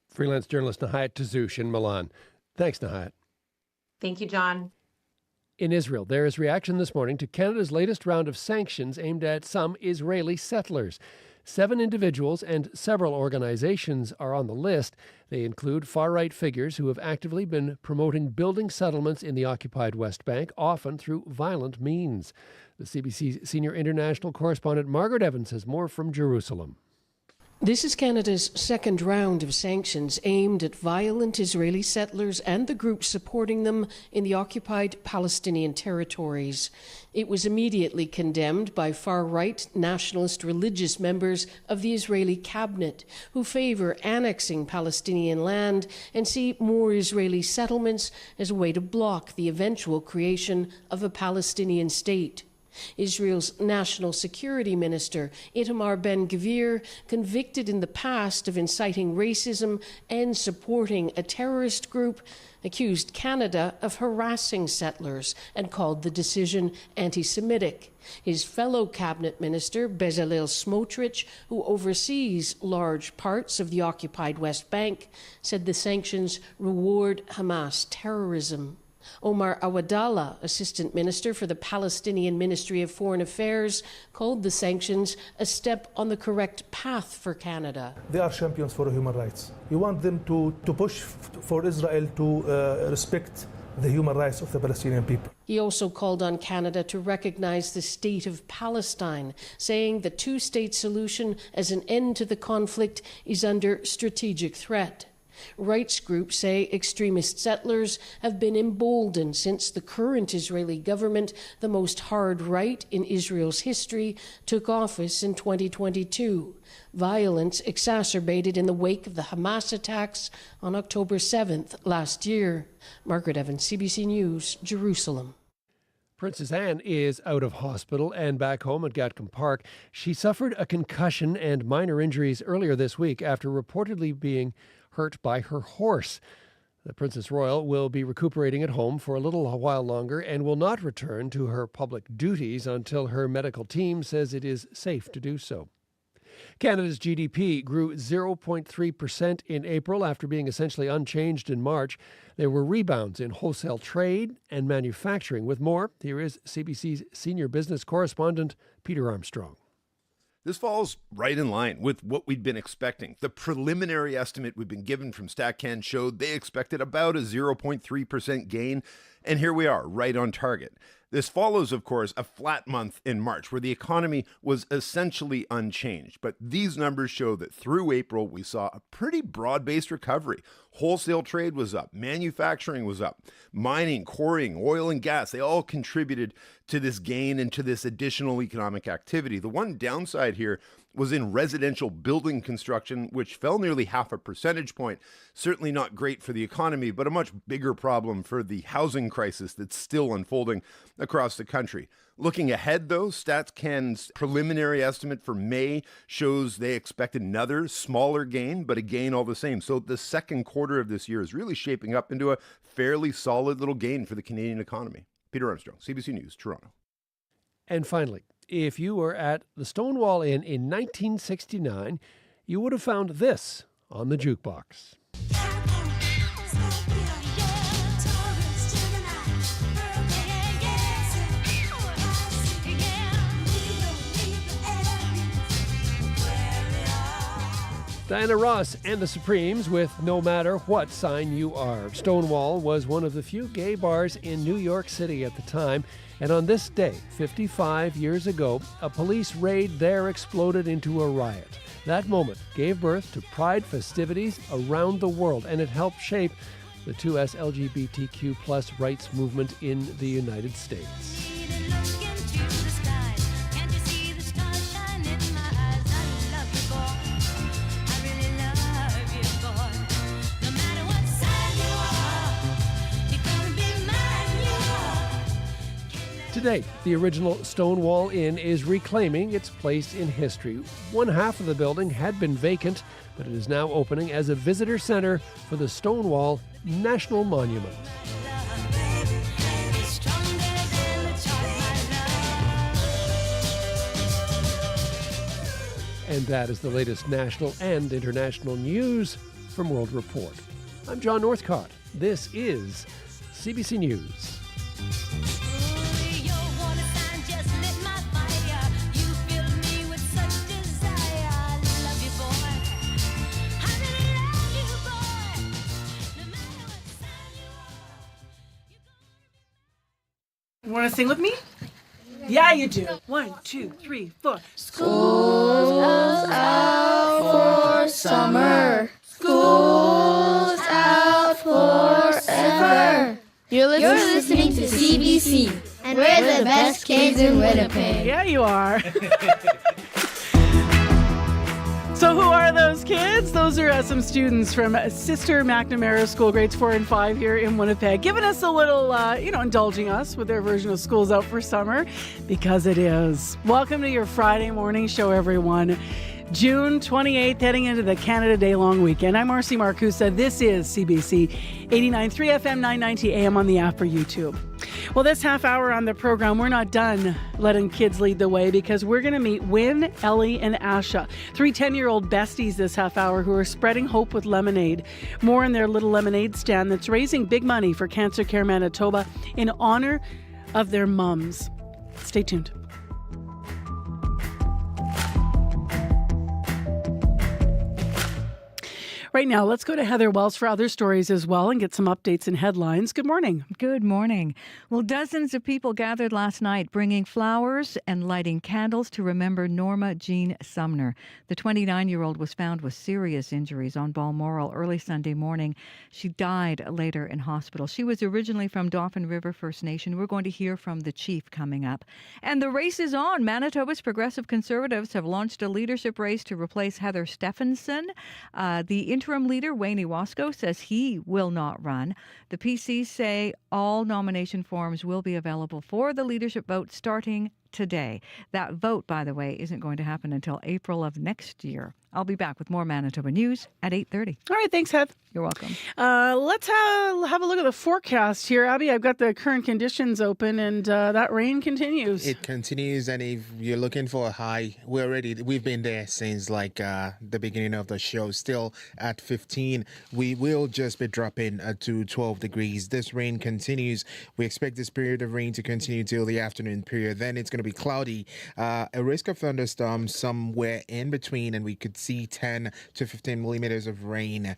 Freelance journalist Nahayat Tazoush in Milan. Thanks, Nahayat. Thank you, John. In Israel, there is reaction this morning to Canada's latest round of sanctions aimed at some Israeli settlers. 7 individuals and several organizations are on the list. They include far-right figures who have actively been promoting building settlements in the occupied West Bank, often through violent means. The CBC senior international correspondent Margaret Evans has more from Jerusalem. This is Canada's second round of sanctions aimed at violent Israeli settlers and the groups supporting them in the occupied Palestinian territories. It was immediately condemned by far-right nationalist religious members of the Israeli cabinet, who favor annexing Palestinian land and see more Israeli settlements as a way to block the eventual creation of a Palestinian state. Israel's national security minister, Itamar Ben-Gvir, convicted in the past of inciting racism and supporting a terrorist group, accused Canada of harassing settlers and called the decision anti-Semitic. His fellow cabinet minister, Bezalel Smotrich, who oversees large parts of the occupied West Bank, said the sanctions reward Hamas terrorism. Omar Awadallah, Assistant Minister for the Palestinian Ministry of Foreign Affairs, called the sanctions a step on the correct path for Canada. They are champions for human rights. We want them to push for Israel to respect the human rights of the Palestinian people. He also called on Canada to recognize the state of Palestine, saying the two-state solution as an end to the conflict is under strategic threat. Rights groups say extremist settlers have been emboldened since the current Israeli government, the most hard right in Israel's history, took office in 2022. Violence exacerbated in the wake of the Hamas attacks on October 7th last year. Margaret Evans, CBC News, Jerusalem. Princess Anne is out of hospital and back home at Gatcombe Park. She suffered a concussion and minor injuries earlier this week after reportedly being hurt by her horse. The Princess Royal will be recuperating at home for a little while longer and will not return to her public duties until her medical team says it is safe to do so. Canada's GDP grew 0.3% in April after being essentially unchanged in March. There were rebounds in wholesale trade and manufacturing. With more, here is CBC's senior business correspondent, Peter Armstrong. This falls right in line with what we'd been expecting. The preliminary estimate we'd been given from StatCan showed they expected about a 0.3% gain, and here we are, right on target. This follows, of course, a flat month in March where the economy was essentially unchanged. But these numbers show that through April, we saw a pretty broad-based recovery. Wholesale trade was up, manufacturing was up, mining, quarrying, oil and gas, they all contributed to this gain and to this additional economic activity. The one downside here was in residential building construction, which fell nearly 0.5 percentage point. Certainly not great for the economy, but a much bigger problem for the housing crisis that's still unfolding across the country. Looking ahead, though, StatsCan's preliminary estimate for May shows they expect another smaller gain, but a gain all the same. So the second quarter of this year is really shaping up into a fairly solid little gain for the Canadian economy. Peter Armstrong, CBC News, Toronto. And finally, if you were at the Stonewall Inn in 1969, you would have found this on the jukebox. Diana Ross and the Supremes with No Matter What Sign You Are. Stonewall was one of the few gay bars in New York City at the time, and on this day, 55 years ago, a police raid there exploded into a riot. That moment gave birth to Pride festivities around the world, and it helped shape the 2S LGBTQ+ rights movement in the United States. Today, the original Stonewall Inn is reclaiming its place in history. One half of the building had been vacant, but it is now opening as a visitor center for the Stonewall National Monument. And that is the latest national and international news from World Report. I'm John Northcott. This is CBC News. Want to sing with me? Yeah, you do. 1, 2, 3, 4. School's out for summer. School's out forever. You're listening to CBC, and we're the best kids in Winnipeg. Yeah, you are. So who are those kids? Those are some students from Sister McNamara School, grades 4 and 5 here in Winnipeg, giving us a little, indulging us with their version of School's Out for Summer, because it is. Welcome to your Friday morning show, everyone. June 28th, heading into the Canada Day long weekend. I'm Marcy Marcusa. This is CBC 89.3 FM, 990 AM on the app or YouTube. Well, this half hour on the program, we're not done letting kids lead the way because we're going to meet Wynn, Ellie, and Asha, 3 10-year-old besties this half hour who are spreading hope with lemonade. More in their little lemonade stand that's raising big money for Cancer Care Manitoba in honor of their mums. Stay tuned. Right now, let's go to Heather Wells for other stories as well and get some updates and headlines. Good morning. Good morning. Well, dozens of people gathered last night bringing flowers and lighting candles to remember Norma Jean Sumner. The 29-year-old was found with serious injuries on Balmoral early Sunday morning. She died later in hospital. She was originally from Dauphin River First Nation. We're going to hear from the chief coming up. And the race is on. Manitoba's Progressive Conservatives have launched a leadership race to replace Heather Stephenson. The interim leader, Wayne Iwasko, says he will not run. The PCs say all nomination forms will be available for the leadership vote starting today. That vote, by the way, isn't going to happen until April of next year. I'll be back with more Manitoba news at 8:30. All right, thanks, Heath. You're welcome. Let's have a look at the forecast here. Abby, I've got the current conditions open, and that rain continues. It continues, and if you're looking for a high, we've been there since the beginning of the show, still at 15. We will just be dropping to 12 degrees. This rain continues. We expect this period of rain to continue till the afternoon period. Then it's going to be cloudy. A risk of thunderstorms somewhere in between, and we could see 10 to 15 millimeters of rain.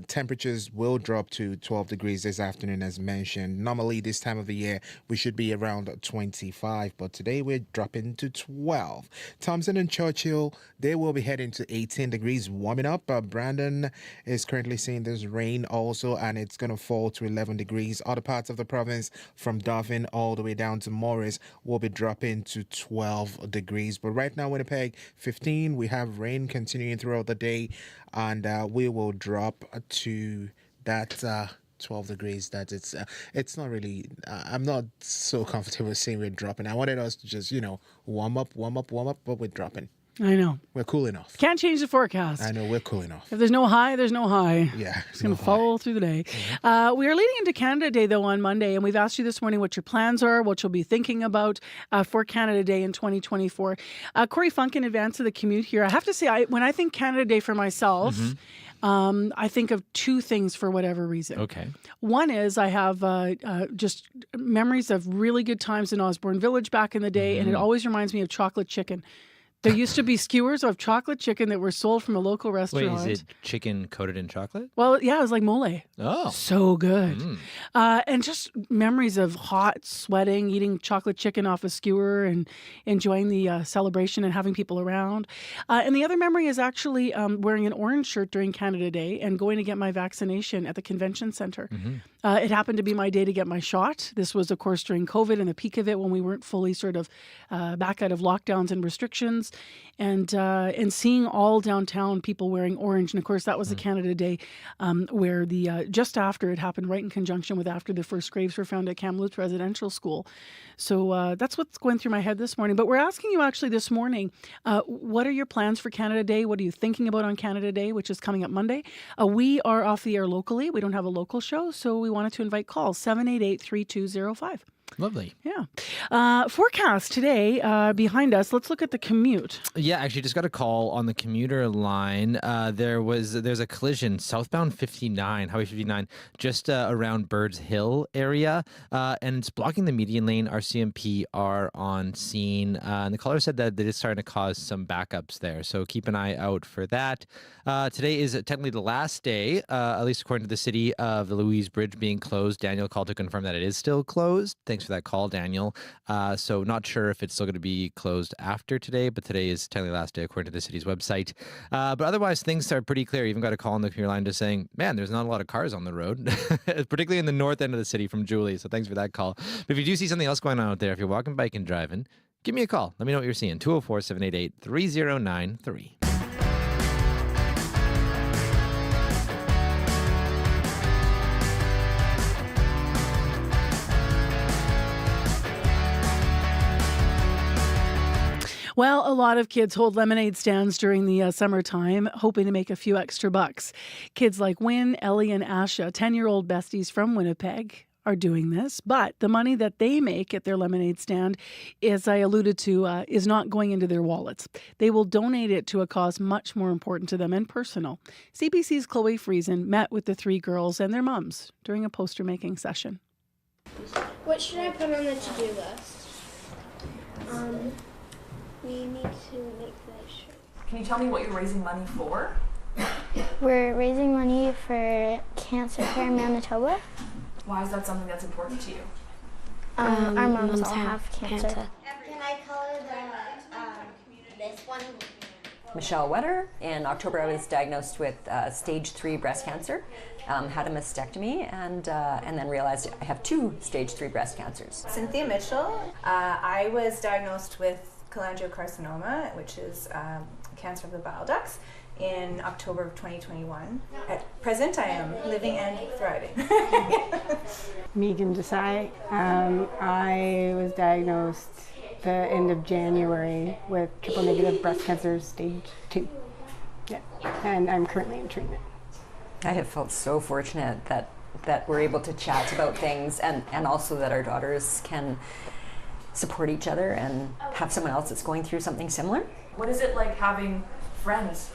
Temperatures will drop to 12 degrees this afternoon, as mentioned. Normally, this time of the year, we should be around 25, but today we're dropping to 12. Thompson and Churchill, they will be heading to 18 degrees, warming up. Brandon is currently seeing this rain also, and it's going to fall to 11 degrees. Other parts of the province, from Dauphin all the way down to Morris, will be dropping to 12 degrees. But right now, Winnipeg, 15. We have rain continuing throughout the day, and we will drop to that 12 degrees. That it's not really, I'm not so comfortable saying we're dropping. I wanted us to just, warm up, but we're dropping. I know. We're cooling off. Can't change the forecast. I know, we're cooling off. If there's no high, there's no high. Yeah. It's going to fall through the day. Mm-hmm. We are leading into Canada Day, though, on Monday, and we've asked you this morning what your plans are, what you'll be thinking about for Canada Day in 2024. Corey Funk in advance of the commute here. I have to say, when I think Canada Day for myself, I think of two things for whatever reason. Okay. One is I have just memories of really good times in Osborne Village back in the day, and it always reminds me of chocolate chicken. There used to be skewers of chocolate chicken that were sold from a local restaurant. Wait, is it chicken coated in chocolate? Well, yeah, it was like mole. Oh. So good. And just memories of hot, sweating, eating chocolate chicken off a skewer and enjoying the celebration and having people around. And the other memory is actually wearing an orange shirt during Canada Day and going to get my vaccination at the convention center. It happened to be my day to get my shot. This was, of course, during COVID and the peak of it when we weren't fully sort of back out of lockdowns and restrictions. And seeing all downtown people wearing orange. And, of course, that was the Canada Day where just after it happened, right in conjunction with after the first graves were found at Kamloops Residential School. So that's what's going through my head this morning. But we're asking you actually this morning, what are your plans for Canada Day? What are you thinking about on Canada Day, which is coming up Monday? We are off the air locally. We don't have a local show, so we wanted to invite calls, 788-3205. Lovely. Yeah. Forecast today behind us. Let's look at the commute. Yeah, actually, just got a call on the commuter line. There's a collision southbound 59, Highway 59, just around Birds Hill area, and it's blocking the median lane. Our CMP are on scene, and the caller said that it is starting to cause some backups there. So keep an eye out for that. Today is technically the last day, at least according to the city, of the Louise Bridge being closed. Daniel called to confirm that it is still closed. Thanks for that call, Daniel. So not sure if it's still going to be closed after today, but today is technically the last day according to the city's website. But otherwise, things are pretty clear. Even got a call on the commuter line just saying, man, there's not a lot of cars on the road, particularly in the north end of the city from Julie. So thanks for that call. But if you do see something else going on out there, if you're walking, biking, driving, give me a call. Let me know what you're seeing. 204-788-3093. Well, a lot of kids hold lemonade stands during the summertime, hoping to make a few extra bucks. Kids like Wynn, Ellie, and Asha, 10-year-old besties from Winnipeg, are doing this, but the money that they make at their lemonade stand, as I alluded to, is not going into their wallets. They will donate it to a cause much more important to them and personal. CBC's Chloe Friesen met with the three girls and their mums during a poster-making session. What should I put on the to-do list? We need to make this shirt. Can you tell me what you're raising money for? We're raising money for cancer care in Manitoba. Why is that something that's important to you? Our moms all have cancer. Can I color this one? Michelle Wetter. In October, I was diagnosed with stage 3 breast cancer, had a mastectomy, and then realized I have 2 stage 3 breast cancers. Cynthia Mitchell. I was diagnosed with cholangiocarcinoma, which is cancer of the bile ducts, in October of 2021. At present, I am living and thriving. Megan Desai. I was diagnosed the end of January with triple negative breast cancer stage 2. Yeah, and I'm currently in treatment. I have felt so fortunate that we're able to chat about things, and also that our daughters can support each other and have someone else that's going through something similar. What is it like having friends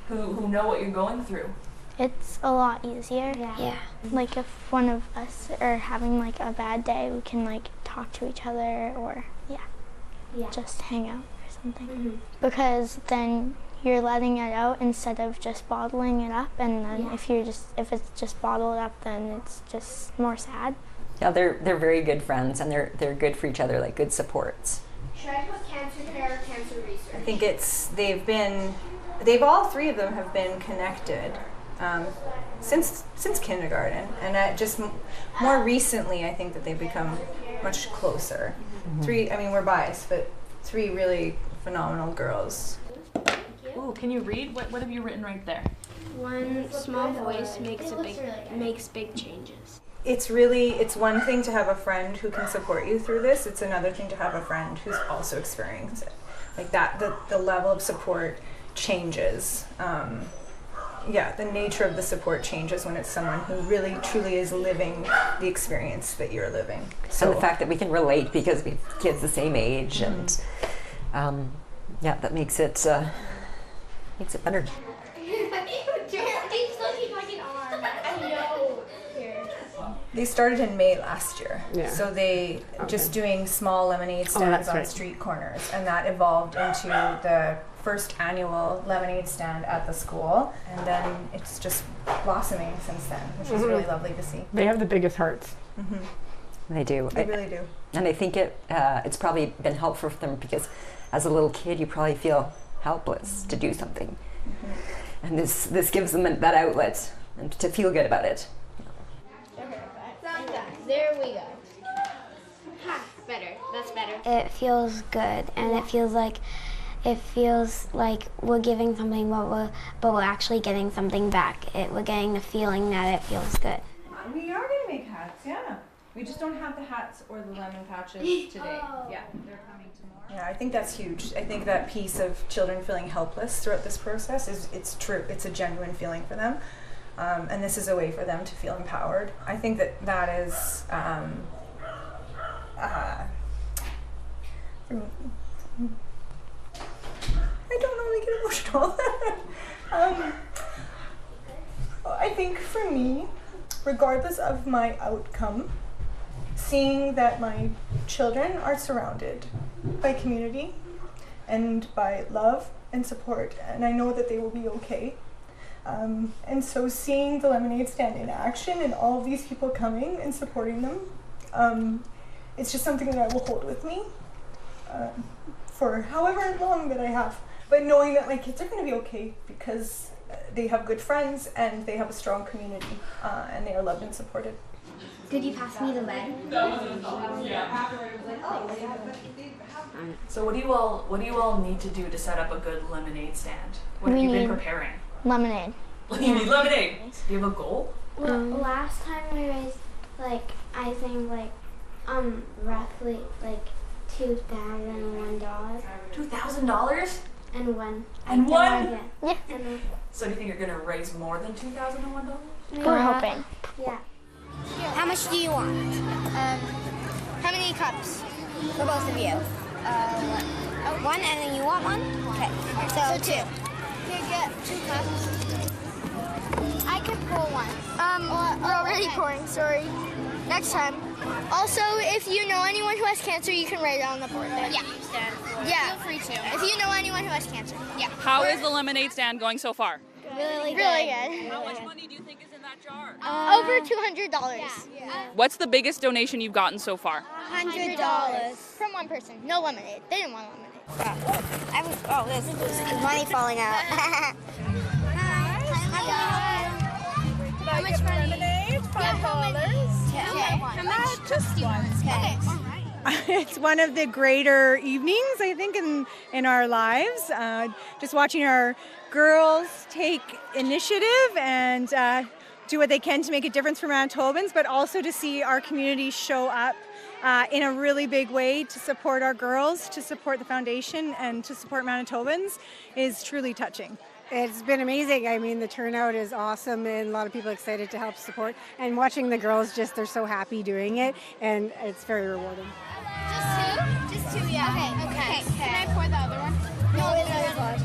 who know what you're going through? It's a lot easier. Yeah. Like if one of us are having like a bad day, we can like talk to each other or just hang out or something. Mm-hmm. Because then you're letting it out instead of just bottling it up, and then if it's just bottled up, then it's just more sad. Yeah, they're very good friends, and they're good for each other, like good supports. Should I put cancer care or cancer research? I think they've all three of them have been connected since kindergarten, and just more recently, I think that they've become much closer. Mm-hmm. We're biased, but 3 really phenomenal girls. Ooh, can you read? What have you written right there? One small voice makes big changes. It's one thing to have a friend who can support you through this. It's another thing to have a friend who's also experienced it. Like that, the level of support changes. The nature of the support changes when it's someone who really truly is living the experience that you're living. So and the fact that we can relate because we have kids the same age, and that makes it better. They started in May last year, so they just doing small lemonade stands on street corners, and that evolved into the first annual lemonade stand at the school, and then it's just blossoming since then, which is really lovely to see. They have the biggest hearts. Mm-hmm. They do. They really do. And I think it's probably been helpful for them because as a little kid, you probably feel helpless to do something, and this gives them that outlet and to feel good about it. There we go. Better. That's better. It feels good, and it feels like we're giving something, but we're actually getting something back. We're getting the feeling that it feels good. We are going to make hats, yeah. We just don't have the hats or the lemon patches today. Yeah, they're coming tomorrow. Yeah, I think that's huge. I think that piece of children feeling helpless throughout this process it's true. It's a genuine feeling for them. And this is a way for them to feel empowered. I think that is I don't normally get emotional. I think for me, regardless of my outcome, seeing that my children are surrounded by community and by love and support, and I know that they will be okay. And so seeing the lemonade stand in action and all of these people coming and supporting them, it's just something that I will hold with me for however long that I have. But knowing that my kids are going to be okay because they have good friends and they have a strong community and they are loved and supported. Could you pass me the lead? So what do you all need to do to set up a good lemonade stand? What have you been preparing? Lemonade. You need lemonade. Do you have a goal? Well, last time we raised roughly $2,001. $2,000? And one. And one? Yeah. So do you think you're gonna raise more than $2,001? We're hoping. Yeah. How much do you want? How many cups for both of you? One, and then you want one? Okay. So two. Here, get 2 cups. I can pour one. We're already pouring, sorry. Next time. Also, if you know anyone who has cancer, you can write it on the board there. Yeah. Yeah. Feel free to. If you know anyone who has cancer. Yeah. How is the lemonade stand going so far? Really good. How much money do you think is in that jar? Over $200. Yeah. What's the biggest donation you've gotten so far? $100 from one person. No lemonade. They didn't want lemonade. There's money falling out. Hi. How much money? Lemonade, $5. How much? Just one. Okay. It's one of the greater evenings, I think, in our lives. Just watching our girls take initiative and do what they can to make a difference for Manitobans, but also to see our community show up in a really big way to support our girls, to support the foundation, and to support Manitobans is truly touching. It's been amazing. I mean, the turnout is awesome and a lot of people excited to help support. And watching the girls, they're so happy doing it, and it's very rewarding. Just two, yeah. Okay. Can I pour the other one? No, it's not.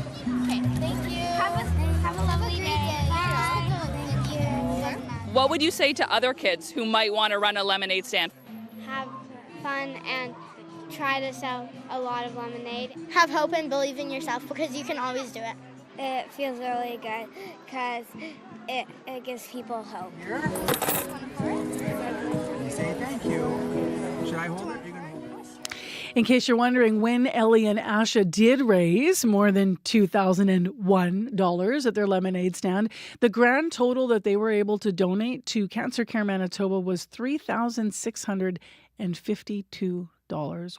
Okay, thank you. Have a lovely day. Thank you. What would you say to other kids who might want to run a lemonade stand? Have fun and try to sell a lot of lemonade. Have hope and believe in yourself because you can always do it. It feels really good because it gives people hope. Say thank you. Should I hold it? In case you're wondering, when Ellie and Asha did raise more than $2,001 at their lemonade stand, the grand total that they were able to donate to Cancer Care Manitoba was $3,652.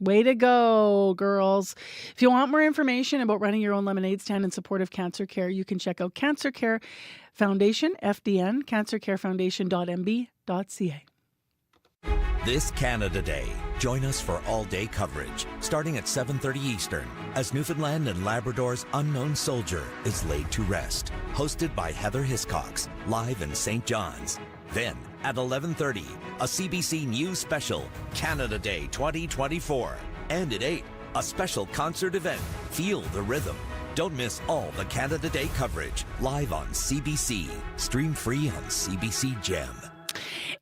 Way to go, girls. If you want more information about running your own lemonade stand in support of cancer care, you can check out Cancer Care Foundation, FDN, cancercarefoundation.mb.ca. This Canada Day, join us for all-day coverage, starting at 7:30 Eastern, as Newfoundland and Labrador's unknown soldier is laid to rest. Hosted by Heather Hiscox, live in St. John's. Then, at 11:30, a CBC News special, Canada Day 2024. And at 8, a special concert event, Feel the Rhythm. Don't miss all the Canada Day coverage, live on CBC. Stream free on CBC Gem.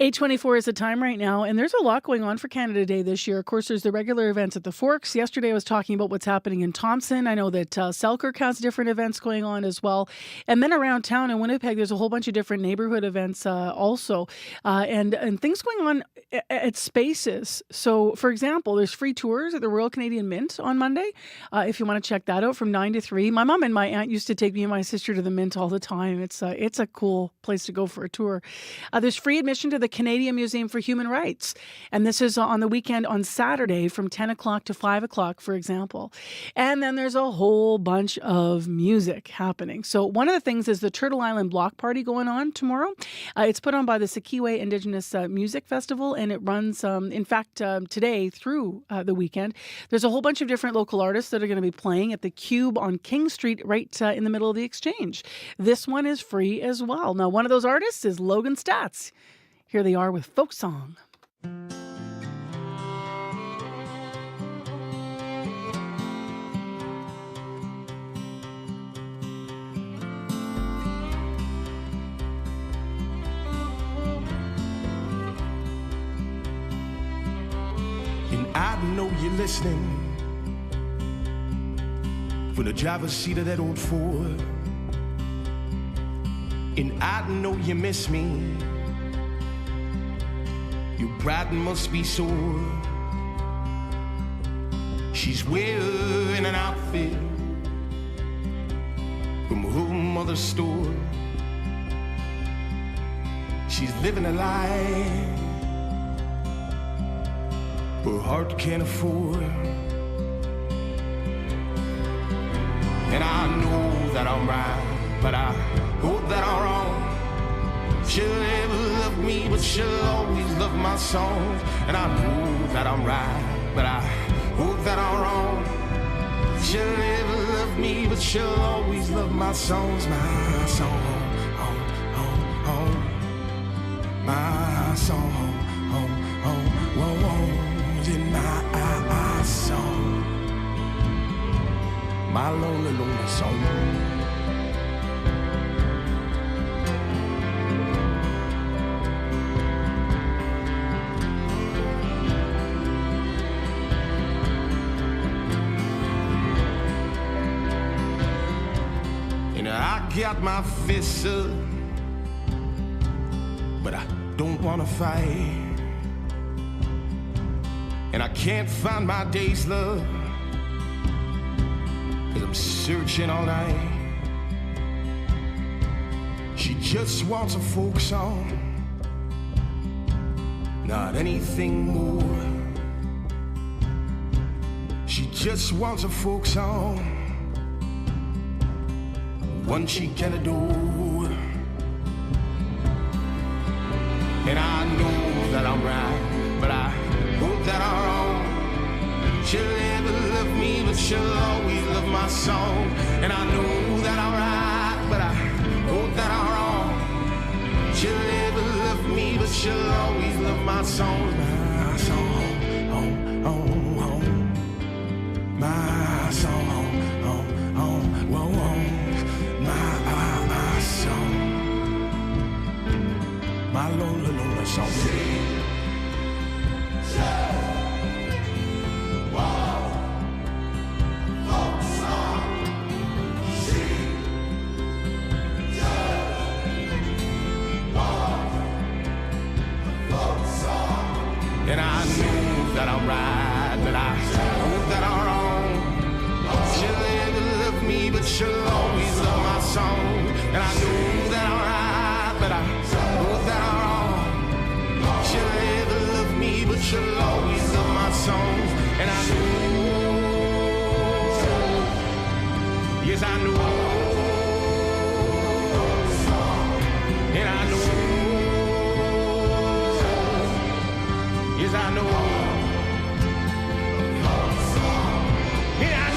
8:24 is the time right now, and there's a lot going on for Canada Day this year. Of course, there's the regular events at the Forks. Yesterday, I was talking about what's happening in Thompson. I know that Selkirk has different events going on as well. And then around town in Winnipeg, there's a whole bunch of different neighborhood events also, and things going on at spaces. So, for example, there's free tours at the Royal Canadian Mint on Monday, if you want to check that out from 9 to 3. My mom and my aunt used to take me and my sister to the Mint all the time. It's a cool place to go for a tour. There's free admission to the Canadian Museum for Human Rights. And this is on the weekend on Saturday from 10 o'clock to 5 o'clock, for example. And then there's a whole bunch of music happening. So one of the things is the Turtle Island Block Party going on tomorrow. It's put on by the Sikiwe Indigenous Music Festival, and it runs, in fact, today through the weekend. There's a whole bunch of different local artists that are going to be playing at the Cube on King Street right in the middle of the Exchange. This one is free as well. Now, one of those artists is Logan Stats. Here they are with Folk Song. And I know you're listening from the driver's seat of that old Ford. And I know you miss me. Your bride must be sore. She's wearing an outfit from her mother's store. She's living a life her heart can't afford. And I know that I'm right, but I hope that I'm wrong. She'll never love me, but she'll always love my songs. And I know that I'm right, but I hope that I'm wrong. She'll never love me, but she'll always love my songs, my song. My song, in my song, my lonely, lonely song. And I got my fists up, but I don't wanna fight. And I can't find my day's love, 'cause I'm searching all night. She just wants a folk song, not anything more. She just wants a folk song, one she can adore. And I know that I'm right, but I hope that I'm wrong. She'll never love me, but she'll always love my song. And I know that I'm right, but I hope that I'm wrong. She'll never love me, but she'll always love my song. My song, home, home, home. My song, home, home, home, whoa, whoa. My song. My lonely, lonely song. And I know that I'm right, but I hope that I'm wrong. She'll never love me, but she'll always love my song. And I know that I'm right, but I hope that I'm wrong. She'll never love me, but she'll always love my song. And I know, yes I know, and I know, yes I know, and I know.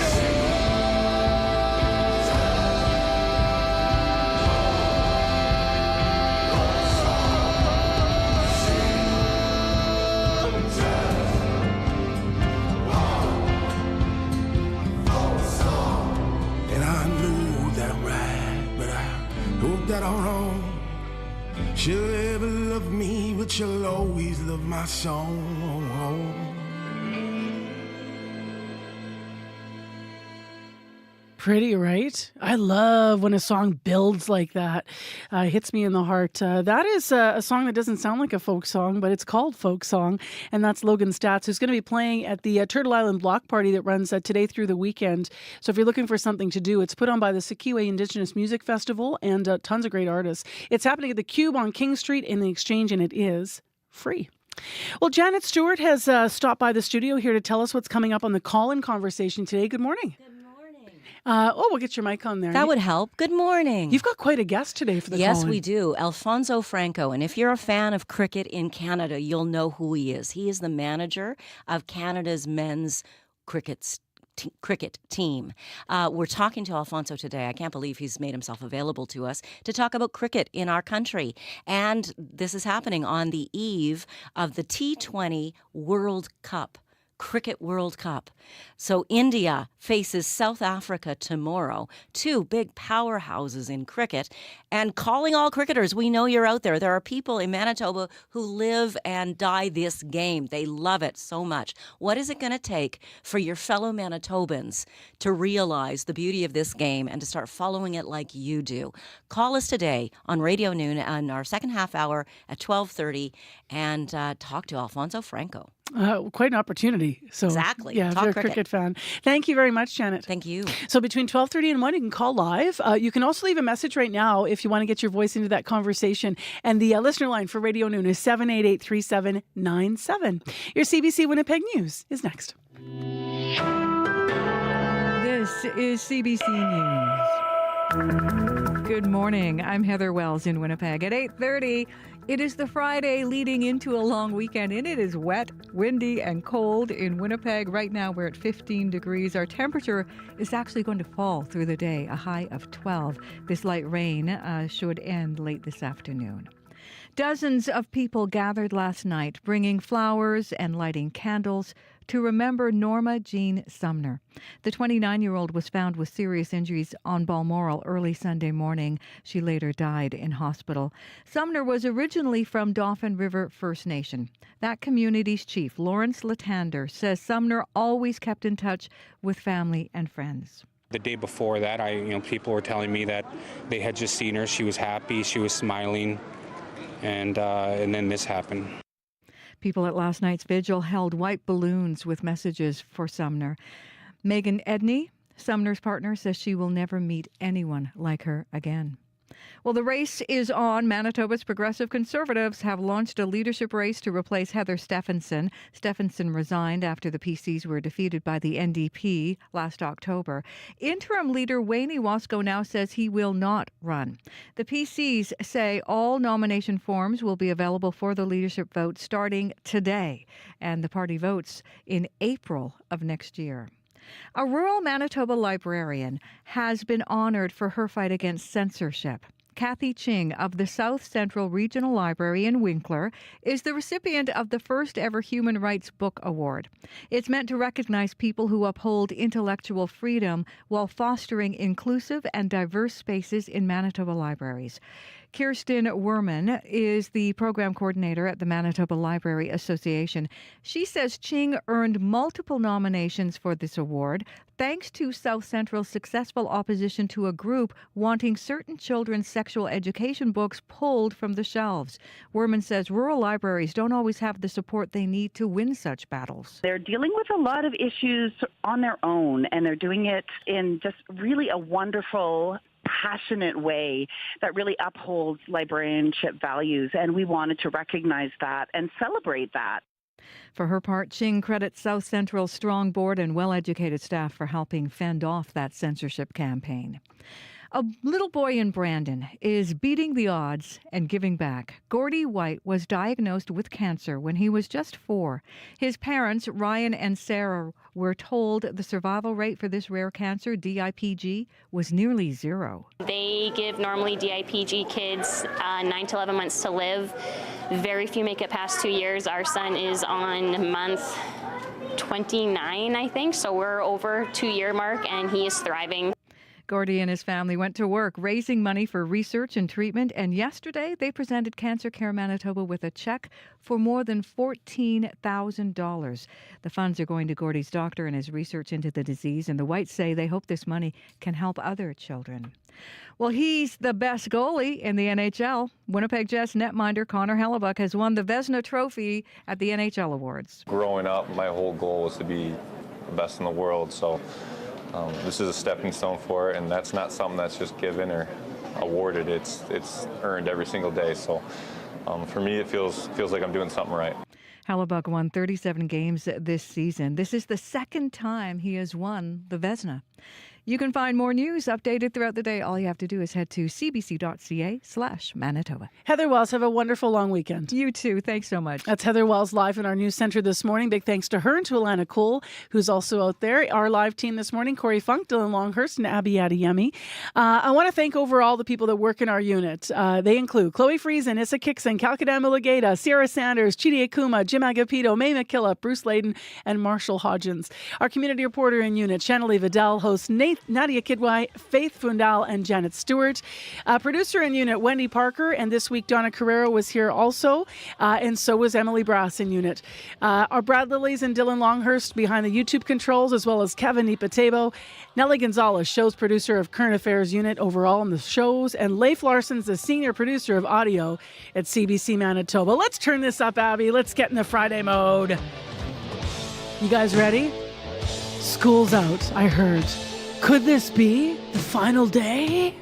That I'm wrong. She'll never love me, but she'll always love my song. Pretty, right? I love when a song builds like that. Hits me in the heart. That is a song that doesn't sound like a folk song, but it's called Folk Song. And that's Logan Stats, who's going to be playing at the Turtle Island Block Party that runs today through the weekend. So if you're looking for something to do, it's put on by the Sikiwe Indigenous Music Festival and tons of great artists. It's happening at the Cube on King Street in the Exchange, and it is free. Well, Janet Stewart has stopped by the studio here to tell us what's coming up on the call-in conversation today. Good morning. We'll get your mic on there. That would help. Good morning. You've got quite a guest today for the Yes, call-in. we do. Alfonso Franco. And if you're a fan of cricket in Canada, you'll know who he is. He is the manager of Canada's men's cricket team. We're talking to Alfonso today. I can't believe he's made himself available to us to talk about cricket in our country. And this is happening on the eve of the T20 World Cup. Cricket World Cup. So India faces South Africa tomorrow, two big powerhouses in cricket, and calling all cricketers, we know you're out there. There are people in Manitoba who live and die this game. They love it so much. What is it going to take for your fellow Manitobans to realize the beauty of this game and to start following it like you do? Call us today on Radio Noon on our second half hour at 12:30 and talk to Alfonso Franco. Quite an opportunity. So, exactly. Yeah, if you're a cricket fan. Thank you very much, Janet. Thank you. So between 12:30 and 1, you can call live. You can also leave a message right now if you want to get your voice into that conversation. And the listener line for Radio Noon is 788-3797. Your CBC Winnipeg News is next. This is CBC News. Good morning. I'm Heather Wells in Winnipeg. At 8:30, it is the Friday leading into a long weekend, and it is wet, windy, and cold in Winnipeg. Right now, we're at 15 degrees. Our temperature is actually going to fall through the day, a high of 12. This light rain should end late this afternoon. Dozens of people gathered last night, bringing flowers and lighting candles to remember Norma Jean Sumner. The 29-year-old was found with serious injuries on Balmoral early Sunday morning. She later died in hospital. Sumner was originally from Dauphin River First Nation. That community's chief, Lawrence Latander, says Sumner always kept in touch with family and friends. The day before that, people were telling me that they had just seen her. She was happy, she was smiling, and then this happened. People at last night's vigil held white balloons with messages for Sumner. Megan Edney, Sumner's partner, says she will never meet anyone like her again. Well, the race is on. Manitoba's Progressive Conservatives have launched a leadership race to replace Heather Stephenson. Stephenson resigned after the PCs were defeated by the NDP last October. Interim leader Wayne Wasko now says he will not run. The PCs say all nomination forms will be available for the leadership vote starting today, and the party votes in April of next year. A rural Manitoba librarian has been honored for her fight against censorship. Kathy Ching of the South Central Regional Library in Winkler is the recipient of the first ever Human Rights Book Award. It's meant to recognize people who uphold intellectual freedom while fostering inclusive and diverse spaces in Manitoba libraries. Kirsten Werman is the program coordinator at the Manitoba Library Association. She says Ching earned multiple nominations for this award thanks to South Central's successful opposition to a group wanting certain children's sexual education books pulled from the shelves. Werman says rural libraries don't always have the support they need to win such battles. They're dealing with a lot of issues on their own, and they're doing it in just really a wonderful, passionate way that really upholds librarianship values, and we wanted to recognize that and celebrate that. For her part, Ching credits South Central's strong board and well-educated staff for helping fend off that censorship campaign. A little boy in Brandon is beating the odds and giving back. Gordy White was diagnosed with cancer when he was just 4. His parents, Ryan and Sarah, were told the survival rate for this rare cancer, DIPG, was nearly 0. They give normally DIPG kids 9 to 11 months to live. Very few make it past 2 years. Our son is on month 29, I think, so we're over 2-year mark, and he is thriving. Gordy and his family went to work raising money for research and treatment, and yesterday they presented Cancer Care Manitoba with a check for more than $14,000. The funds are going to Gordy's doctor and his research into the disease, and the Whites say they hope this money can help other children. Well, he's the best goalie in the NHL. Winnipeg Jets netminder Connor Hellebuck has won the Vezina Trophy at the NHL Awards. Growing up, my whole goal was to be the best in the world, so this is a stepping stone for it, and that's not something that's just given or awarded. It's earned every single day. So for me, it feels like I'm doing something right. Hellebuck won 37 games this season. This is the second time he has won the Vezina. You can find more news updated throughout the day. All you have to do is head to cbc.ca/Manitoba. Heather Wells, have a wonderful long weekend. You too. Thanks so much. That's Heather Wells live in our news center this morning. Big thanks to her and to Alana Cole, who's also out there. Our live team this morning, Corey Funk, Dylan Longhurst, and Abby Adeyemi. I want to thank overall the people that work in our unit. They include Chloe Friesen, Issa Kixon, Kalkadam Mulligata, Sierra Sanders, Chidi Akuma, Jim Agapito, May McKillop, Bruce Layden, and Marshall Hodgins. Our community reporter in unit, Shannalee Vidal, hosts Nadia Kidwai, Faith Fundal, and Janet Stewart. Producer in unit, Wendy Parker, and this week Donna Carrero was here also, and so was Emily Brass in unit. Our Brad Lillies and Dylan Longhurst behind the YouTube controls, as well as Kevin Nipatebo. Nellie Gonzalez, show's producer of Current Affairs unit overall in the shows, and Leif Larson's the senior producer of audio at CBC Manitoba. Let's turn this up, Abby. Let's get in the Friday mode. You guys ready? School's out, I heard. Could this be the final day?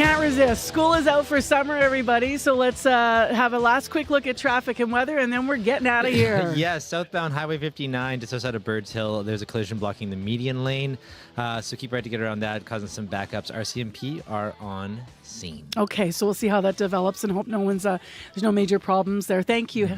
Can't resist. School is out for summer, everybody. So let's have a last quick look at traffic and weather, and then we're getting out of here. Yes, southbound Highway 59 just outside of Birds Hill. There's a collision blocking the median lane. So keep right to get around that, causing some backups. RCMP are on scene. Okay, so we'll see how that develops and hope there's no major problems there. Thank you.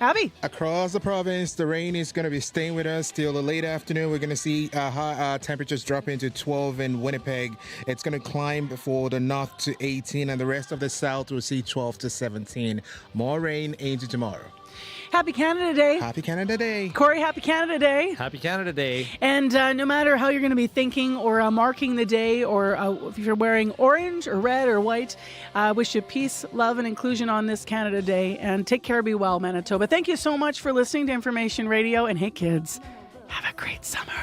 Abby? Across the province, the rain is going to be staying with us till the late afternoon. We're going to see high temperatures dropping to 12 in Winnipeg. It's going to climb for the north to 18, and the rest of the south will see 12 to 17. More rain into tomorrow. Happy Canada Day. Happy Canada Day. Corey, Happy Canada Day. Happy Canada Day. And no matter how you're going to be thinking or marking the day, or if you're wearing orange or red or white, wish you peace, love, and inclusion on this Canada Day. And take care, be well, Manitoba. Thank you so much for listening to Information Radio. And hey, kids, have a great summer.